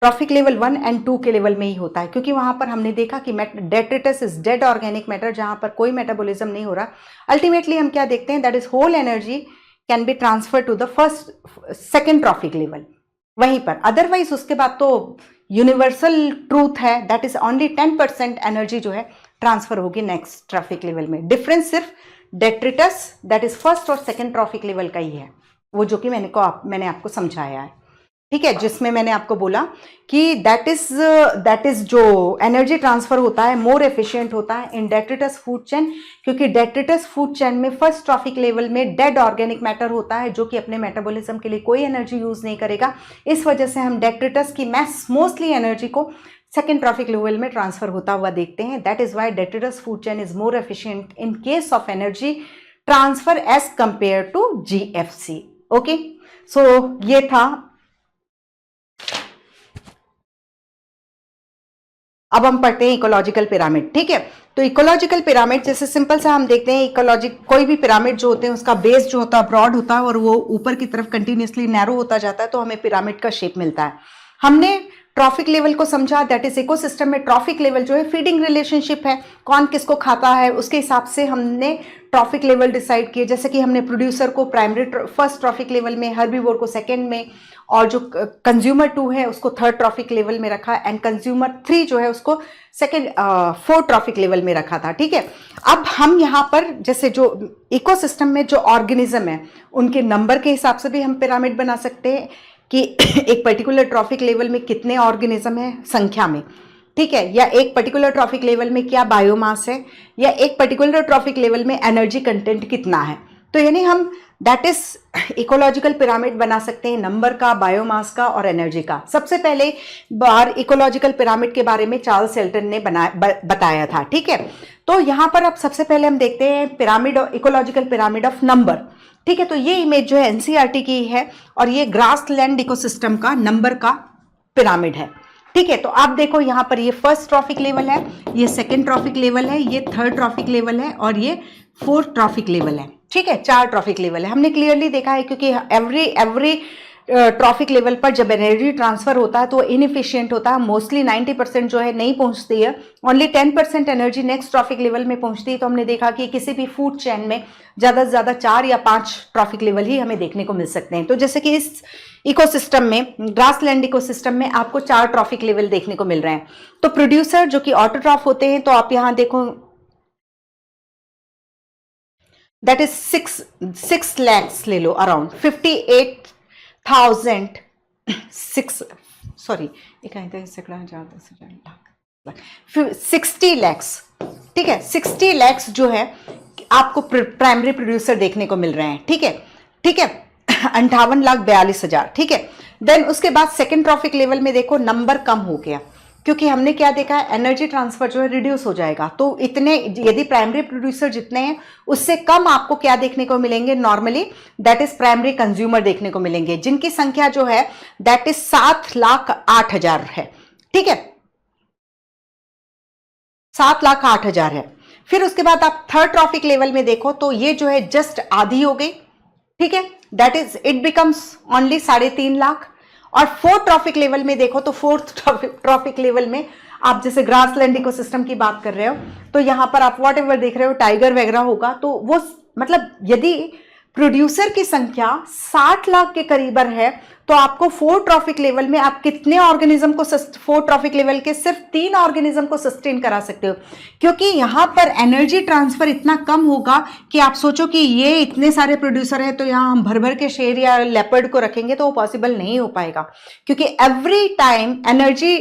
trophic level 1 and 2 के लेवल में ही होता है, क्योंकि वहां पर हमने देखा कि detritus is dead organic matter, जहां पर कोई मेटाबॉलिज्म नहीं हो रहा। अल्टीमेटली हम क्या देखते हैं, that is whole energy can be transfer to the second trophic level, वहीं पर। अदरवाइज उसके बाद तो यूनिवर्सल ट्रूथ है, दैट इज ओनली 10% एनर्जी जो है ट्रांसफर होगी नेक्स्ट ट्रॉफिक लेवल में। डिफरेंस सिर्फ डेट्रिटस दैट इज फर्स्ट और सेकेंड ट्रॉफिक लेवल का ही है, वो जो कि मैंने आपको समझाया है, ठीक है, जिसमें मैंने आपको बोला कि दैट इज जो एनर्जी ट्रांसफर होता है मोर एफिशिएंट होता है इन डेट्रिटस फूड चेन, क्योंकि डेट्रिटस फूड चेन में फर्स्ट ट्रॉफिक लेवल में डेड ऑर्गेनिक मैटर होता है जो कि अपने मेटाबॉलिज्म के लिए कोई एनर्जी यूज नहीं करेगा। इस वजह से हम डेट्रिटस की मोस्टली एनर्जी को सेकेंड ट्रॉफिक लेवल में ट्रांसफर होता हुआ देखते हैं। That is why detritus food chain is more efficient in case of energy transfer as compare to GFC. Okay, so ये था अब हम पढ़ते हैं इकोलॉजिकल पिरामिड। ठीक है, तो इकोलॉजिकल पिरामिड जैसे सिंपल सा हम देखते हैं, कोई भी पिरामिड जो होते हैं उसका बेस जो होता है ब्रॉड होता है और वो ऊपर की तरफ कंटिन्यूसली नैरो होता जाता है, तो हमें पिरामिड का शेप मिलता है। हमने ट्रॉफिक लेवल को समझा, दैट इज इकोसिस्टम में ट्रॉफिक लेवल जो है फीडिंग रिलेशनशिप है, कौन किसको खाता है उसके हिसाब से हमने ट्रॉफिक लेवल डिसाइड किए। जैसे कि हमने प्रोड्यूसर को प्राइमरी फर्स्ट ट्रॉफिक लेवल में, हर्बीवोर को सेकेंड में, और जो कंज्यूमर 2 है उसको थर्ड ट्रॉफिक लेवल में रखा, एंड कंज्यूमर 3 जो है उसको फोर्थ ट्रॉफिक लेवल में रखा था। ठीक है, अब हम यहाँ पर जैसे जो इकोसिस्टम में जो ऑर्गेनिज्म है उनके नंबर के हिसाब से भी हम पिरामिड बना सकते हैं कि एक पर्टिकुलर ट्रॉफिक लेवल में कितने ऑर्गेनिज्म है संख्या में। ठीक है, या एक पर्टिकुलर ट्रॉफिक लेवल में क्या बायोमास है, या एक पर्टिकुलर ट्रॉफिक लेवल में एनर्जी कंटेंट कितना है। तो यानी हम दैट इज इकोलॉजिकल पिरामिड बना सकते हैं नंबर का, बायोमास का और एनर्जी का। सबसे पहले बार इकोलॉजिकल पिरामिड के बारे में चार्ल्स शेल्टन ने बताया था। ठीक है, तो यहाँ पर अब सबसे पहले हम देखते हैं pyramid, ecological pyramid of number. ठीक है, तो ये इमेज जो है एनसीईआरटी की है और ये ग्रासलैंड इकोसिस्टम का नंबर का पिरामिड है। ठीक है, तो आप देखो यहाँ पर ये फर्स्ट ट्रॉफिक लेवल है, ये सेकेंड ट्रॉफिक लेवल है, ये थर्ड ट्रॉफिक लेवल है और ये फोर्थ ट्रॉफिक लेवल है। ठीक है, 4 ट्रॉफिक लेवल है। हमने क्लियरली देखा है क्योंकि एवरी ट्रॉफिक लेवल पर जब एनर्जी ट्रांसफर होता है तो इनएफिशिएंट होता है, मोस्टली 90% जो है नहीं पहुंचती है, only 10% energy next trophic level में पहुंचती है। तो हमने देखा कि किसी भी फूड चेन में ज़्यादा से ज़्यादा 4 या 5 ट्रॉफिक लेवल ही हमें देखने को मिल सकते हैं। तो जैसे कि इस इकोसिस्टम में, ग्रासलैंड इकोसिस्टम में आपको 4 ट्रॉफिक लेवल देखने को मिल रहे हैं। तो प्रोड्यूसर जो कि ऑटोट्रॉफ होते हैं, तो आप यहाँ देखो दैट इज 6 lakhs ले लो, अराउंड 60 lakhs। ठीक है, 60 lakhs जो है आपको प्राइमरी प्रोड्यूसर देखने को मिल रहे हैं। ठीक है, ठीक है, 58,42,000। ठीक है, देन उसके बाद सेकेंड ट्रॉफिक लेवल में देखो नंबर कम हो गया, क्योंकि हमने क्या देखा है एनर्जी ट्रांसफर जो है रिड्यूस हो जाएगा। तो इतने, यदि प्राइमरी प्रोड्यूसर जितने हैं उससे कम आपको क्या देखने को मिलेंगे normally, that is primary consumer देखने को मिलेंगे, जिनकी संख्या जो है दैट इज 7,08,000 है। ठीक है, 7,08,000 है। फिर उसके बाद आप थर्ड ट्रॉफिक लेवल में देखो तो ये जो है जस्ट आधी हो गई। ठीक है, that is it becomes only 3.5 lakh. और फोर्थ ट्रॉफिक लेवल में देखो तो फोर्थ ट्रॉफिक लेवल में आप जैसे ग्रासलैंड इकोसिस्टम की बात कर रहे हो, तो यहां पर आप वॉट एवर देख रहे हो टाइगर वगैरह होगा, तो वो मतलब यदि प्रोड्यूसर की संख्या 60 लाख के करीबर है तो आपको 4 ट्रॉफिक लेवल में आप कितने ऑर्गेनिज्म को 4 ट्रॉफिक लेवल के सिर्फ 3 ऑर्गेनिज्म को सस्टेन करा सकते हो, क्योंकि यहां पर एनर्जी ट्रांसफर इतना कम होगा कि आप सोचो कि ये इतने सारे प्रोड्यूसर है तो यहां हम भर भर के शेर या लेपर्ड को रखेंगे तो वो पॉसिबल नहीं हो पाएगा, क्योंकि एवरी टाइम एनर्जी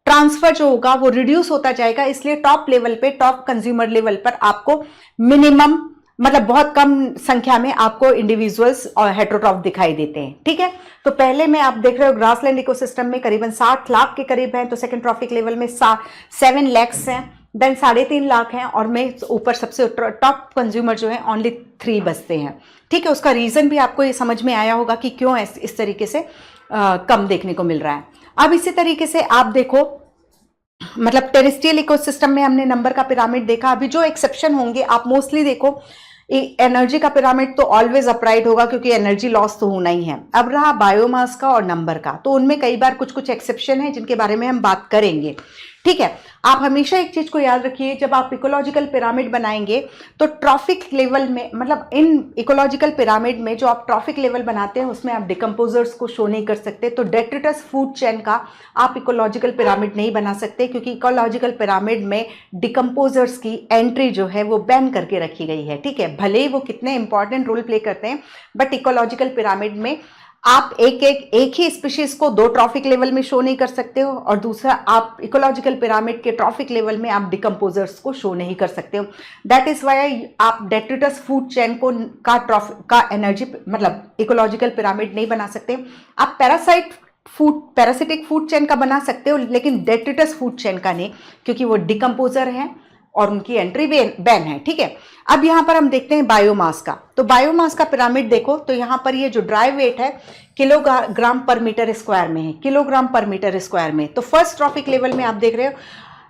ट्रांसफर जो होगा वो रिड्यूस होता जाएगा। इसलिए टॉप लेवल पे, टॉप कंज्यूमर लेवल पर आपको मिनिमम, मतलब बहुत कम संख्या में आपको इंडिविजुअल्स और हेटेरोट्रॉफ दिखाई देते हैं। ठीक है, तो पहले में आप देख रहे हो ग्रासलैंड इकोसिस्टम में करीबन 60 लाख के करीब हैं, तो सेकंड ट्रॉफिक लेवल में 7 lakhs हैं, देन 3.5 लाख हैं, और में ऊपर सबसे टॉप कंज्यूमर जो है ओनली 3 बचते हैं। ठीक है, उसका रीजन भी आपको ये समझ में आया होगा कि क्यों इस तरीके से कम देखने को मिल रहा है। अब इसी तरीके से आप देखो, मतलब टेरेस्ट्रियल इकोसिस्टम में हमने नंबर का पिरामिड देखा। अभी जो एक्सेप्शन होंगे आप मोस्टली देखो, एनर्जी का पिरामिड तो ऑलवेज अपराइट होगा क्योंकि एनर्जी लॉस तो होना ही है। अब रहा बायोमास का और नंबर का, तो उनमें कई बार कुछ कुछ एक्सेप्शन है जिनके बारे में हम बात करेंगे। ठीक है, आप हमेशा एक चीज को याद रखिए, जब आप इकोलॉजिकल पिरामिड बनाएंगे तो ट्रॉफिक लेवल में, मतलब इन इकोलॉजिकल पिरामिड में जो आप ट्रॉफिक लेवल बनाते हैं उसमें आप डिकम्पोजर्स को शो नहीं कर सकते। तो डेट्रिटस फूड चेन का आप इकोलॉजिकल पिरामिड नहीं बना सकते, क्योंकि इकोलॉजिकल पिरामिड में डिकम्पोजर्स की एंट्री जो है वो बैन करके रखी गई है। ठीक है, भले ही वो कितने इंपॉर्टेंट रोल प्ले करते हैं, बट इकोलॉजिकल पिरामिड में आप एक ही स्पीशीज को 2 ट्रॉफिक लेवल में शो नहीं कर सकते हो, और दूसरा आप इकोलॉजिकल पिरामिड के ट्रॉफिक लेवल में आप डिकम्पोजर्स को शो नहीं कर सकते हो। दैट इज वाई आप डेट्रिटस फूड चेन को का एनर्जी, मतलब इकोलॉजिकल पिरामिड नहीं बना सकते। आप पैरासिटिक फूड चेन का बना सकते हो, लेकिन डेट्रिटस फूड चेन का नहीं, क्योंकि वो डिकम्पोजर है और उनकी एंट्री बैन है। ठीक है, अब यहां पर हम देखते हैं बायोमास का। तो बायोमास का पिरामिड देखो तो यहां पर ये जो ड्राई वेट है किलोग्राम पर मीटर स्क्वायर में है, किलोग्राम पर मीटर स्क्वायर में। तो फर्स्ट ट्रॉफिक लेवल में आप देख रहे हो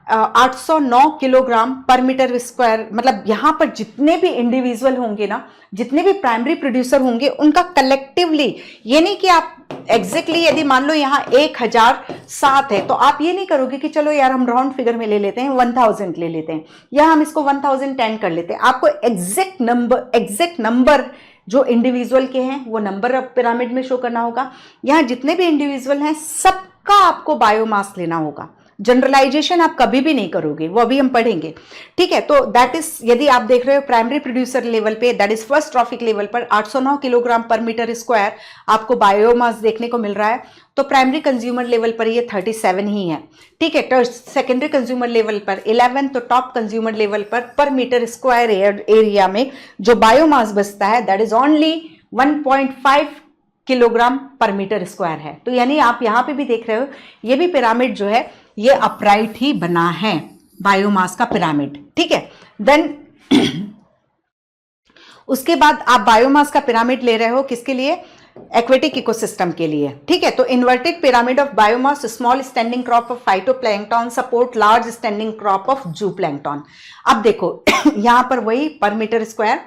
809 किलोग्राम पर मीटर स्क्वायर, मतलब यहां पर जितने भी इंडिविजुअल होंगे ना, जितने भी प्राइमरी प्रोड्यूसर होंगे उनका कलेक्टिवली, ये नहीं कि आप एग्जैक्टली यदि मान लो यहाँ 1007 है तो आप ये नहीं करोगे कि चलो यार हम राउंड फिगर में ले लेते हैं 1000 ले लेते हैं, या हम इसको 1010 कर लेते हैं। आपको एग्जैक्ट नंबर जो इंडिविजुअल के हैं वो नंबर ऑफ पिरामिड में शो करना होगा। यहाँ जितने भी इंडिविजुअल हैं सबका आपको बायोमास लेना होगा। जनरलाइजेशन आप कभी भी नहीं करोगे, वो अभी हम पढ़ेंगे, ठीक है। तो दैट इज, यदि आप देख रहे हो प्राइमरी प्रोड्यूसर लेवल पे, that is first trophic level पर 809 किलोग्राम पर मीटर स्क्वायर आपको बायोमास देखने को मिल रहा है, तो प्राइमरी कंज्यूमर लेवल पर ये 37 ही है, ठीक है। तो सेकेंडरी कंज्यूमर लेवल पर 11, तो टॉप कंज्यूमर लेवल पर मीटर स्क्वायर एरिया में जो बायोमास बचता है दैट इज ओनली 1.5 किलोग्राम पर मीटर स्क्वायर है। तो यानी आप यहां पे भी देख रहे हो ये भी पिरामिड जो है ये अपराइट ही बना है, बायोमास का पिरामिड, ठीक है। देन उसके बाद आप बायोमास का पिरामिड ले रहे हो किसके लिए? एक्वेटिक इकोसिस्टम के लिए, ठीक है। तो inverted pyramid of biomass, small standing crop of phytoplankton support large standing crop of जूप्लैंक्टन। अब देखो यहां पर वही पर मीटर स्क्वायर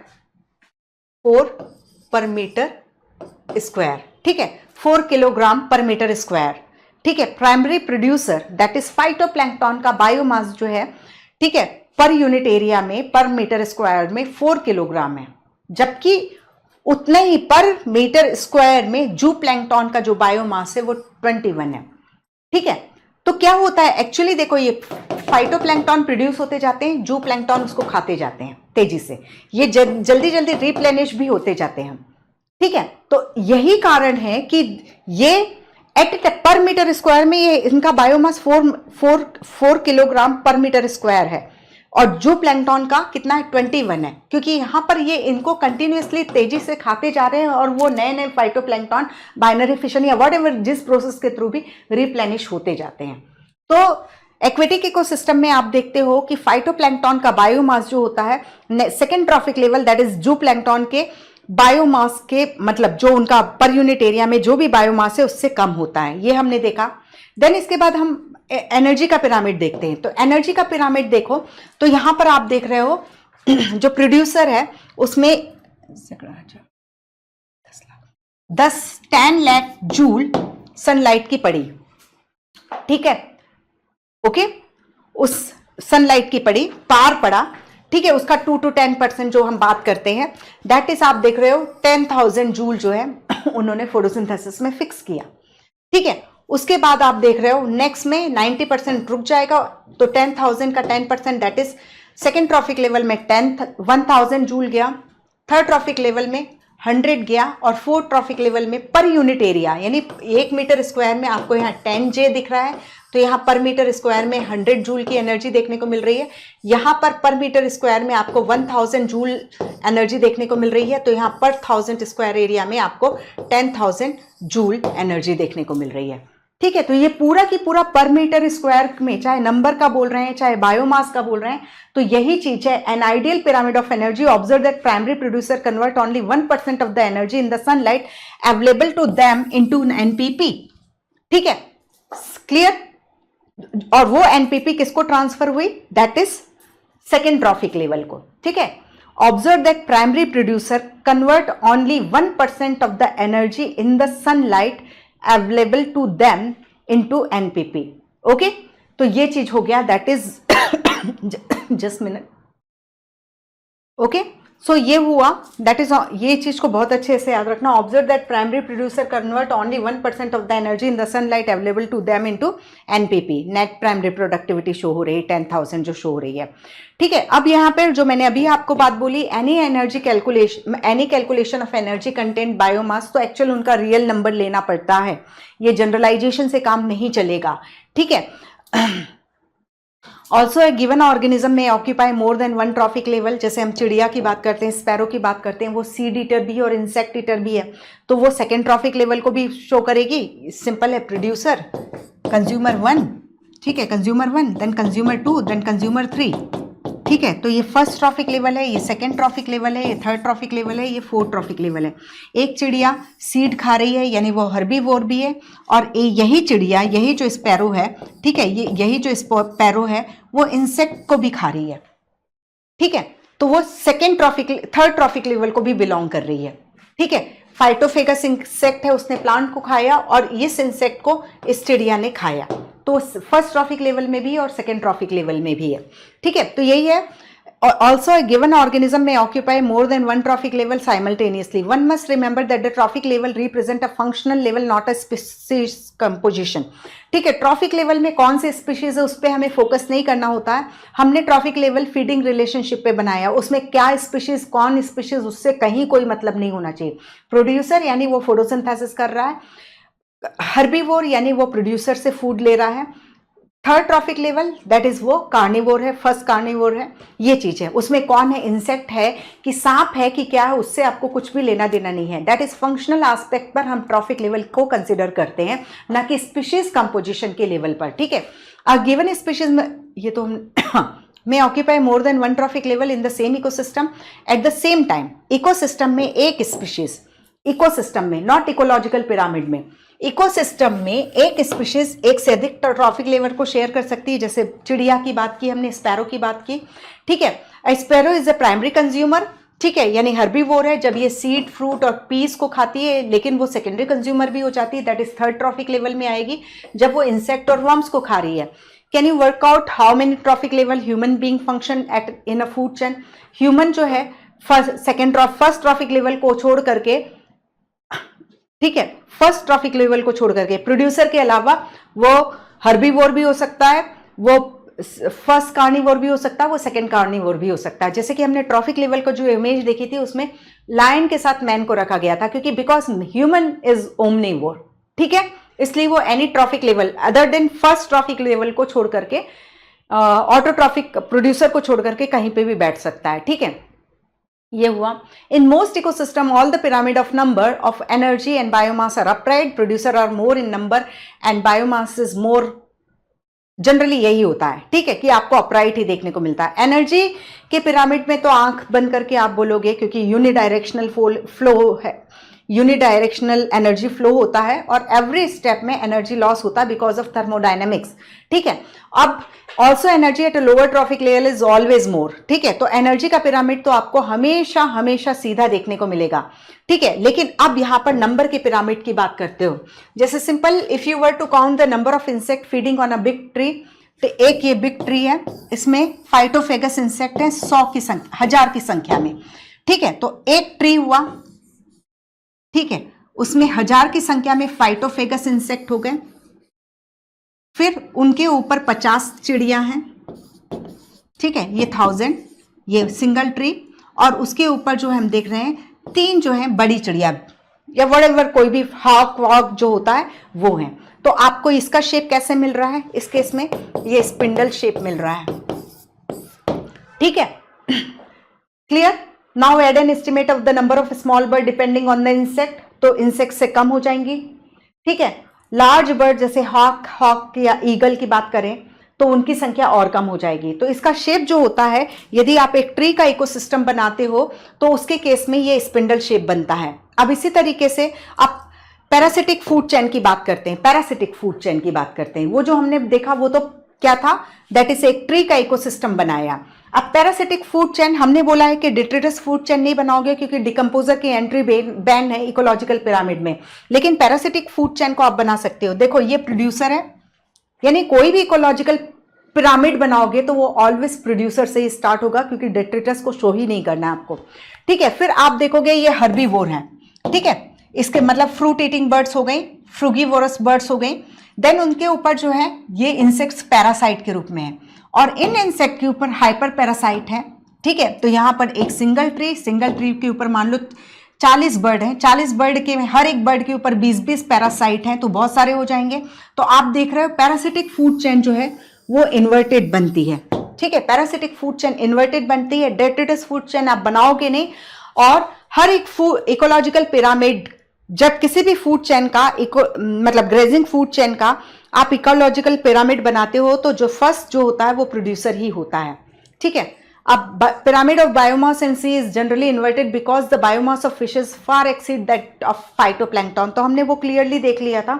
4 पर मीटर स्क्वायर, ठीक है, 4 किलोग्राम पर मीटर स्क्वायर, ठीक है। Primary producer that is phytoplankton का बायोमास जो है, ठीक है, पर यूनिट एरिया में पर मीटर स्क्वायर में 4 किलोग्राम है, जबकि उतने ही पर मीटर स्क्वायर में जूप्लैंक्टन का जो बायोमास है वो 21 है, ठीक है। तो क्या होता है एक्चुअली, देखो ये फाइटोप्लैंक्टन प्रोड्यूस होते जाते हैं, जूप्लैंक्टन उसको खाते जाते हैं तेजी से, ये जल्दी जल्दी रिप्लेनिश भी होते जाते हैं, ठीक है। तो यही कारण है कि ये एट पर मीटर स्क्वायर में ये इनका बायोमास 4 किलोग्राम पर मीटर स्क्वायर है, और जो प्लैंक्टन का कितना है 21 है, क्योंकि यहां पर ये इनको कंटिन्यूअसली तेजी से खाते जा रहे हैं और वो नए नए फाइटोप्लैंक्टन बाइनरी फिशन या व्हाटएवर जिस प्रोसेस के थ्रू भी रिप्लेनिश होते जाते हैं। तो एक्वेटिक इकोसिस्टम में आप देखते हो कि फाइटोप्लैंक्टन का बायोमास जो होता है second trophic level that is जूप्लैंक्टन के बायोमास के, मतलब जो उनका पर यूनिट एरिया में जो भी बायोमास है उससे कम होता है, ये हमने देखा। देन इसके बाद हम एनर्जी का पिरामिड देखते हैं। तो एनर्जी का पिरामिड देखो तो यहां पर आप देख रहे हो जो प्रोड्यूसर है उसमें 10 लाख जूल सनलाइट की पड़ी, ठीक है, ओके, उस सनलाइट की पड़ी पार पड़ा, ठीक है, उसका 2 to 10% जो हम बात करते हैं दैट इज आप देख रहे हो 10,000 जूल जो है उन्होंने फोटोसिंथेसिस में फिक्स किया, ठीक है। उसके बाद आप देख रहे हो नेक्स्ट में 90% रुक जाएगा, तो 10,000 का 10% that is second trophic level में 1000 जूल गया, थर्ड ट्रॉफिक लेवल में 100 गया, और फोर्थ ट्रॉफिक लेवल में पर यूनिट एरिया यानी 1 मीटर स्क्वायर में आपको यहाँ 10J दिख रहा है, तो यहाँ पर मीटर स्क्वायर में 100 जूल की एनर्जी देखने को मिल रही है। यहाँ पर मीटर स्क्वायर में आपको 1000 जूल एनर्जी देखने को मिल रही है, तो यहाँ पर 1000 स्क्वायर एरिया में आपको 10,000 जूल एनर्जी देखने को मिल रही है, ठीक है। तो ये पूरा की पूरा पर मीटर स्क्वायर में चाहे नंबर का बोल रहे हैं चाहे बायोमास का बोल रहे हैं, तो यही चीज है an ideal pyramid of energy. Observe that primary producer convert only 1% of the energy in the sunlight available to them into NPP, ठीक है, क्लियर। और वो एनपीपी किसको ट्रांसफर हुई? That is second trophic level को, ठीक है। Observe that primary producer convert only 1% of the energy in the sunlight available to them into NPP, okay. तो ये चीज हो गया, that is just minute, okay. So ये हुआ, दैट इज, ये चीज को बहुत अच्छे से याद रखना। Observe that primary producer convert only 1% of the energy in the sunlight available to them into NPP. Net primary productivity show हो रही है 10,000 जो शो हो रही है, ठीक है। अब यहाँ पर जो मैंने अभी आपको बात बोली, any energy calculation, any calculation of energy content biomass, तो एक्चुअल उनका रियल नंबर लेना पड़ता है, ये जनरलाइजेशन से काम नहीं चलेगा, ठीक है। ऑल्सो ए गिवन ऑर्गेनिज्म में occupy more than 1 trophic level, जैसे हम चिड़िया की बात करते हैं, स्पैरो की बात करते हैं, वो सीड ईटर भी है और इंसेक्ट ईटर भी है, तो वो सेकेंड ट्रॉफिक लेवल को भी शो करेगी। सिंपल है, प्रोड्यूसर कंज्यूमर 1, ठीक है, consumer 1, then consumer 2, then consumer 3, ठीक है, तो ये फर्स्ट ट्रॉफिक लेवल है, ये सेकंड ट्रॉफिक लेवल है, ये थर्ड ट्रॉफिक लेवल है, ये फोर्थ ट्रॉफिक लेवल है। एक चिड़िया सीड खा रही है, यानी वो हर्बीवोर भी है, और यही चिड़िया, यही जो स्पैरो है, ठीक है, यही जो स्पैरो है वो इंसेक्ट को भी खा रही है। ठीक है, तो वो थर्ड ट्रॉफिक लेवल को भी बिलोंग कर रही है। ठीक है, फाइटोफेगस इंसेक्ट है, उसने प्लांट को खाया और इस इंसेक्ट को इस चिड़िया ने खाया, तो फर्स्ट ट्रॉफिक लेवल में भी है और सेकेंड ट्रॉफिक लेवल में भी है। ठीक है, तो यही है। Also, a given organism may occupy more than one trophic level simultaneously. One must remember that the trophic level represent a functional level, not a species composition. ठीक है, ट्रॉफिक लेवल में कौन से स्पीशीज है उस पर हमें फोकस नहीं करना होता है। हमने ट्रॉफिक लेवल फीडिंग रिलेशनशिप पे बनाया, उसमें क्या स्पीशीज कौन स्पीशीज उससे कहीं कोई मतलब नहीं होना चाहिए। प्रोड्यूसर यानी वो फोटोसिंथेसिस कर रहा है, हर्बीवोर यानी वो प्रोड्यूसर से फूड ले रहा है, third trophic level that is वो कार्निवोर है, फर्स्ट कार्निवोर है। ये चीज है, उसमें कौन है, इंसेक्ट है कि सांप है कि क्या है, उससे आपको कुछ भी लेना देना नहीं है। दैट इज फंक्शनल एस्पेक्ट पर हम ट्रॉफिक लेवल को कंसिडर करते हैं, ना कि स्पीशीज कंपोजिशन के लेवल पर। ठीक है, गिवन स्पीशीज में ये तो हम may occupy more than one trophic level in the same ecosystem at the same time। Ecosystem में एक स्पीशीज, इकोसिस्टम में, नॉट इकोलॉजिकल पिरामिड में, इकोसिस्टम में एक स्पीशीज एक से अधिक ट्रॉफिक लेवल को शेयर कर सकती है। जैसे चिड़िया की बात की हमने, स्पैरो की बात की। ठीक है, sparrow is a primary consumer, ठीक है, यानी हर्बीवोर है, जब ये सीड, फ्रूट और पीस को खाती है, लेकिन वो सेकेंडरी कंज्यूमर भी हो जाती है, that is third trophic level में आएगी, जब वो इंसेक्ट और वर्म्स को खा रही है। Can you work out how many trophic level human being function at in a food chain. Human जो है फर्स्ट ट्रॉफिक लेवल को छोड़ करके, ठीक है, फर्स्ट ट्रॉफिक लेवल को छोड़ करके, प्रोड्यूसर के अलावा वो हर्बीवोर भी हो सकता है, वो फर्स्ट कार्निवोर भी हो सकता है, वो सेकंड कार्निवोर भी हो सकता है। जैसे कि हमने ट्रॉफिक लेवल को जो इमेज देखी थी उसमें लायन के साथ मैन को रखा गया था, क्योंकि बिकॉज ह्यूमन इज ओमनिवोर। ठीक है, इसलिए वो any trophic level other than first trophic level को छोड़ करके, ऑटोट्रॉफिक प्रोड्यूसर को छोड़ करके कहीं पे भी बैठ सकता है। ठीक है, ये हुआ। In most ecosystem all the pyramid of number of energy and biomass are upright, producer are more in number and biomass is more, generally यही होता है। ठीक है, कि आपको अपराइट ही देखने को मिलता है। एनर्जी के पिरामिड में तो आंख बंद करके आप बोलोगे, क्योंकि यूनिडायरेक्शनल फ्लो है, यूनिडायरेक्शनल एनर्जी फ्लो होता है और एवरी स्टेप में एनर्जी लॉस होता है बिकॉज ऑफ थर्मोडायनेमिक्स। ठीक है, अब also energy at a lower trophic level is always more. ठीक है, तो एनर्जी का पिरामिड तो आपको हमेशा हमेशा सीधा देखने को मिलेगा। ठीक है, लेकिन अब यहां पर नंबर के पिरामिड की बात करते हो। जैसे simple, if you were to count the number of insect feeding on a big tree, तो एक ये बिग ट्री है, इसमें फाइटोफेगस इंसेक्ट है 100 की संख्या, 1000 की संख्या में। ठीक है, तो एक ट्री हुआ, ठीक है, उसमें 1000 की संख्या में फाइटोफेगस इंसेक्ट हो गए, फिर उनके ऊपर 50 चिड़िया हैं। ठीक है, ये 1000, ये सिंगल ट्री, और उसके ऊपर जो हम देख रहे हैं 3 जो है बड़ी चिड़िया या व्हाटएवर, कोई भी हॉक वॉक जो होता है वो है। तो आपको इसका शेप कैसे मिल रहा है, इस केस में ये स्पिंडल शेप मिल रहा है। ठीक है, clear. Now add an estimate of the number of small bird depending on the insect, तो इंसेक्ट से कम हो जाएंगी। ठीक है, लार्ज बर्ड जैसे हॉक या ईगल की बात करें तो उनकी संख्या और कम हो जाएगी। तो इसका शेप जो होता है, यदि आप एक ट्री का इकोसिस्टम बनाते हो तो उसके केस में ये स्पिंडल शेप बनता है। अब इसी तरीके से आप पैरासिटिक फूड चेन की बात करते हैं, पैरासिटिक फूड चेन की बात करते हैं, वो जो हमने देखा वो तो क्या था, दैट इज एक ट्री का इकोसिस्टम बनाया। अब पैरासिटिक फूड चेन हमने बोला है कि डिट्रिटस फूड चेन नहीं बनाओगे क्योंकि डिकम्पोजर की एंट्री बैन है इकोलॉजिकल पिरामिड में, लेकिन पैरासिटिक फूड चेन को आप बना सकते हो। देखो ये प्रोड्यूसर है, यानी कोई भी इकोलॉजिकल पिरामिड बनाओगे तो वो ऑलवेज प्रोड्यूसर से ही स्टार्ट होगा, क्योंकि डिट्रिटस को शो ही नहीं करना है आपको। ठीक है, फिर आप देखोगे ये हर्बीवोर है। ठीक है, इसके मतलब फ्रूट ईटिंग बर्ड्स हो गई, फ्रूगीवोरस बर्ड्स हो गई। देन उनके ऊपर जो है ये इंसेक्ट्स पैरासाइट के रूप में है, और इन इंसेक्ट के ऊपर हाइपर पैरासाइट है। ठीक है, तो यहां पर एक सिंगल ट्री के ऊपर मान लो 40 बर्ड हैं, 40 बर्ड के हर एक बर्ड के ऊपर 20-20 पैरासाइट हैं, तो बहुत सारे हो जाएंगे। तो आप देख रहे हो पैरासिटिक फूड चेन जो है वो इन्वर्टेड बनती है। ठीक है, पैरासिटिक फूड चेन इन्वर्टेड बनती है, डेट्रिटस फूड चेन आप बनाओगे नहीं। और हर एक इकोलॉजिकल पिरामिड, जब किसी भी फूड चेन का मतलब ग्रेजिंग फूड चेन का आप इकोलॉजिकल पिरामिड बनाते हो तो जो फर्स्ट जो होता है वो प्रोड्यूसर ही होता है। ठीक है, अब pyramid of biomass in sea is generally inverted because the biomass of fishes far exceed that of phytoplankton। तो हमने वो क्लियरली देख लिया था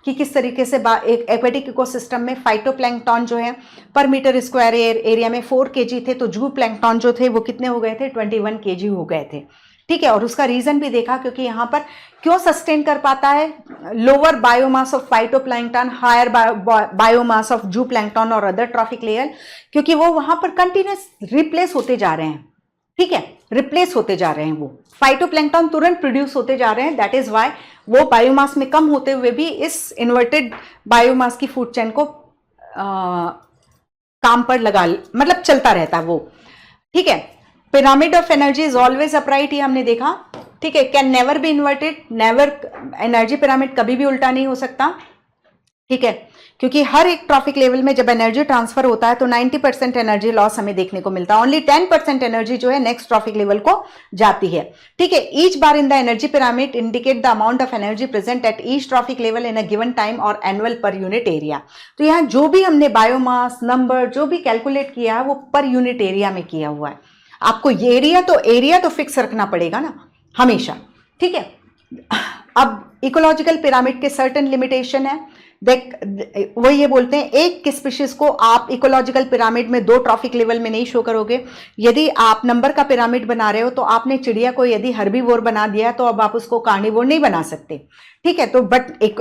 कि किस तरीके से एक एक्वेटिक इकोसिस्टम में फाइटोप्लैंक्टन जो है पर मीटर स्क्वायर एरिया में 4 kg थे, तो जू प्लैंक्टन जो थे वो कितने हो गए थे, 21 kg हो गए थे। ठीक है, और उसका रीजन भी देखा, क्योंकि यहाँ पर क्यों सस्टेन कर पाता है, lower biomass of phytoplankton, higher biomass of zooplankton और अदर ट्रॉफिक लेयर, क्योंकि वो वहां पर कंटिन्यूस रिप्लेस होते जा रहे हैं। ठीक है, रिप्लेस होते जा रहे हैं, वो फाइटोप्लैंक्टन तुरंत प्रोड्यूस होते जा रहे हैं। दैट इज वाई वो बायोमास में कम होते हुए भी इस इन्वर्टेड बायोमास की फूड चेन को काम पर लगा, मतलब चलता रहता है वो। ठीक है, pyramid of energy is always upright, ये हमने देखा। ठीक है, can never be inverted, never, energy pyramid कभी भी उल्टा नहीं हो सकता। ठीक है, क्योंकि हर एक ट्रॉफिक लेवल में जब एनर्जी ट्रांसफर होता है तो 90% एनर्जी लॉस हमें देखने को मिलता है, ओनली 10% एनर्जी जो है नेक्स्ट ट्रॉफिक लेवल को जाती है। ठीक है, each bar in the energy pyramid indicate the amount of energy present at each trophic level in a given time और एनुअल पर यूनिट एरिया। तो यहाँ जो भी हमने बायोमास नंबर जो भी कैलकुलेट किया है वो पर यूनिट एरिया में किया हुआ है। आपको ये एरिया तो फिक्स रखना पड़ेगा ना हमेशा। ठीक है, अब इकोलॉजिकल पिरामिड के सर्टेन लिमिटेशन है। देख, वो ये बोलते हैं एक स्पीशीज को आप इकोलॉजिकल पिरामिड में 2 ट्रॉफिक लेवल में नहीं शो करोगे। यदि आप नंबर का पिरामिड बना रहे हो तो आपने चिड़िया को यदि हर्बीवोर बना दिया तो अब आप उसको कार्निवोर नहीं बना सकते। ठीक है, तो बट एक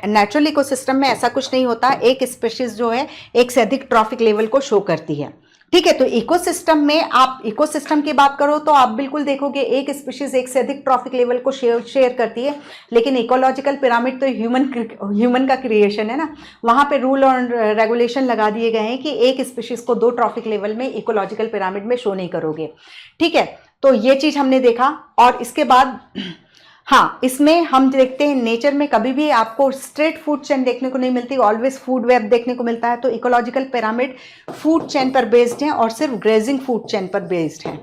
नेचुरल इकोसिस्टम में ऐसा कुछ नहीं होता, एक स्पीशीज जो है एक से अधिक ट्रॉफिक लेवल को शो करती है। ठीक है, तो इकोसिस्टम में आप इकोसिस्टम की बात करो तो आप बिल्कुल देखोगे एक स्पीशीज एक से अधिक ट्रॉफिक लेवल को शेयर करती है, लेकिन इकोलॉजिकल पिरामिड तो ह्यूमन का क्रिएशन है ना। वहां पे रूल और रेगुलेशन लगा दिए गए हैं कि एक स्पीशीज को 2 ट्रॉफिक लेवल में इकोलॉजिकल पिरामिड में शो नहीं करोगे। ठीक है, तो ये चीज हमने देखा। और इसके बाद हाँ, इसमें हम देखते हैं नेचर में कभी भी आपको स्ट्रेट फूड चेन देखने को नहीं मिलती, ऑलवेज फूड वेब देखने को मिलता है। तो इकोलॉजिकल पिरामिड फूड चेन पर बेस्ड है और सिर्फ ग्रेजिंग फूड चेन पर बेस्ड है।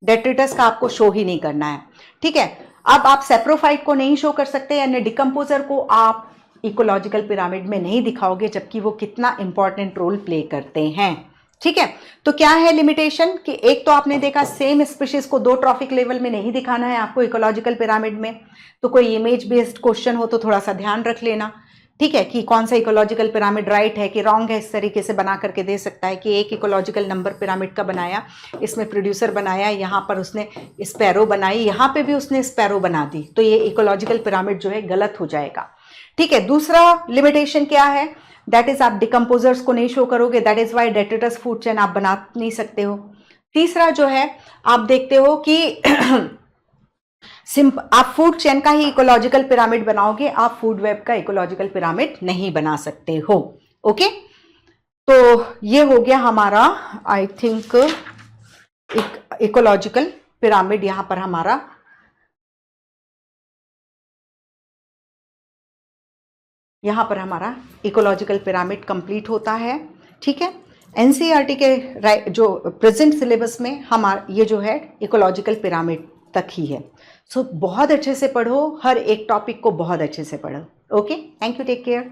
डेट्रिटस का आपको शो ही नहीं करना है। ठीक है, अब आप सेप्रोफाइट को नहीं शो कर सकते, यानी डिकम्पोजर को आप इकोलॉजिकल पिरामिड में नहीं दिखाओगे, जबकि वो कितना इंपॉर्टेंट रोल प्ले करते हैं। ठीक है, तो क्या है लिमिटेशन कि एक तो आपने देखा सेम स्पीशीज को 2 ट्रॉफिक लेवल में नहीं दिखाना है आपको इकोलॉजिकल पिरामिड में। तो कोई इमेज बेस्ड क्वेश्चन हो तो थोड़ा सा ध्यान रख लेना। ठीक है, कि कौन सा इकोलॉजिकल पिरामिड राइट है कि रॉन्ग है, इस तरीके से बना करके दे सकता है कि एक इकोलॉजिकल नंबर पिरामिड का बनाया, इसमें प्रोड्यूसर बनाया, यहाँ पर उसने स्पैरो बनाई, यहाँ पे भी उसने स्पैरो बना दी, तो ये इकोलॉजिकल पिरामिड जो है गलत हो जाएगा। ठीक है, दूसरा लिमिटेशन क्या है, दैट इज आप डिकम्पोजर्स को नहीं शो करोगे, that is why detritus food chain आप बना नहीं सकते हो। तीसरा जो है आप देखते हो कि आप फूड चेन का ही इकोलॉजिकल पिरामिड बनाओगे, आप फूड वेब का इकोलॉजिकल पिरामिड नहीं बना सकते हो। ओके, तो ये हो गया हमारा आई थिंक इकोलॉजिकल पिरामिड। यहां पर हमारा इकोलॉजिकल पिरामिड कंप्लीट होता है। ठीक है, एनसीईआरटी के जो प्रेजेंट सिलेबस में हमारा ये जो है इकोलॉजिकल पिरामिड तक ही है। सो बहुत अच्छे से पढ़ो, हर एक टॉपिक को बहुत अच्छे से पढ़ो। Okay, thank you, take care.